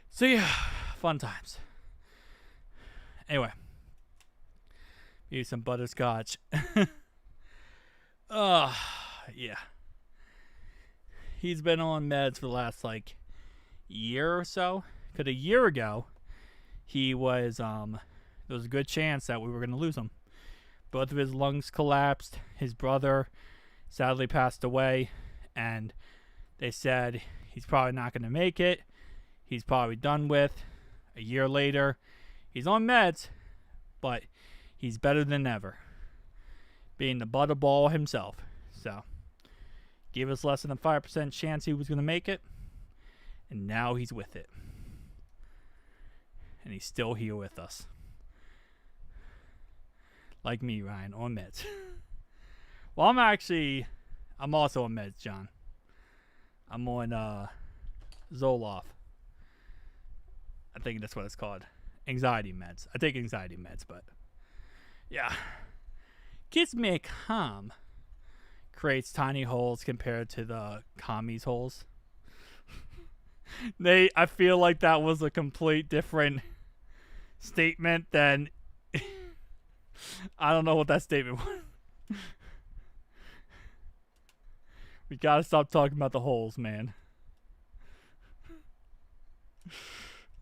So yeah, fun times. Anyway, maybe some butterscotch. Yeah. He's been on meds for the last like year or so. Because a year ago, he was there was a good chance that we were gonna lose him. Both of his lungs collapsed. His brother sadly passed away, and they said he's probably not gonna make it. He's probably done with. A year later, he's on meds, but he's better than ever, being the butterball himself. So, gave us less than a 5% chance he was going to make it, and now he's with it. And he's still here with us. Like me, Ryan, on meds. Well, I'm also on meds, John. I'm on Zoloft. I think that's what it's called. Anxiety meds. I take anxiety meds, but yeah. Gives me calm. Creates tiny holes compared to the commies holes. I feel like that was a complete different statement than I don't know what that statement was. We gotta stop talking about the holes, man.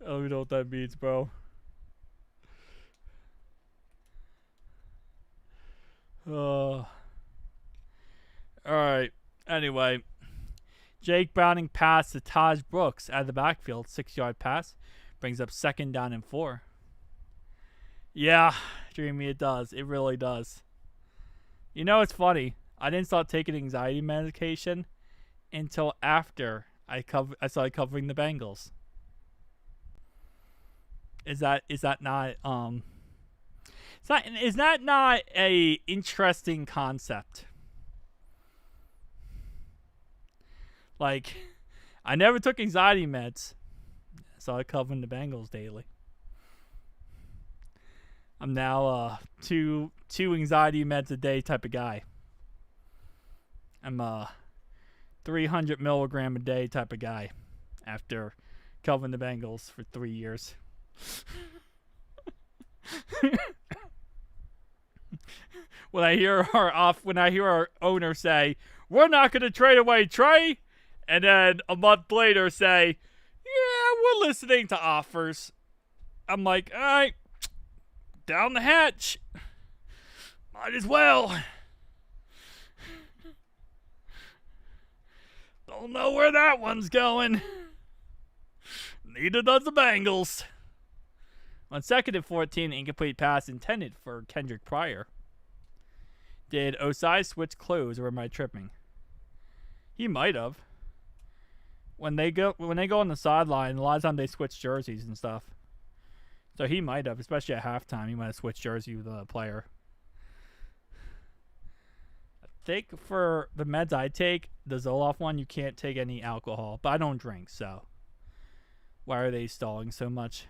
I don't know what that means, bro. Alright. Anyway. Jake Browning pass to Taj Brooks out of the backfield. 6-yard pass. Brings up 2nd down and 4. Yeah, Dreamy, it does. It really does. You know, it's funny. I didn't start taking anxiety medication until after I started covering the Bengals. Is that not is that not a interesting concept? Like, I never took anxiety meds. I started covering the Bengals daily. I'm now two anxiety meds a day type of guy. I'm a 300 milligram a day type of guy after covering the Bengals for 3 years. When I hear our owner say, "We're not going to trade away Trey," and then a month later say, "Yeah, we're listening to offers," I'm like, all right, down the hatch. Might as well. Don't know where that one's going. Neither does the Bengals. On 2nd and 14, incomplete pass intended for Kendrick Pryor. Did Osai switch clothes, or am I tripping? He might have. When they go on the sideline, a lot of times they switch jerseys and stuff. So he might have, especially at halftime. He might have switched jersey with a player. I think for the meds I take, the Zoloft one, you can't take any alcohol. But I don't drink, so why are they stalling so much?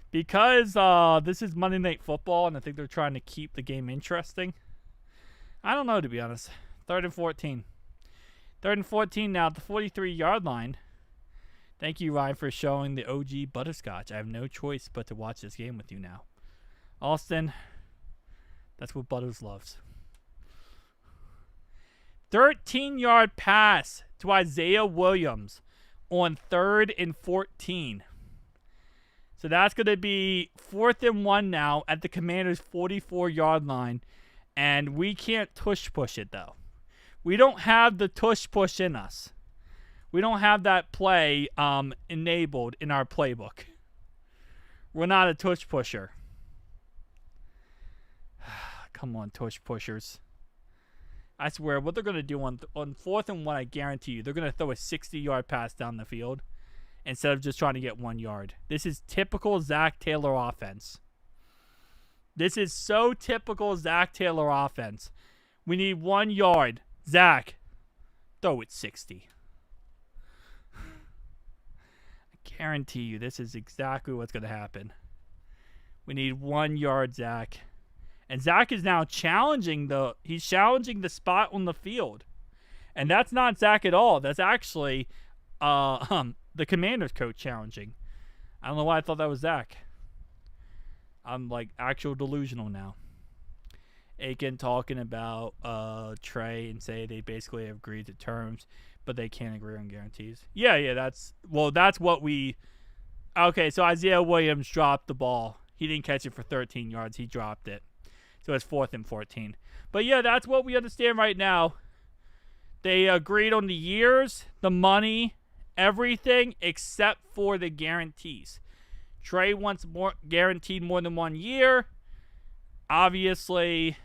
Because this is Monday Night Football, and I think they're trying to keep the game interesting. I don't know, to be honest. 3rd and 14. 3rd and 14 now at the 43-yard line. Thank you, Ryan, for showing the OG butterscotch. I have no choice but to watch this game with you now. Austin, that's what Butters loves. 13-yard pass to Isaiah Williams on 3rd and 14. So that's going to be 4th and 1 now at the Commanders' 44-yard line. And we can't tush push it, though. We don't have the tush push in us. We don't have that play enabled in our playbook. We're not a tush pusher. Come on, tush pushers. I swear, what they're going to do on 4th and 1, I guarantee you, they're going to throw a 60-yard pass down the field instead of just trying to get 1 yard. This is typical Zach Taylor offense. This is so typical Zach Taylor offense. We need 1 yard. Zach, throw it 60. I guarantee you this is exactly what's going to happen. We need 1 yard, Zach. And Zach is now challenging the spot on the field. And that's not Zach at all. That's actually the Commanders coach challenging. I don't know why I thought that was Zach. I'm like actual delusional now. Aiken talking about Trey and say they basically have agreed to terms, but they can't agree on guarantees. Yeah, that's what we. Okay, so Isaiah Williams dropped the ball. He didn't catch it for 13 yards. He dropped it. So it's 4th and 14. But yeah, that's what we understand right now. They agreed on the years, the money, everything except for the guarantees. Trey wants guaranteed more than 1 year. Obviously,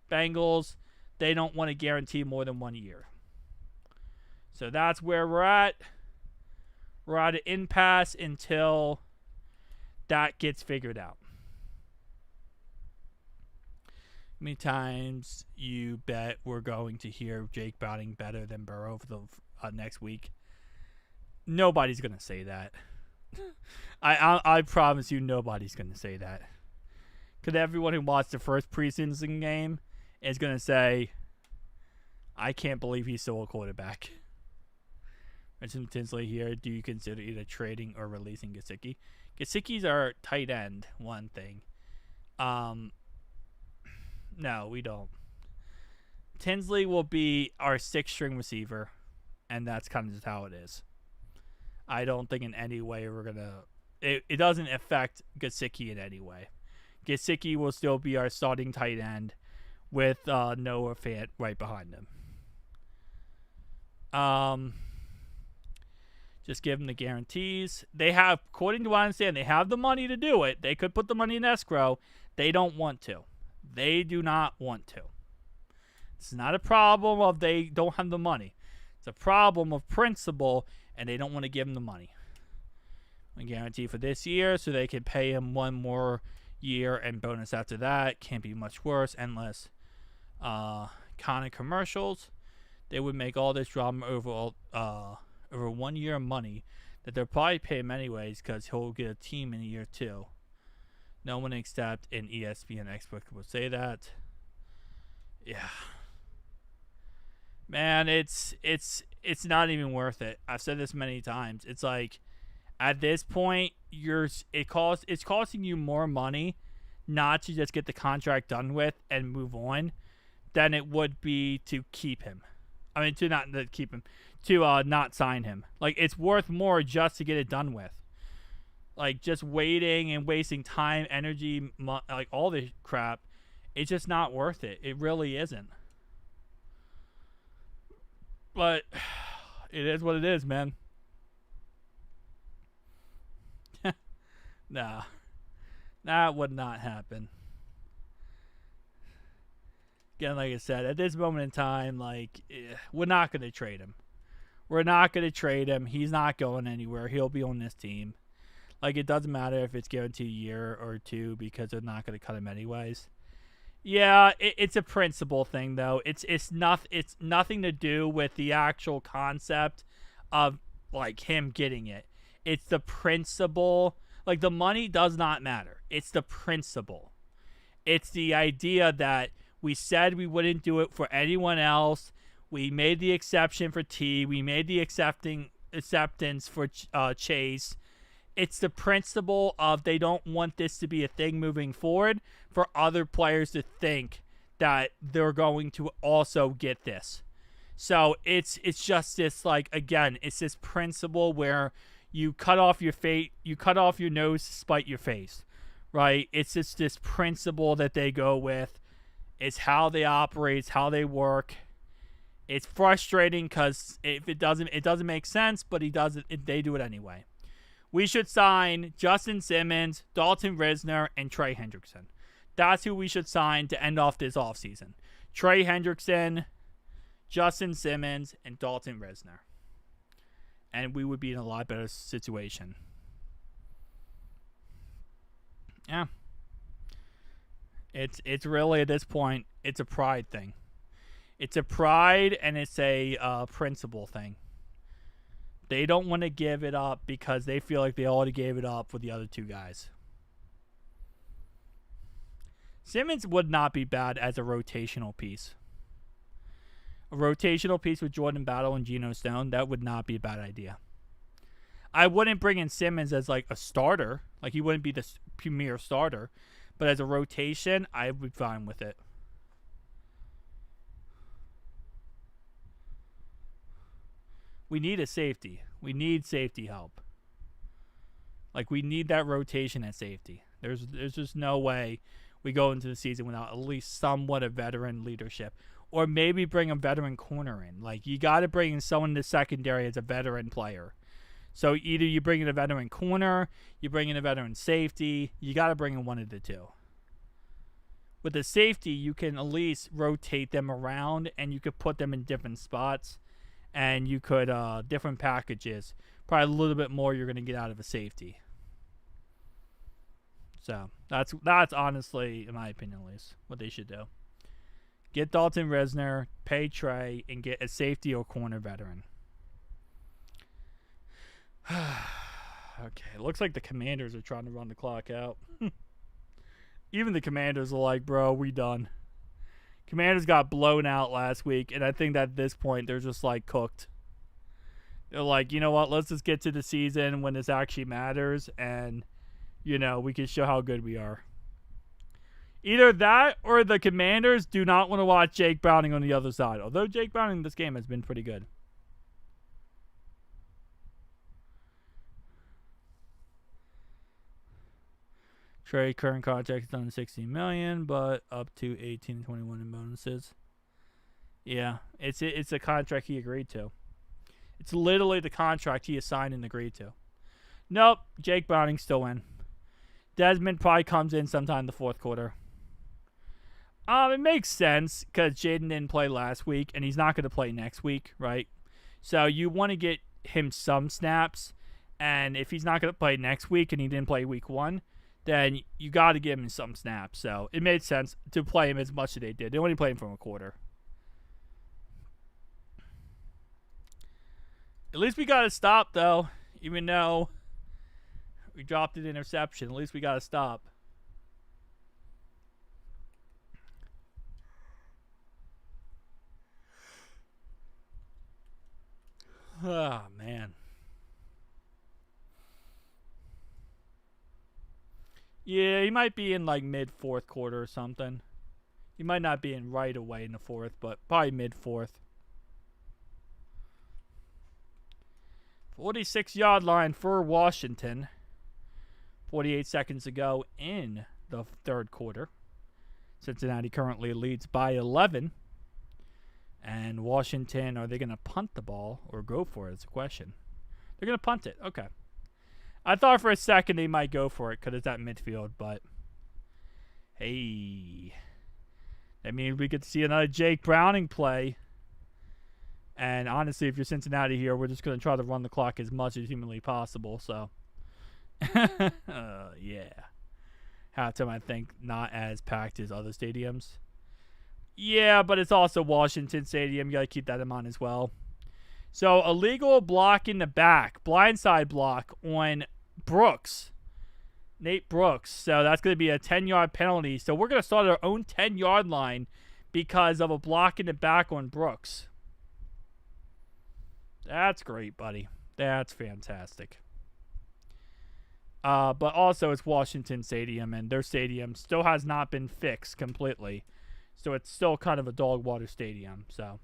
Bengals, they don't want to guarantee more than 1 year. So that's where we're at. We're at an impasse until that gets figured out. How many times you bet we're going to hear Jake Browning better than Burrow for the next week? Nobody's going to say that. I promise you nobody's going to say that. Because everyone who watched the first preseason game is going to say, I can't believe he's still a quarterback. Mentioned Tinsley here. Do you consider either trading or releasing Gesicki? Gesicki's our tight end, one thing. No, we don't. Tinsley will be our 6th-string receiver, and that's kind of just how it is. I don't think in any way we're going to... It doesn't affect Gesicki in any way. Gesicki will still be our starting tight end with Noah Fant right behind him. Just give them the guarantees. They have, according to what I understand, they have the money to do it. They could put the money in escrow. They don't want to. They do not want to. It's not a problem of they don't have the money. It's a problem of principle, and they don't want to give him the money. A guarantee for this year, so they can pay him one more year and bonus after that. Can't be much worse. Endless kind of commercials. They would make all this drama over 1 year of money that they'll probably pay him anyways because he'll get a team in year 2. No one except an ESPN expert will say that. Yeah. Man, it's not even worth it. I've said this many times. It's like at this point, it's costing you more money not to just get the contract done with and move on than it would be to keep him. I mean, to not keep him, to not sign him. Like, it's worth more just to get it done with. Like, just waiting and wasting time, energy, like all this crap, it's just not worth it. It really isn't. But it is what it is, man. Nah. That would not happen. Again, like I said, at this moment in time, we're not going to trade him. We're not going to trade him. He's not going anywhere. He'll be on this team. Like, it doesn't matter if it's guaranteed a year or 2 because they're not going to cut him anyways. Yeah, it's a principle thing, though. It's nothing to do with the actual concept of, like, him getting it. It's the principle. Like, the money does not matter. It's the principle. It's the idea that we said we wouldn't do it for anyone else. We made the exception for T. We made the acceptance for Chase. It's the principle of they don't want this to be a thing moving forward for other players to think that they're going to also get this. So it's just this, like, again, it's this principle where you cut off your nose to spite your face, right? It's just this principle that they go with. It's how they operate, it's how they work. It's frustrating because if it doesn't make sense, but they do it anyway. We should sign Justin Simmons, Dalton Risner, and Trey Hendrickson. That's who we should sign to end off this offseason. Trey Hendrickson, Justin Simmons, and Dalton Risner. And we would be in a lot better situation. Yeah. It's really, at this point, it's a pride thing. It's a pride and it's a principle thing. They don't want to give it up because they feel like they already gave it up with the other 2 guys. Simmons would not be bad as a rotational piece. A rotational piece with Jordan Battle and Geno Stone, that would not be a bad idea. I wouldn't bring in Simmons as like a starter. Like, he wouldn't be the premier starter. But as a rotation, I would be fine with it. We need a safety. We need safety help. Like, we need that rotation at safety. There's just no way we go into the season without at least somewhat of veteran leadership. Or maybe bring a veteran corner in. Like, you got to bring in someone in the secondary as a veteran player. So either you bring in a veteran corner, you bring in a veteran safety. You got to bring in one of the 2. With the safety, you can at least rotate them around, and you could put them in different spots. And you could, different packages. Probably a little bit more you're going to get out of a safety. So, that's honestly, in my opinion at least, what they should do. Get Dalton Risner, pay Trey, and get a safety or corner veteran. Okay, it looks like the Commanders are trying to run the clock out. Even the Commanders are like, bro, we done. Commanders got blown out last week, and I think that at this point they're just like cooked. They're like, you know what, let's just get to the season when this actually matters, and, you know, we can show how good we are. Either that or the Commanders do not want to watch Jake Browning on the other side. Although Jake Browning in this game has been pretty good. Trey current contract is done $16 million, but up to 18 and 21 in bonuses. Yeah, it's a contract he agreed to. It's literally the contract he assigned and agreed to. Nope, Jake Browning still in. Desmond probably comes in sometime in the fourth quarter. It makes sense because Jaden didn't play last week, and he's not going to play next week, right? So you want to get him some snaps, and if he's not going to play next week and he didn't play week 1, then you got to give him some snaps. So it made sense to play him as much as they did. They only played him from a quarter. At least we got to stop, though, even though we dropped an interception. At least we got to stop. Oh, man. Yeah, he might be in like mid-fourth quarter or something. He might not be in right away in the fourth, but probably mid-fourth. 46-yard line for Washington. 48 seconds to go in the third quarter. Cincinnati currently leads by 11. And Washington, are they going to punt the ball or go for it? It's a question. They're going to punt it. Okay. I thought for a second they might go for it because it's at midfield, but hey. That means we get to see another Jake Browning play. And honestly, if you're Cincinnati here, we're just going to try to run the clock as much as humanly possible. So, yeah. Halftime, I think, not as packed as other stadiums. Yeah, but it's also Washington Stadium. You got to keep that in mind as well. So, illegal block in the back. Blindside block on Brooks. Nate Brooks. So, that's going to be a 10-yard penalty. So, we're going to start our own 10-yard line because of a block in the back on Brooks. That's great, buddy. That's fantastic. But also, it's Washington Stadium, and their stadium still has not been fixed completely. So it's still kind of a dog water stadium. So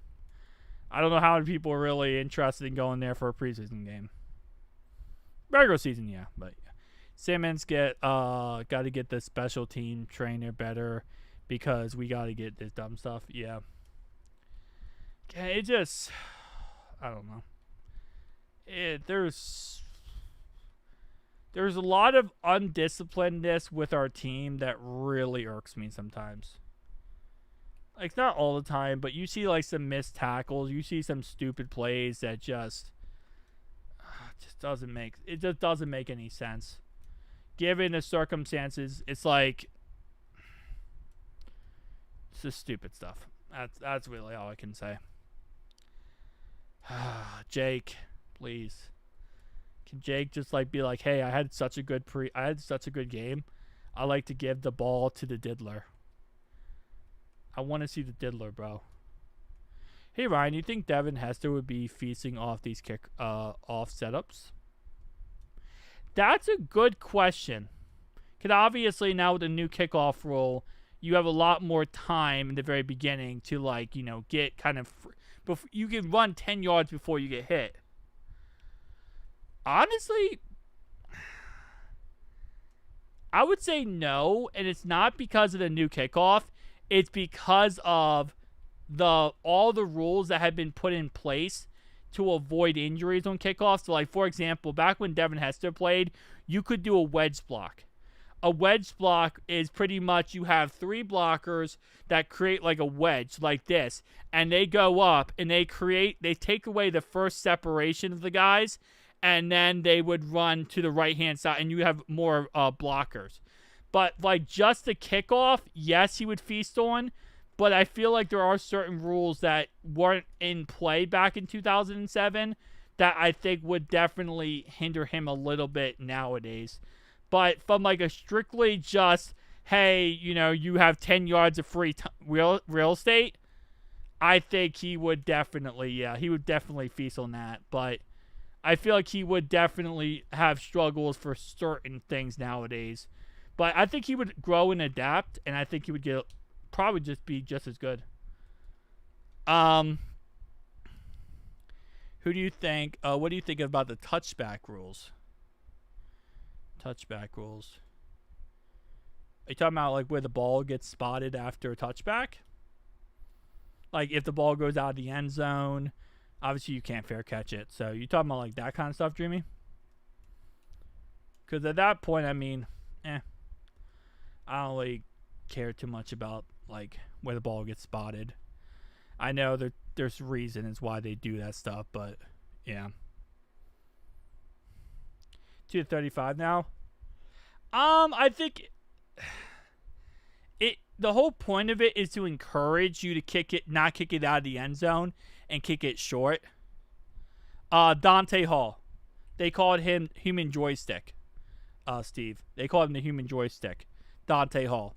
I don't know how many people are really interested in going there for a preseason game. Regular season, yeah. But yeah. Simmons got to get the special team trainer better because we got to get this dumb stuff. Yeah. It just... I don't know. There's a lot of undisciplinedness with our team that really irks me sometimes. Like, not all the time, but you see like some missed tackles. You see some stupid plays that just doesn't make any sense. Given the circumstances, it's like it's just stupid stuff. That's really all I can say. Jake, please. Can Jake just like be like, hey, I had such a good game. I like to give the ball to the diddler. I want to see the diddler, bro. Hey Ryan, you think Devin Hester would be feasting off these off setups? That's a good question. Because obviously now with the new kickoff rule, you have a lot more time in the very beginning to like, you know, get kind of... you can run 10 yards before you get hit. Honestly, I would say no, and it's not because of the new kickoff. It's because of all the rules that have been put in place to avoid injuries on kickoffs. So, like, for example, back when Devin Hester played, you could do a wedge block. A wedge block is pretty much you have 3 blockers that create like a wedge like this, and they go up and they take away the first separation of the guys, and then they would run to the right-hand side, and you have more blockers. But like just the kickoff, yes, he would feast on, but I feel like there are certain rules that weren't in play back in 2007 that I think would definitely hinder him a little bit nowadays. But from like a strictly just, hey, you have 10 yards of free real estate, I think he would definitely feast on that. But I feel like he would definitely have struggles for certain things nowadays. But I think he would grow and adapt, and I think he would probably just be just as good. Who do you think? What do you think about the touchback rules? Touchback rules. Are you talking about like where the ball gets spotted after a touchback? Like if the ball goes out of the end zone, obviously you can't fair catch it. So you talking about like that kind of stuff, Dreamy? Because at that point, I mean, I don't really care too much about like where the ball gets spotted. I know there's reasons why they do that stuff, but yeah. 2-35 now. I think the whole point of it is to encourage you to not kick it out of the end zone and kick it short. Dante Hall, they called him human joystick. Steve, they called him the human joystick. Dante Hall.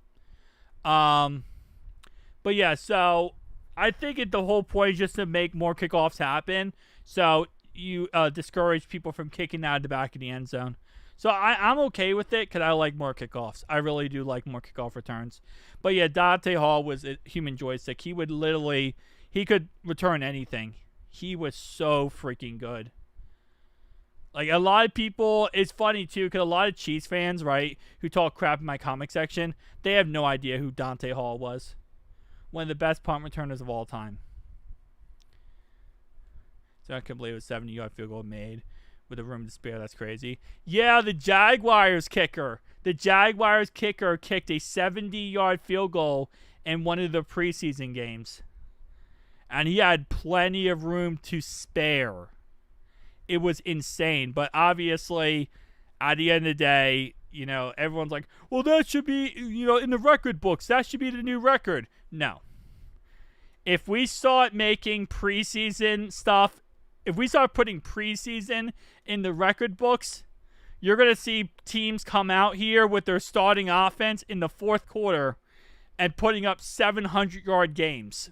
But yeah, so I think the whole point is just to make more kickoffs happen. So you discourage people from kicking out of the back of the end zone. So I'm okay with it because I like more kickoffs. I really do like more kickoff returns. But yeah, Dante Hall was a human joystick. He could return anything. He was so freaking good. Like a lot of people, it's funny too because a lot of Chiefs fans, right, who talk crap in my comic section, they have no idea who Dante Hall was. One of the best punt returners of all time. So I can't believe it was a 70-yard field goal made with a room to spare. That's crazy. Yeah, the Jaguars kicker. The Jaguars kicker kicked a 70-yard field goal in one of the preseason games. And he had plenty of room to spare. It was insane. But obviously, at the end of the day, everyone's like, well, that should be, in the record books. That should be the new record. No. If we start making preseason stuff, if we start putting preseason in the record books, you're going to see teams come out here with their starting offense in the fourth quarter and putting up 700-yard games.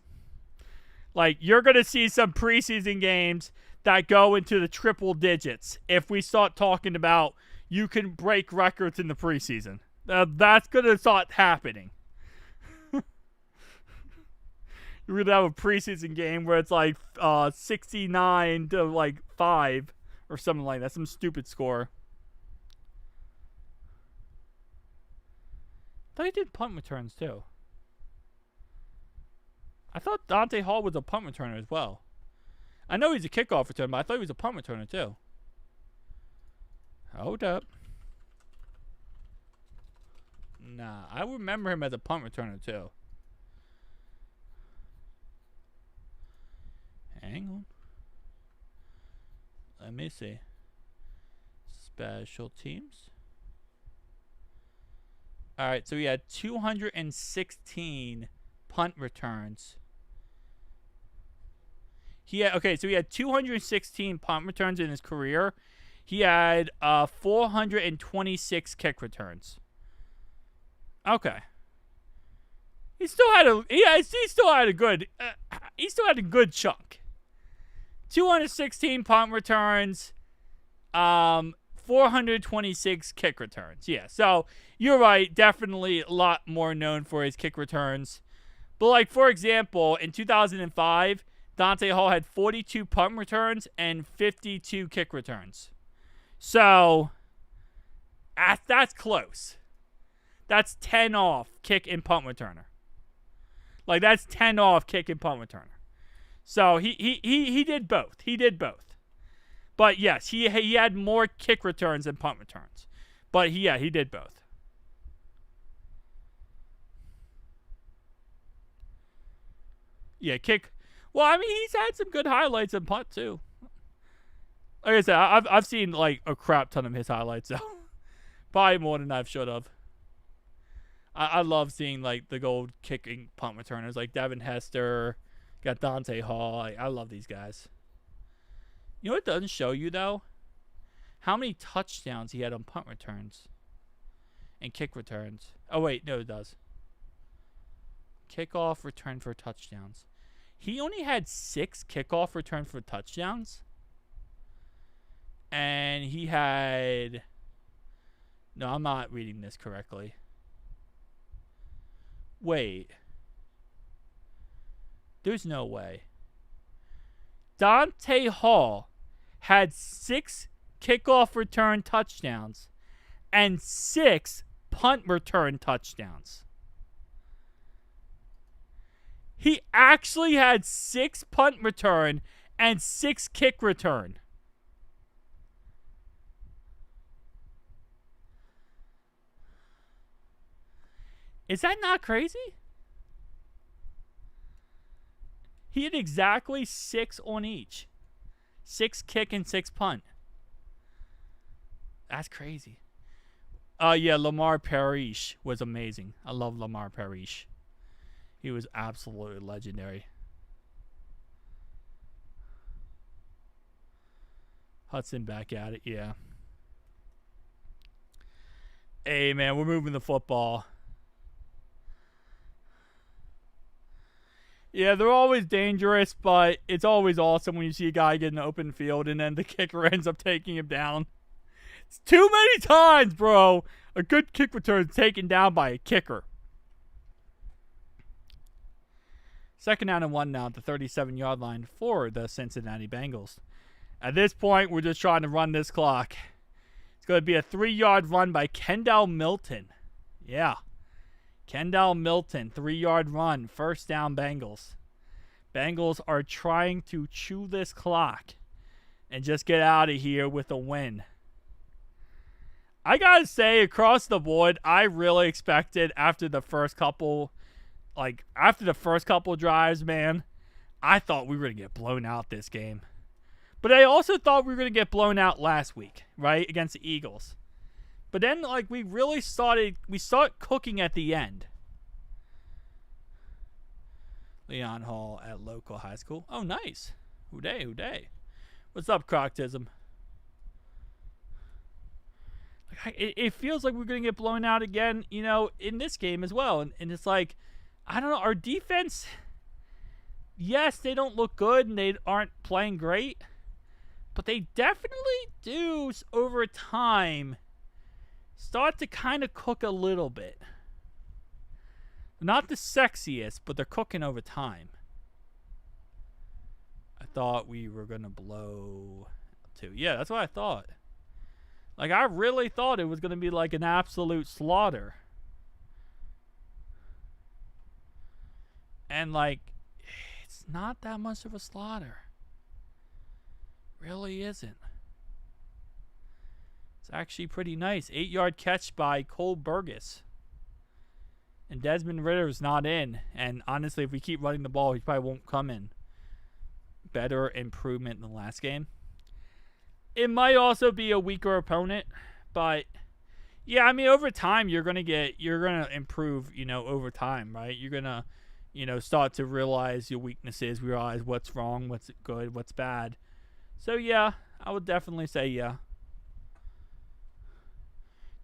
Like, you're going to see some preseason games that go into the triple digits if we start talking about you can break records in the preseason. That's going to start happening. We're going to have a preseason game where it's like 69 to like 5 or something like that. Some stupid score. I thought he did punt returns too. I thought Dante Hall was a punt returner as well. I know he's a kickoff returner, but I thought he was a punt returner too. Hold up. Nah, I remember him as a punt returner too. Hang on. Let me see. Special teams. Alright, so he had 216 punt returns. He had 216 punt returns in his career. He had 426 kick returns. Okay. He still had a good chunk. 216 punt returns, 426 kick returns. Yeah, so you're right. Definitely a lot more known for his kick returns. But, like, for example, in 2005, Dante Hall had 42 punt returns and 52 kick returns. So, that's close. That's 10 off kick and punt returner. Like, that's 10 off kick and punt returner. So, he did both. He did both. But, yes, he had more kick returns than punt returns. But, he did both. Yeah, kick. Well, I mean, he's had some good highlights in punt, too. Like I said, I've seen, like, a crap ton of his highlights, so. Probably more than I should have. I love seeing, like, the gold kicking punt returners, like Devin Hester, got Dante Hall. I love these guys. You know what it doesn't show you, though? How many touchdowns he had on punt returns and kick returns. Oh, wait. No, it does. Kickoff return for touchdowns. He only had 6 kickoff return for touchdowns. And he had... No, I'm not reading this correctly. Wait. There's no way. Dante Hall had 6 kickoff return touchdowns and 6 punt return touchdowns. He actually had 6 punt return and 6 kick return. Is that not crazy? He had exactly 6 on each. 6 kick and 6 punt. That's crazy. Yeah, Lamar Parrish was amazing. I love Lamar Parrish. He was absolutely legendary. Hudson back at it, yeah. Hey, man, we're moving the football. Yeah, they're always dangerous, but it's always awesome when you see a guy get in the open field and then the kicker ends up taking him down. It's too many times, bro. A good kick return is taken down by a kicker. 2nd down and 1 now at the 37-yard line for the Cincinnati Bengals. At this point, we're just trying to run this clock. It's going to be a 3-yard run by Kendall Milton. Yeah. Kendall Milton, 3-yard run, 1st down Bengals. Bengals are trying to chew this clock and just get out of here with a win. I gotta say, across the board, I really expected after the first couple drives, man, I thought we were gonna get blown out this game. But I also thought we were gonna get blown out last week, right, against the Eagles. But then, we started cooking at the end. Leon Hall at local high school. Oh, nice. Hooday. What's up, Croctism? It feels like we're going to get blown out again, in this game as well. And it's like, I don't know, our defense, yes, they don't look good and they aren't playing great. But they definitely do, over time, start to kind of cook a little bit. Not the sexiest, but they're cooking over time. I thought we were going to blow too. Yeah, that's what I thought. I really thought it was going to be an absolute slaughter. And, it's not that much of a slaughter. Really isn't. It's actually pretty nice. 8-yard catch by Cole Burgess. And Desmond Ritter's not in. And honestly, if we keep running the ball, he probably won't come in. Better improvement in the last game. It might also be a weaker opponent. But, yeah, I mean, over time, you're going to improve, over time, right? You're going to, start to realize your weaknesses, realize what's wrong, what's good, what's bad. So, yeah, I would definitely say yeah.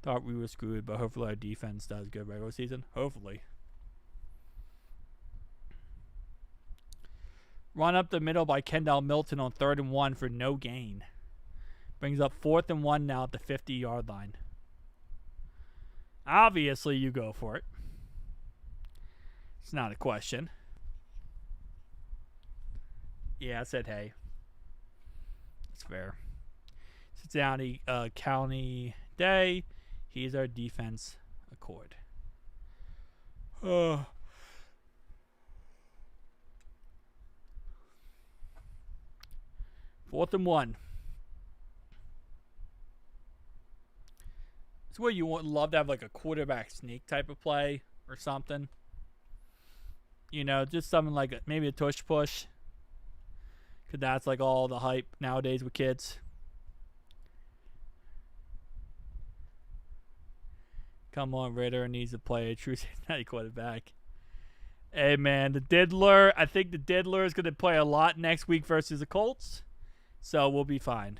Thought we were screwed, but hopefully our defense does good regular season. Hopefully. Run up the middle by Kendall Milton on 3rd and 1 for no gain. Brings up 4th and 1 now at the 50-yard line. Obviously, you go for it. It's not a question. Yeah, I said hey. It's fair. Cincinnati County Day. He's our defense accord. 4th and 1. It's where you would love to have a quarterback sneak type of play or something. Just something maybe a tush push. Because that's all the hype nowadays with kids. Come on, Ritter needs to play a true Cincinnati quarterback. Hey, man, the Diddler. I think the Diddler is going to play a lot next week versus the Colts. So we'll be fine.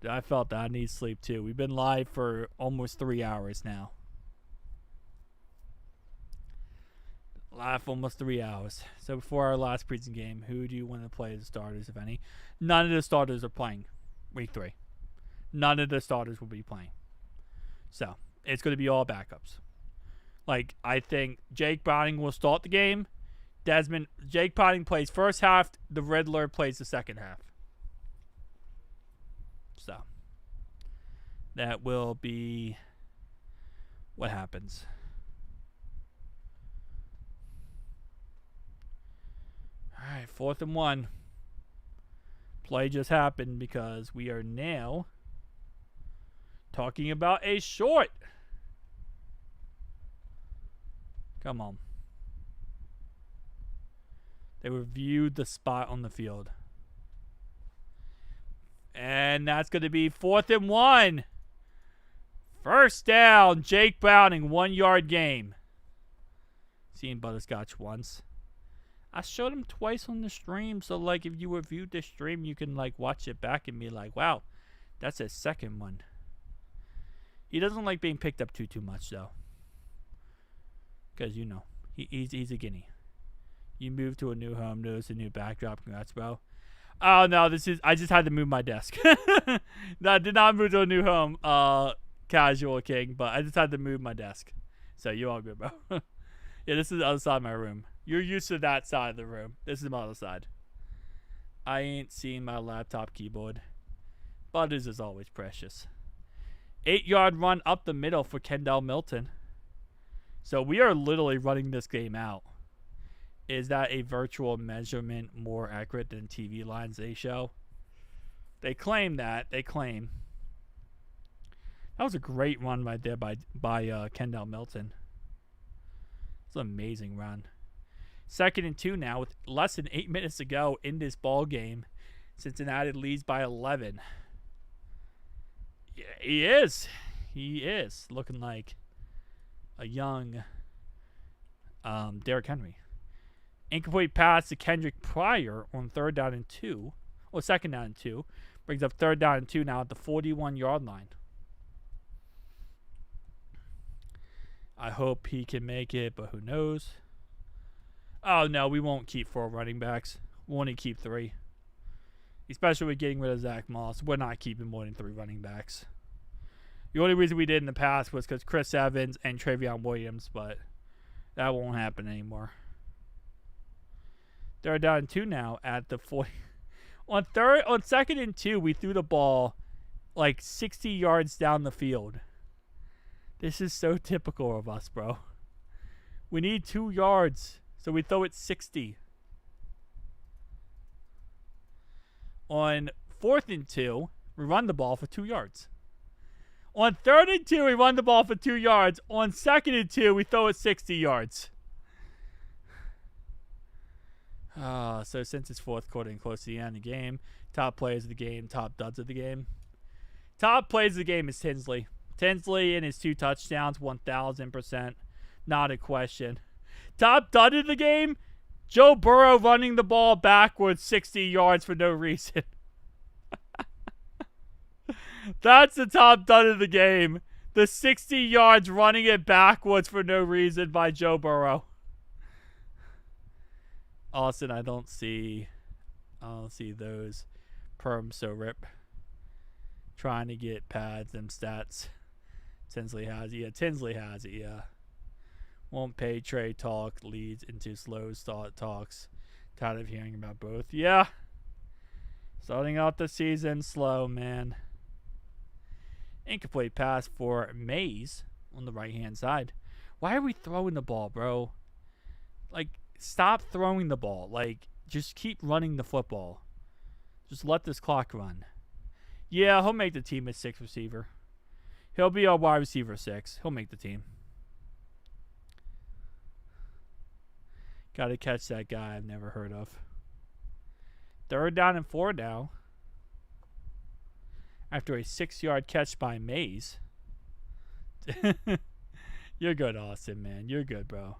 I felt that I need sleep too. We've been live for almost 3 hours now. Live for almost 3 hours. So before our last preseason game, who do you want to play as the starters, if any? None of the starters are playing week 3. None of the starters will be playing. So it's going to be all backups. Like, I think Jake Browning will start the game. Jake Browning plays first half. The Riddler plays the second half. So that will be what happens. All right, 4th and 1. Play just happened because we are now talking about a short. Come on. They reviewed the spot on the field. And that's going to be 4th and 1. First down, Jake Browning, 1-yard game. Seen Butterscotch once. I showed him twice on the stream, so like if you reviewed the stream, you can like watch it back and be like, wow, that's his second one. He doesn't like being picked up too much though. Because, you know, he's a guinea. You move to a new home, notice a new backdrop. Congrats, bro. Oh, no, I just had to move my desk. No, I did not move to a new home, casual king, but I just had to move my desk. So you're all good, bro. Yeah, this is the other side of my room. You're used to that side of the room. This is my other side. I ain't seen my laptop keyboard. Butters is always precious. 8-yard run up the middle for Kendall Milton. So we are literally running this game out. Is that a virtual measurement more accurate than TV lines they show? They claim that. They claim. That was a great run right there by Kendall Milton. It's an amazing run. 2nd and 2 now with less than 8 minutes to go in this ball game. Cincinnati leads by 11. Yeah, he is. He is looking like a young Derrick Henry. Incomplete pass to Kendrick Pryor on 3rd down and 2. Or 2nd down and 2. Brings up 3rd down and 2 now at the 41-yard line. I hope he can make it, but who knows? Oh, no, we won't keep 4 running backs. We'll only keep 3. Especially with getting rid of Zach Moss. We're not keeping more than 3 running backs. The only reason we did in the past was because Chris Evans and Travion Williams, but that won't happen anymore. 3rd down and 2 now at the 40. On 2nd and 2, we threw the ball like 60 yards down the field. This is so typical of us, bro. We need 2 yards, so we throw it 60. On 4th and 2, we run the ball for 2 yards. On 3rd and 2, we run the ball for 2 yards. On 2nd and 2, we throw it 60 yards. So since it's 4th quarter and close to the end of the game, top players of the game, top duds of the game. Top plays of the game is Tinsley. Tinsley and his 2 touchdowns, 1,000%. Not a question. Top dud of the game, Joe Burrow running the ball backwards 60 yards for no reason. That's the top dud of the game. The 60 yards running it backwards for no reason by Joe Burrow. Austin, I don't see those perms so rip. Trying to get pads, them stats. Tinsley has it. Yeah, Tinsley has it, yeah. Won't pay trade talk leads into slow start talks. Tired of hearing about both. Yeah. Starting out the season slow, man. Incomplete pass for Mays on the right-hand side. Why are we throwing the ball, bro? Like, stop throwing the ball. Like, just keep running the football. Just let this clock run. Yeah, he'll make the team as 6th receiver. He'll be our wide receiver 6. He'll make the team. Got to catch that guy I've never heard of. 3rd down and 4 now. After a 6-yard catch by Mays. You're good, Austin, man. You're good, bro.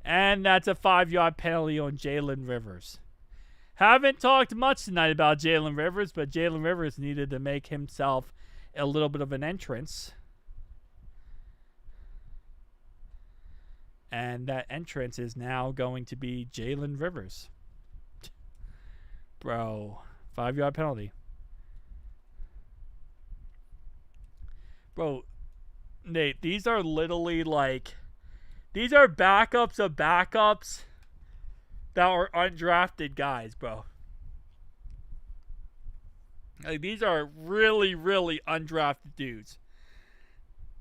And that's a 5-yard penalty on Jalen Rivers. Haven't talked much tonight about Jalen Rivers, but Jalen Rivers needed to make himself a little bit of an entrance. And that entrance is now going to be Jalen Rivers. Bro, 5-yard penalty. Bro, Nate, these are literally like... These are backups of backups that are undrafted guys, bro. Like, these are really, really undrafted dudes.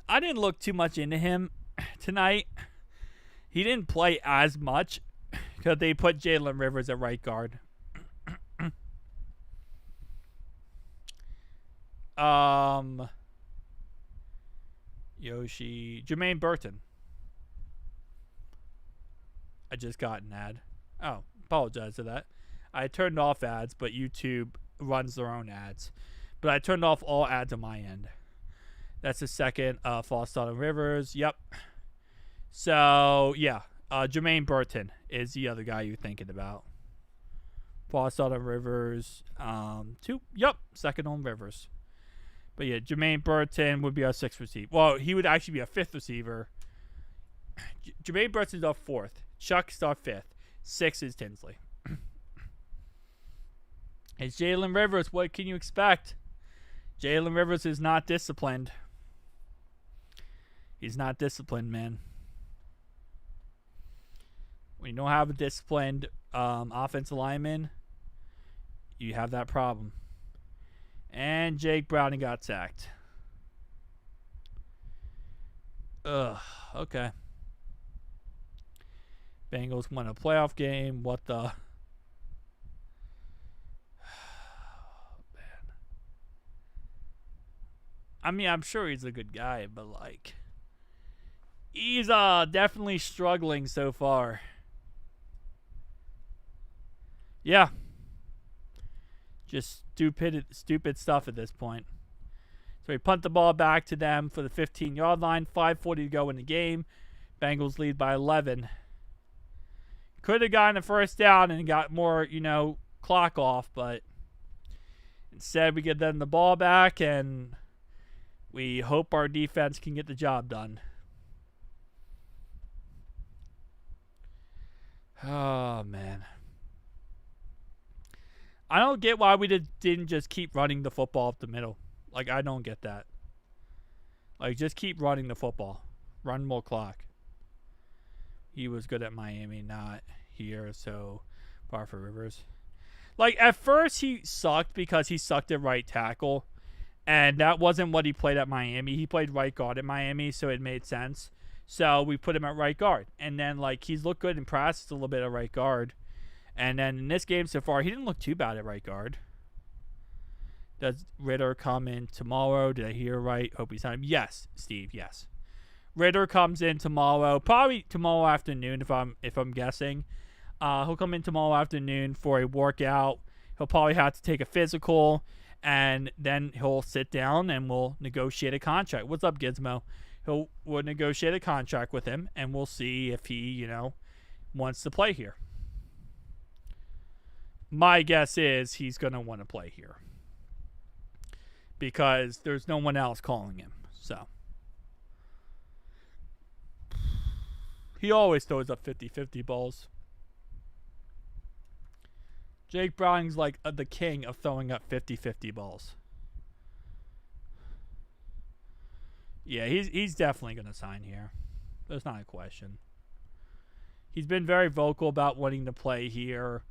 I didn't look too much into him tonight. He didn't play as much because they put Jalen Rivers at right guard. Jermaine Burton. I just got an ad. Oh, apologize for that. I turned off ads, but YouTube runs their own ads. But I turned off all ads on my end. That's the second false start on Rivers. Yep. So, yeah. Jermaine Burton is the other guy you're thinking about. False start on Rivers. 2. Yep. Second on Rivers. But yeah, Jermaine Burton would be our 6th receiver. Well, he would actually be a 5th receiver. Jermaine Burton's our 4th. Chuck's our 5th. 6th is Tinsley. It's Jalen Rivers. What can you expect? Jalen Rivers is not disciplined. He's not disciplined, man. When you don't have a disciplined offensive lineman, you have that problem. And Jake Browning got sacked. Ugh. Okay. Bengals won a playoff game. What the? Man. I mean, I'm sure he's a good guy, but like, he's definitely struggling so far. Yeah. Just stupid stuff at this point. So we punt the ball back to them for the 15-yard line. 5:40 to go in the game. Bengals lead by 11. Could have gotten a first down and got more, clock off, but instead we get them the ball back and we hope our defense can get the job done. Oh, man. I don't get why we didn't just keep running the football up the middle. Like, I don't get that. Like, just keep running the football. Run more clock. He was good at Miami, not here, so far for Rivers. Like, at first he sucked because he sucked at right tackle, and that wasn't what he played at Miami. He played right guard at Miami, so it made sense. So we put him at right guard. And then, like, he's looked good in practice a little bit at right guard. And then in this game so far, he didn't look too bad at right guard. Does Ritter come in tomorrow? Did I hear right? Hope he's on. Yes, Steve, yes. Ritter comes in tomorrow, probably tomorrow afternoon if I'm guessing. He'll come in tomorrow afternoon for a workout. He'll probably have to take a physical, and then he'll sit down and we'll negotiate a contract. What's up, Gizmo? We'll negotiate a contract with him, and we'll see if he, wants to play here. My guess is he's going to want to play here because there's no one else calling him. So he always throws up 50-50 balls. Jake Browning's like the king of throwing up 50-50 balls. Yeah, he's definitely going to sign here. There's not a question. He's been very vocal about wanting to play here.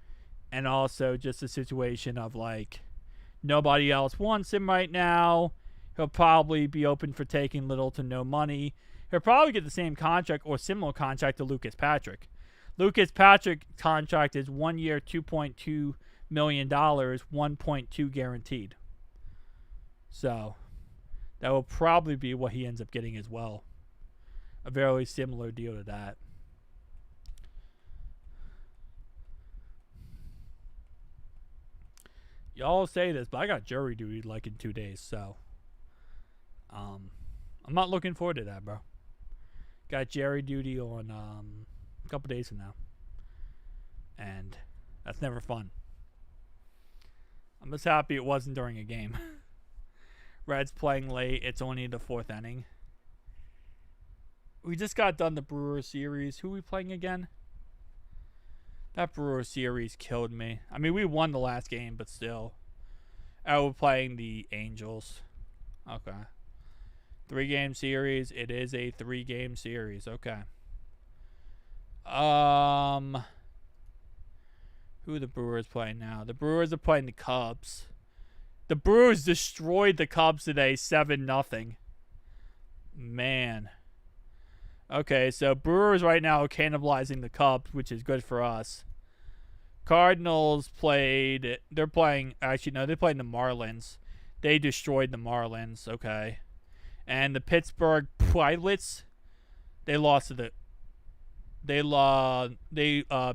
And also just a situation of, like, nobody else wants him right now. He'll probably be open for taking little to no money. He'll probably get the same contract or similar contract to Lucas Patrick. Lucas Patrick's contract is 1 year, $2.2 million, 1.2 guaranteed. So that will probably be what he ends up getting as well. A very similar deal to that. Y'all say this, but I got jury duty like in 2 days, so I'm not looking forward to that, bro. Got jury duty on A couple days from now. And that's never fun. I'm just happy it wasn't during a game. Reds playing late. It's only the 4th inning. We just got done the Brewers series. Who are we playing again? That Brewers series killed me. I mean, we won the last game, but still. Oh, we're playing the Angels. Okay. 3-game series. It is a 3-game series. Okay. Who are the Brewers playing now? The Brewers are playing the Cubs. The Brewers destroyed the Cubs today, 7-0. Man. Okay, so Brewers right now are cannibalizing the Cubs, which is good for us. Cardinals played. They're playing. Actually, no, they're playing the Marlins. They destroyed the Marlins. Okay. And the Pittsburgh Pirates, they lost to the. They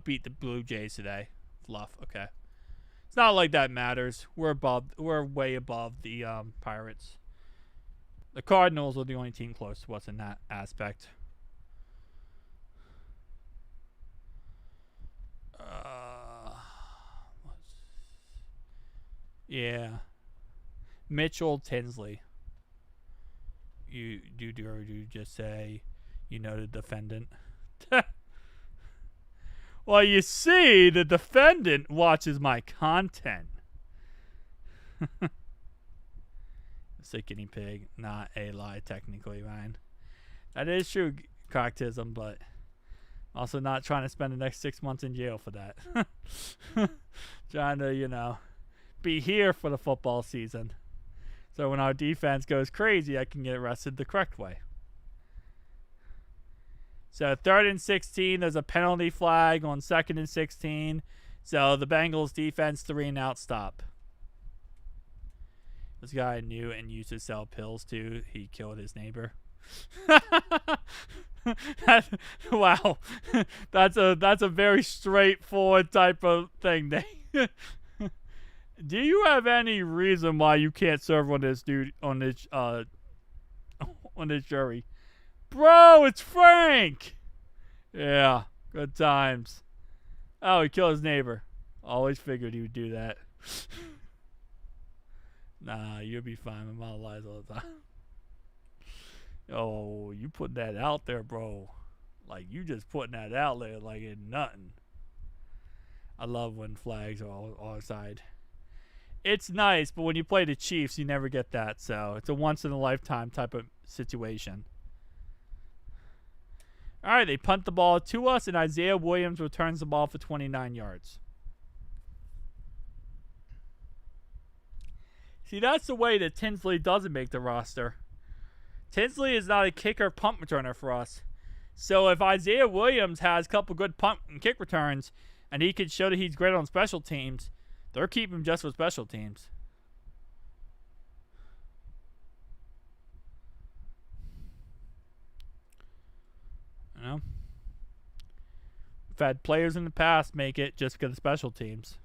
beat the Blue Jays today. Fluff. Okay. It's not like that matters. We're way above the Pirates. The Cardinals are the only team close to us in that aspect. Yeah. Mitchell Tinsley. You just say, the defendant. Well, you see, the defendant watches my content. It's a guinea pig, not a lie, technically, Ryan. That is true, cocktism, but also not trying to spend the next 6 months in jail for that. Trying to, be here for the football season. So when our defense goes crazy, I can get arrested the correct way. So 3rd and 16, there's a penalty flag on 2nd and 16. So the Bengals defense 3-and-out stop. This guy I knew and used to sell pills to. He killed his neighbor. Wow. That's a very straightforward type of thing. Do you have any reason why you can't serve on this jury? Bro, it's Frank! Yeah, good times. Oh, he killed his neighbor. Always figured he would do that. Nah, you'll be fine. My mom lies all the time. Oh, you put that out there, bro. Like, you just putting that out there like it's nothing. I love when flags are all our side. It's nice, but when you play the Chiefs, you never get that. So it's a once-in-a-lifetime type of situation. All right, they punt the ball to us, and Isaiah Williams returns the ball for 29 yards. See, that's the way that Tinsley doesn't make the roster. Tinsley is not a kicker punt returner for us. So if Isaiah Williams has a couple good punt and kick returns, and he can show that he's great on special teams, they're keeping him just for special teams. We've had players in the past make it just because of special teams.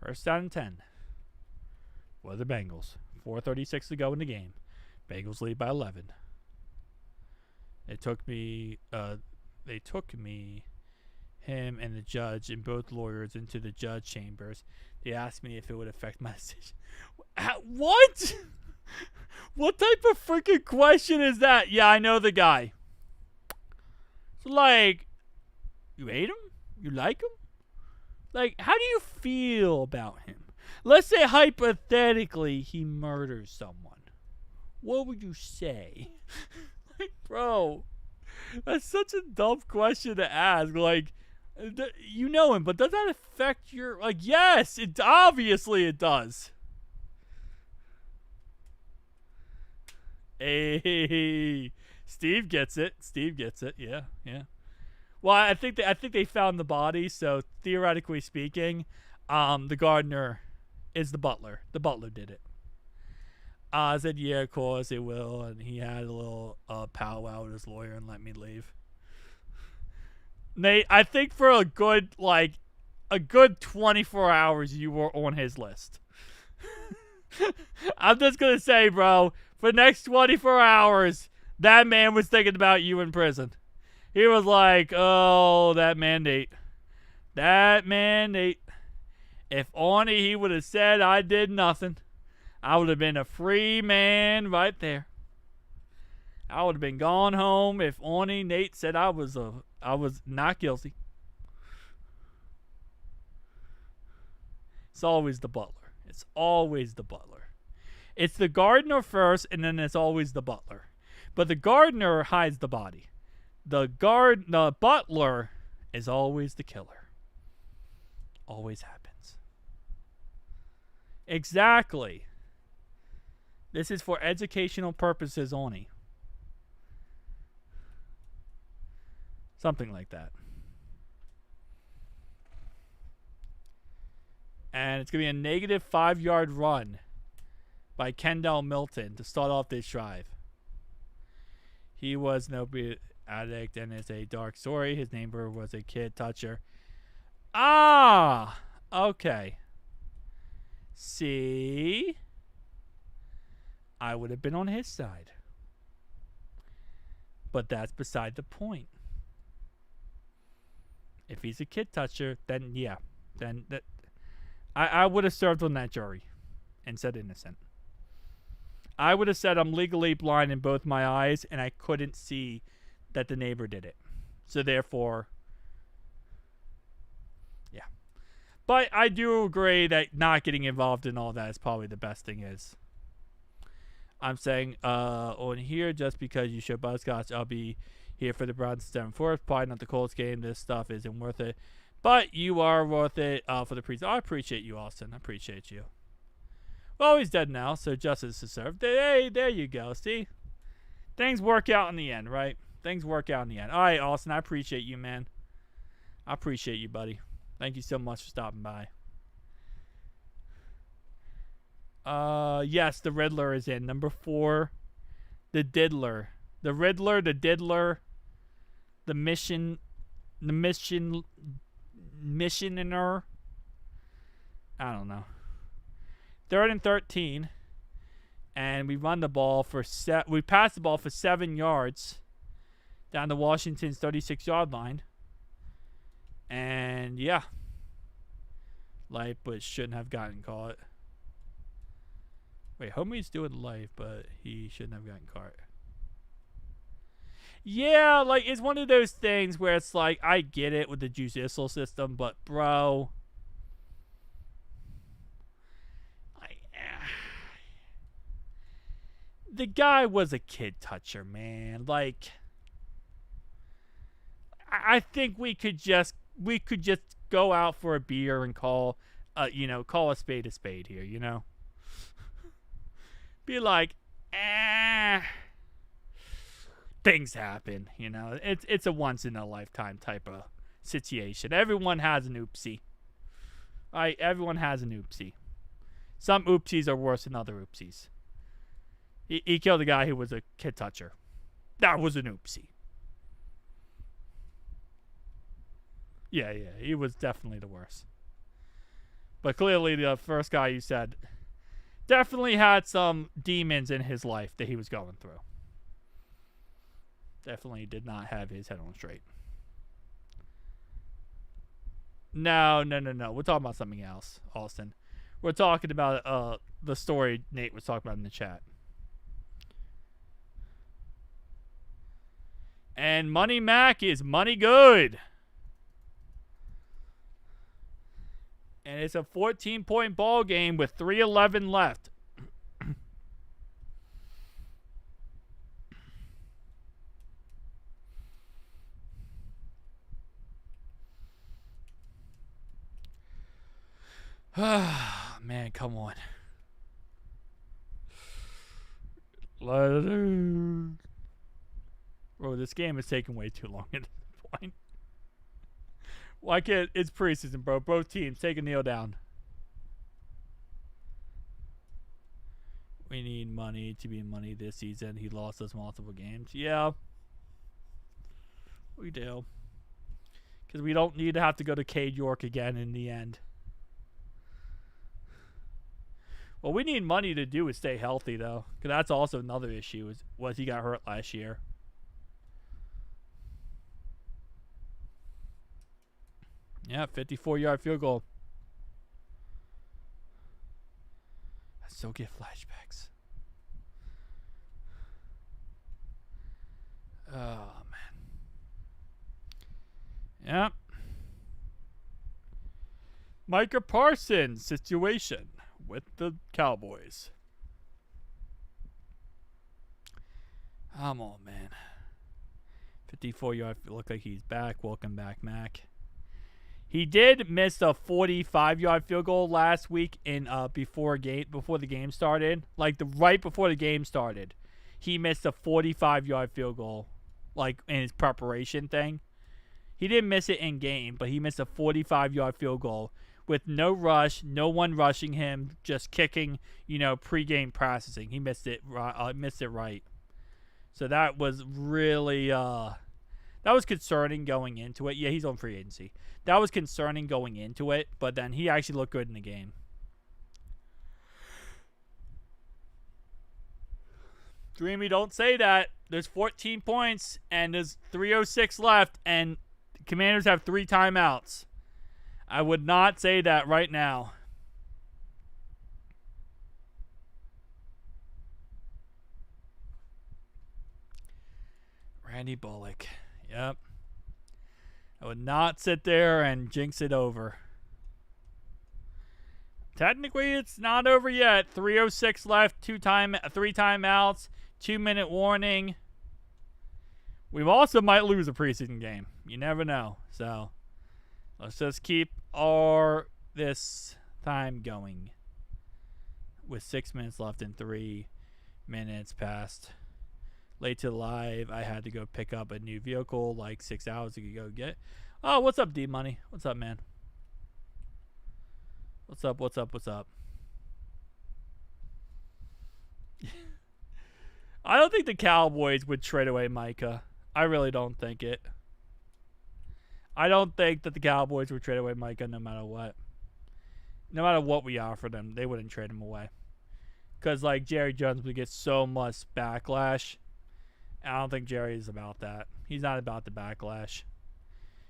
1st down and 10 for the Bengals. 4:36 to go in the game. Bengals lead by 11. It took me, him and the judge and both lawyers into the judge chambers. They asked me if it would affect my decision. What? What type of freaking question is that? Yeah, I know the guy. So, like, you hate him? You like him? Like, how do you feel about him? Let's say, hypothetically, he murders someone. What would you say? Like, bro, that's such a dumb question to ask. Like, you know him, but does that affect your... Like, yes, obviously it does. Hey, Steve gets it. Steve gets it. Yeah, yeah. Well, I think they found the body, so theoretically speaking, the gardener is the butler. The butler did it. I said, yeah, of course it will, and he had a little powwow with his lawyer and let me leave. Nate, I think for a good 24 hours you were on his list. I'm just gonna say, bro, for the next 24 hours, That man was thinking about you in prison. He was like, oh, that mandate. That mandate. If only he would have said I did nothing, I would have been a free man right there. I would have been gone home if only Nate said I was not guilty. It's always the butler. It's always the butler. It's the gardener first, and then it's always the butler. But the gardener hides the body. The butler is always the killer. Always happens. Exactly. This is for educational purposes only. Something like that. And it's going to be a negative 5-yard run by Kendall Milton to start off this drive. He was an opiate addict, and it's a dark story. His neighbor was a kid toucher. Ah! Okay. See? I would have been on his side. But that's beside the point. If he's a kid toucher, then yeah. Then I would have served on that jury and said innocent. I would have said I'm legally blind in both my eyes and I couldn't see that the neighbor did it. So therefore, yeah. But I do agree that not getting involved in all that is probably the best thing is. I'm saying on here, just because you show Buzzcocks, I'll be here for the Browns 7-4. Probably not the Colts game. This stuff isn't worth it. But you are worth it for the preseason. I appreciate you, Austin. I appreciate you. Well, he's dead now, so justice is served. Hey, there you go. See? Things work out in the end, right? Things work out in the end. All right, Austin, I appreciate you, man. I appreciate you, buddy. Thank you so much for stopping by. Yes, the Riddler is in. Number 4, the Diddler. The Riddler, the Diddler, the Missioner. I don't know. 3rd and 13, and we run the ball for we pass the ball for 7 yards down to Washington's 36-yard line, and yeah, life, but shouldn't have gotten caught. Wait, homie's doing life, but he shouldn't have gotten caught. Yeah, like, it's one of those things where it's like, I get it with the judicial system, but bro, the guy was a kid toucher, man. Like, I think we could just go out for a beer and call a spade here, you know? Be like, things happen, you know. It's a once in a lifetime type of situation. Everyone has an oopsie. Right? Everyone has an oopsie. Some oopsies are worse than other oopsies. He killed a guy who was a kid toucher. That was an oopsie. Yeah, he was definitely the worst. But clearly the first guy you said definitely had some demons in his life that he was going through. Definitely did not have his head on straight. No. We're talking about something else, Austin. We're talking about the story Nate was talking about in the chat. And Money Mac is money good. And it's a 14-point ball game with 3:11 left. Man, come on. Bro, this game is taking way too long at this point. Why can't it's preseason, bro? Both teams take a kneel down. We need money to be money this season. He lost us multiple games. Yeah. We do. Because we don't need to have to go to Cade York again in the end. What we need money to do is stay healthy, though. Because that's also another issue, was he got hurt last year. Yeah, 54-yard field goal. I still get flashbacks. Oh, man. Yep. Micah Parsons situation with the Cowboys. Come on, man. 54-yard. Look like he's back. Welcome back, Mac. He did miss a 45-yard field goal last week in before the game started. Like right before the game started, he missed a 45-yard field goal, like in his preparation thing. He didn't miss it in game, but he missed a 45-yard field goal with no rush, no one rushing him, just kicking, pregame processing. He missed it. Missed it right. So that was really that was concerning going into it. Yeah, he's on free agency. That was concerning going into it, but then he actually looked good in the game. Dreamy, don't say that. There's 14 points, and there's 3:06 left, and the Commanders have 3 timeouts. I would not say that right now. Randy Bullock. Yep. I would not sit there and jinx it over. Technically, it's not over yet. 3:06 left, 3 timeouts, 2-minute warning. We also might lose a preseason game. You never know. So, let's just keep this time going. With 6 minutes left and 3 minutes past. Late to the live, I had to go pick up a new vehicle like 6 hours ago to go get. Oh, what's up, D-Money? What's up, man? What's up? I don't think the Cowboys would trade away Micah. I really don't think it. I don't think that the Cowboys would trade away Micah no matter what. No matter what we offer them, they wouldn't trade him away. Because, like, Jerry Jones would get so much backlash. I don't think Jerry is about that. He's not about the backlash.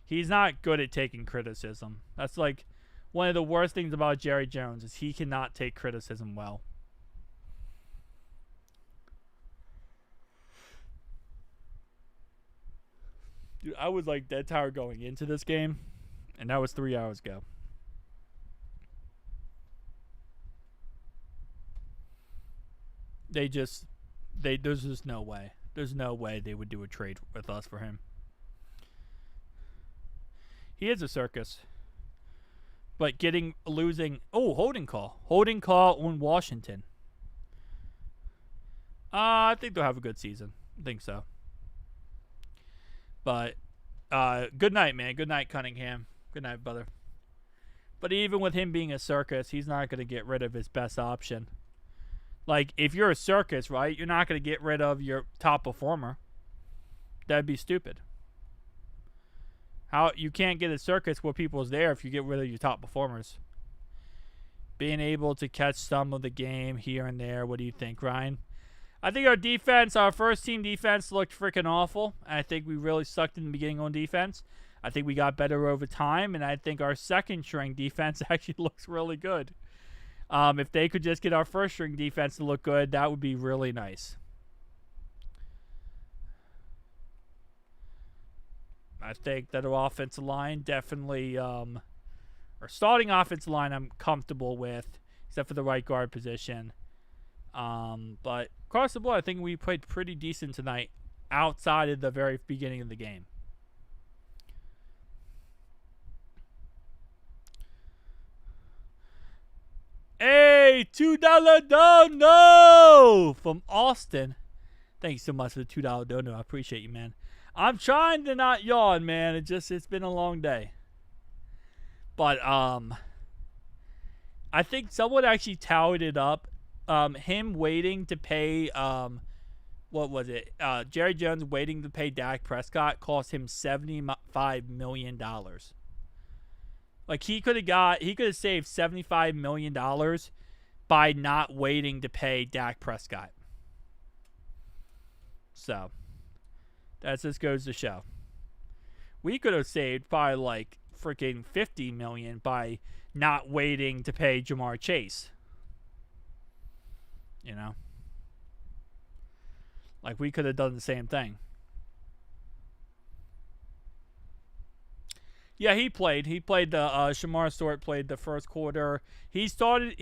He's not good at taking criticism. That's like one of the worst things about Jerry Jones is he cannot take criticism well. Dude, I was like dead tired going into this game, and that was 3 hours ago. There's just no way. There's no way they would do a trade with us for him. He is a circus. But losing... Oh, holding call. Holding call on Washington. I think they'll have a good season. I think so. But, good night, man. Good night, Cunningham. Good night, brother. But even with him being a circus, he's not going to get rid of his best option. Like, if you're a circus, right, you're not going to get rid of your top performer. That'd be stupid. You can't get a circus where people's there if you get rid of your top performers. Being able to catch some of the game here and there. What do you think, Ryan? I think our first team defense looked freaking awful. I think we really sucked in the beginning on defense. I think we got better over time, and I think our second string defense actually looks really good. If they could just get our first string defense to look good, that would be really nice. I think that our offensive line definitely, our starting offensive line I'm comfortable with, except for the right guard position. But across the board, I think we played pretty decent tonight outside of the very beginning of the game. Hey, $2 dono from Austin. Thanks so much for the $2 dono. I appreciate you, man. I'm trying to not yawn, man. It's been a long day. But I think someone actually tallied it up. Him waiting to pay what was it? Jerry Jones waiting to pay Dak Prescott cost him $75 million. Like he could have saved $75 million by not waiting to pay Dak Prescott. So, that just goes to show. We could have saved probably like freaking $50 million by not waiting to pay Jamar Chase. You know? Like, we could have done the same thing. Yeah, he played. He played the Shamar Stewart played the first quarter. He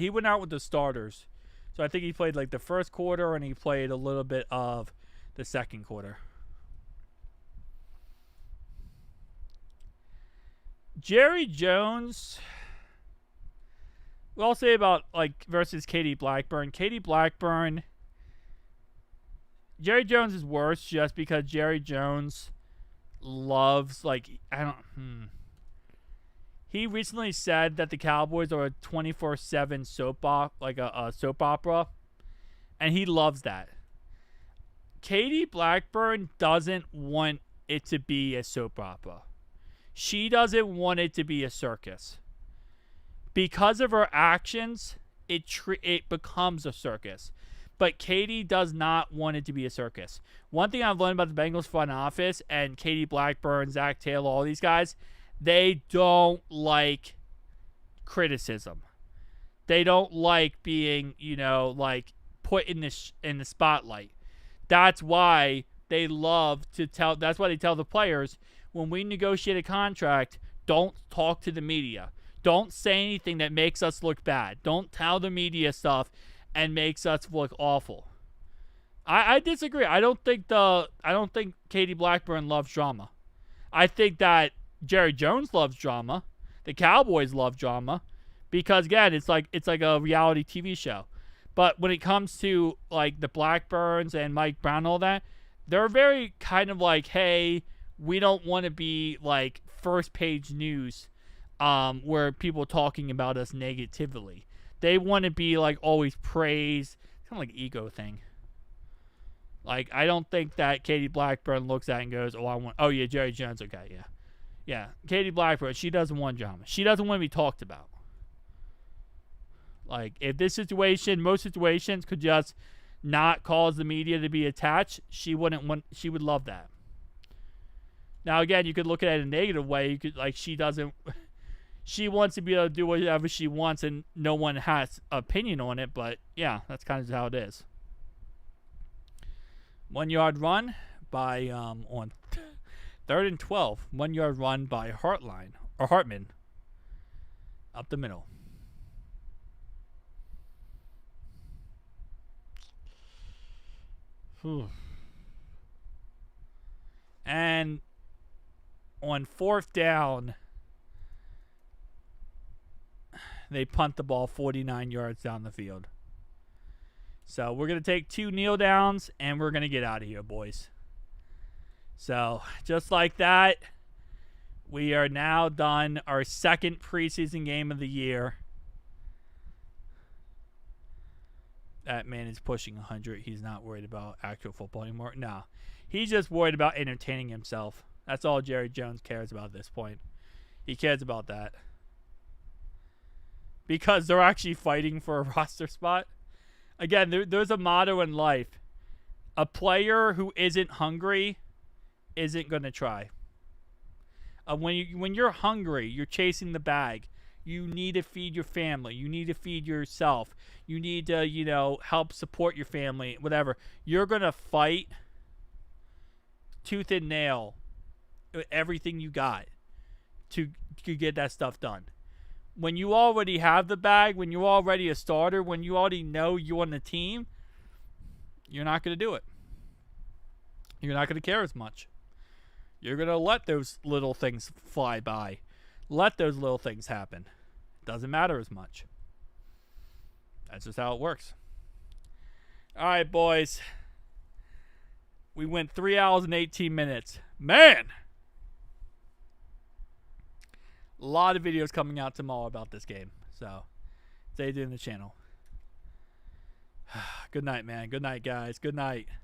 went out with the starters. So I think he played like the first quarter and he played a little bit of the second quarter. Jerry Jones, what I'll say about like versus Katie Blackburn. Katie Blackburn, Jerry Jones is worse just because Jerry Jones loves He recently said that the Cowboys are a 24/7 soap opera, like a soap opera, and he loves that. Katie Blackburn doesn't want it to be a soap opera. She doesn't want it to be a circus. Because of her actions, it becomes a circus. But Katie does not want it to be a circus. One thing I've learned about the Bengals front office and Katie Blackburn, Zach Taylor, all these guys, they don't like criticism. They don't like being, put in the spotlight. That's why they love to tell. That's why they tell the players, when we negotiate a contract, don't talk to the media. Don't say anything that makes us look bad. Don't tell the media stuff and makes us look awful. I disagree. I don't think Katie Blackburn loves drama. I think that Jerry Jones loves drama. The Cowboys love drama because again, it's like a reality TV show. But when it comes to like the Blackburns and Mike Brown and all that, they're very kind of like, hey, we don't want to be like first page news where people talking about us negatively. They want to be like always praised. It's kind of like an ego thing. Like, I don't think that Katie Blackburn looks at it and goes, oh yeah, Jerry Jones, okay, yeah. Yeah, Katie Blackburn, she doesn't want drama. She doesn't want to be talked about. Like, if this situation, most situations could just not cause the media to be attached, she would love that. Now, again, you could look at it in a negative way. You could, like, she wants to be able to do whatever she wants and no one has opinion on it, but yeah, that's kind of how it is. 1 yard run by, on 3rd and 12, 1 yard run by Hartman up the middle. Whew. And on 4th down, they punt the ball 49 yards down the field. So we're going to take 2 kneel downs, and we're going to get out of here, boys. So just like that, we are now done our second preseason game of the year. That man is pushing 100. He's not worried about actual football anymore. No, he's just worried about entertaining himself. That's all Jerry Jones cares about at this point. He cares about that. Because they're actually fighting for a roster spot. Again, there's a motto in life. A player who isn't hungry isn't going to try. When you're hungry, you're chasing the bag. You need to feed your family. You need to feed yourself. You need to, help support your family, whatever. You're going to fight tooth and nail everything you got to get that stuff done. When you already have the bag, when you're already a starter, when you already know you're on the team, you're not going to do it. You're not going to care as much. You're going to let those little things fly by. Let those little things happen. Doesn't matter as much. That's just how it works. All right, boys. We went 3 hours and 18 minutes. Man! A lot of videos coming out tomorrow about this game. So, stay tuned to the channel. Good night, man. Good night, guys. Good night.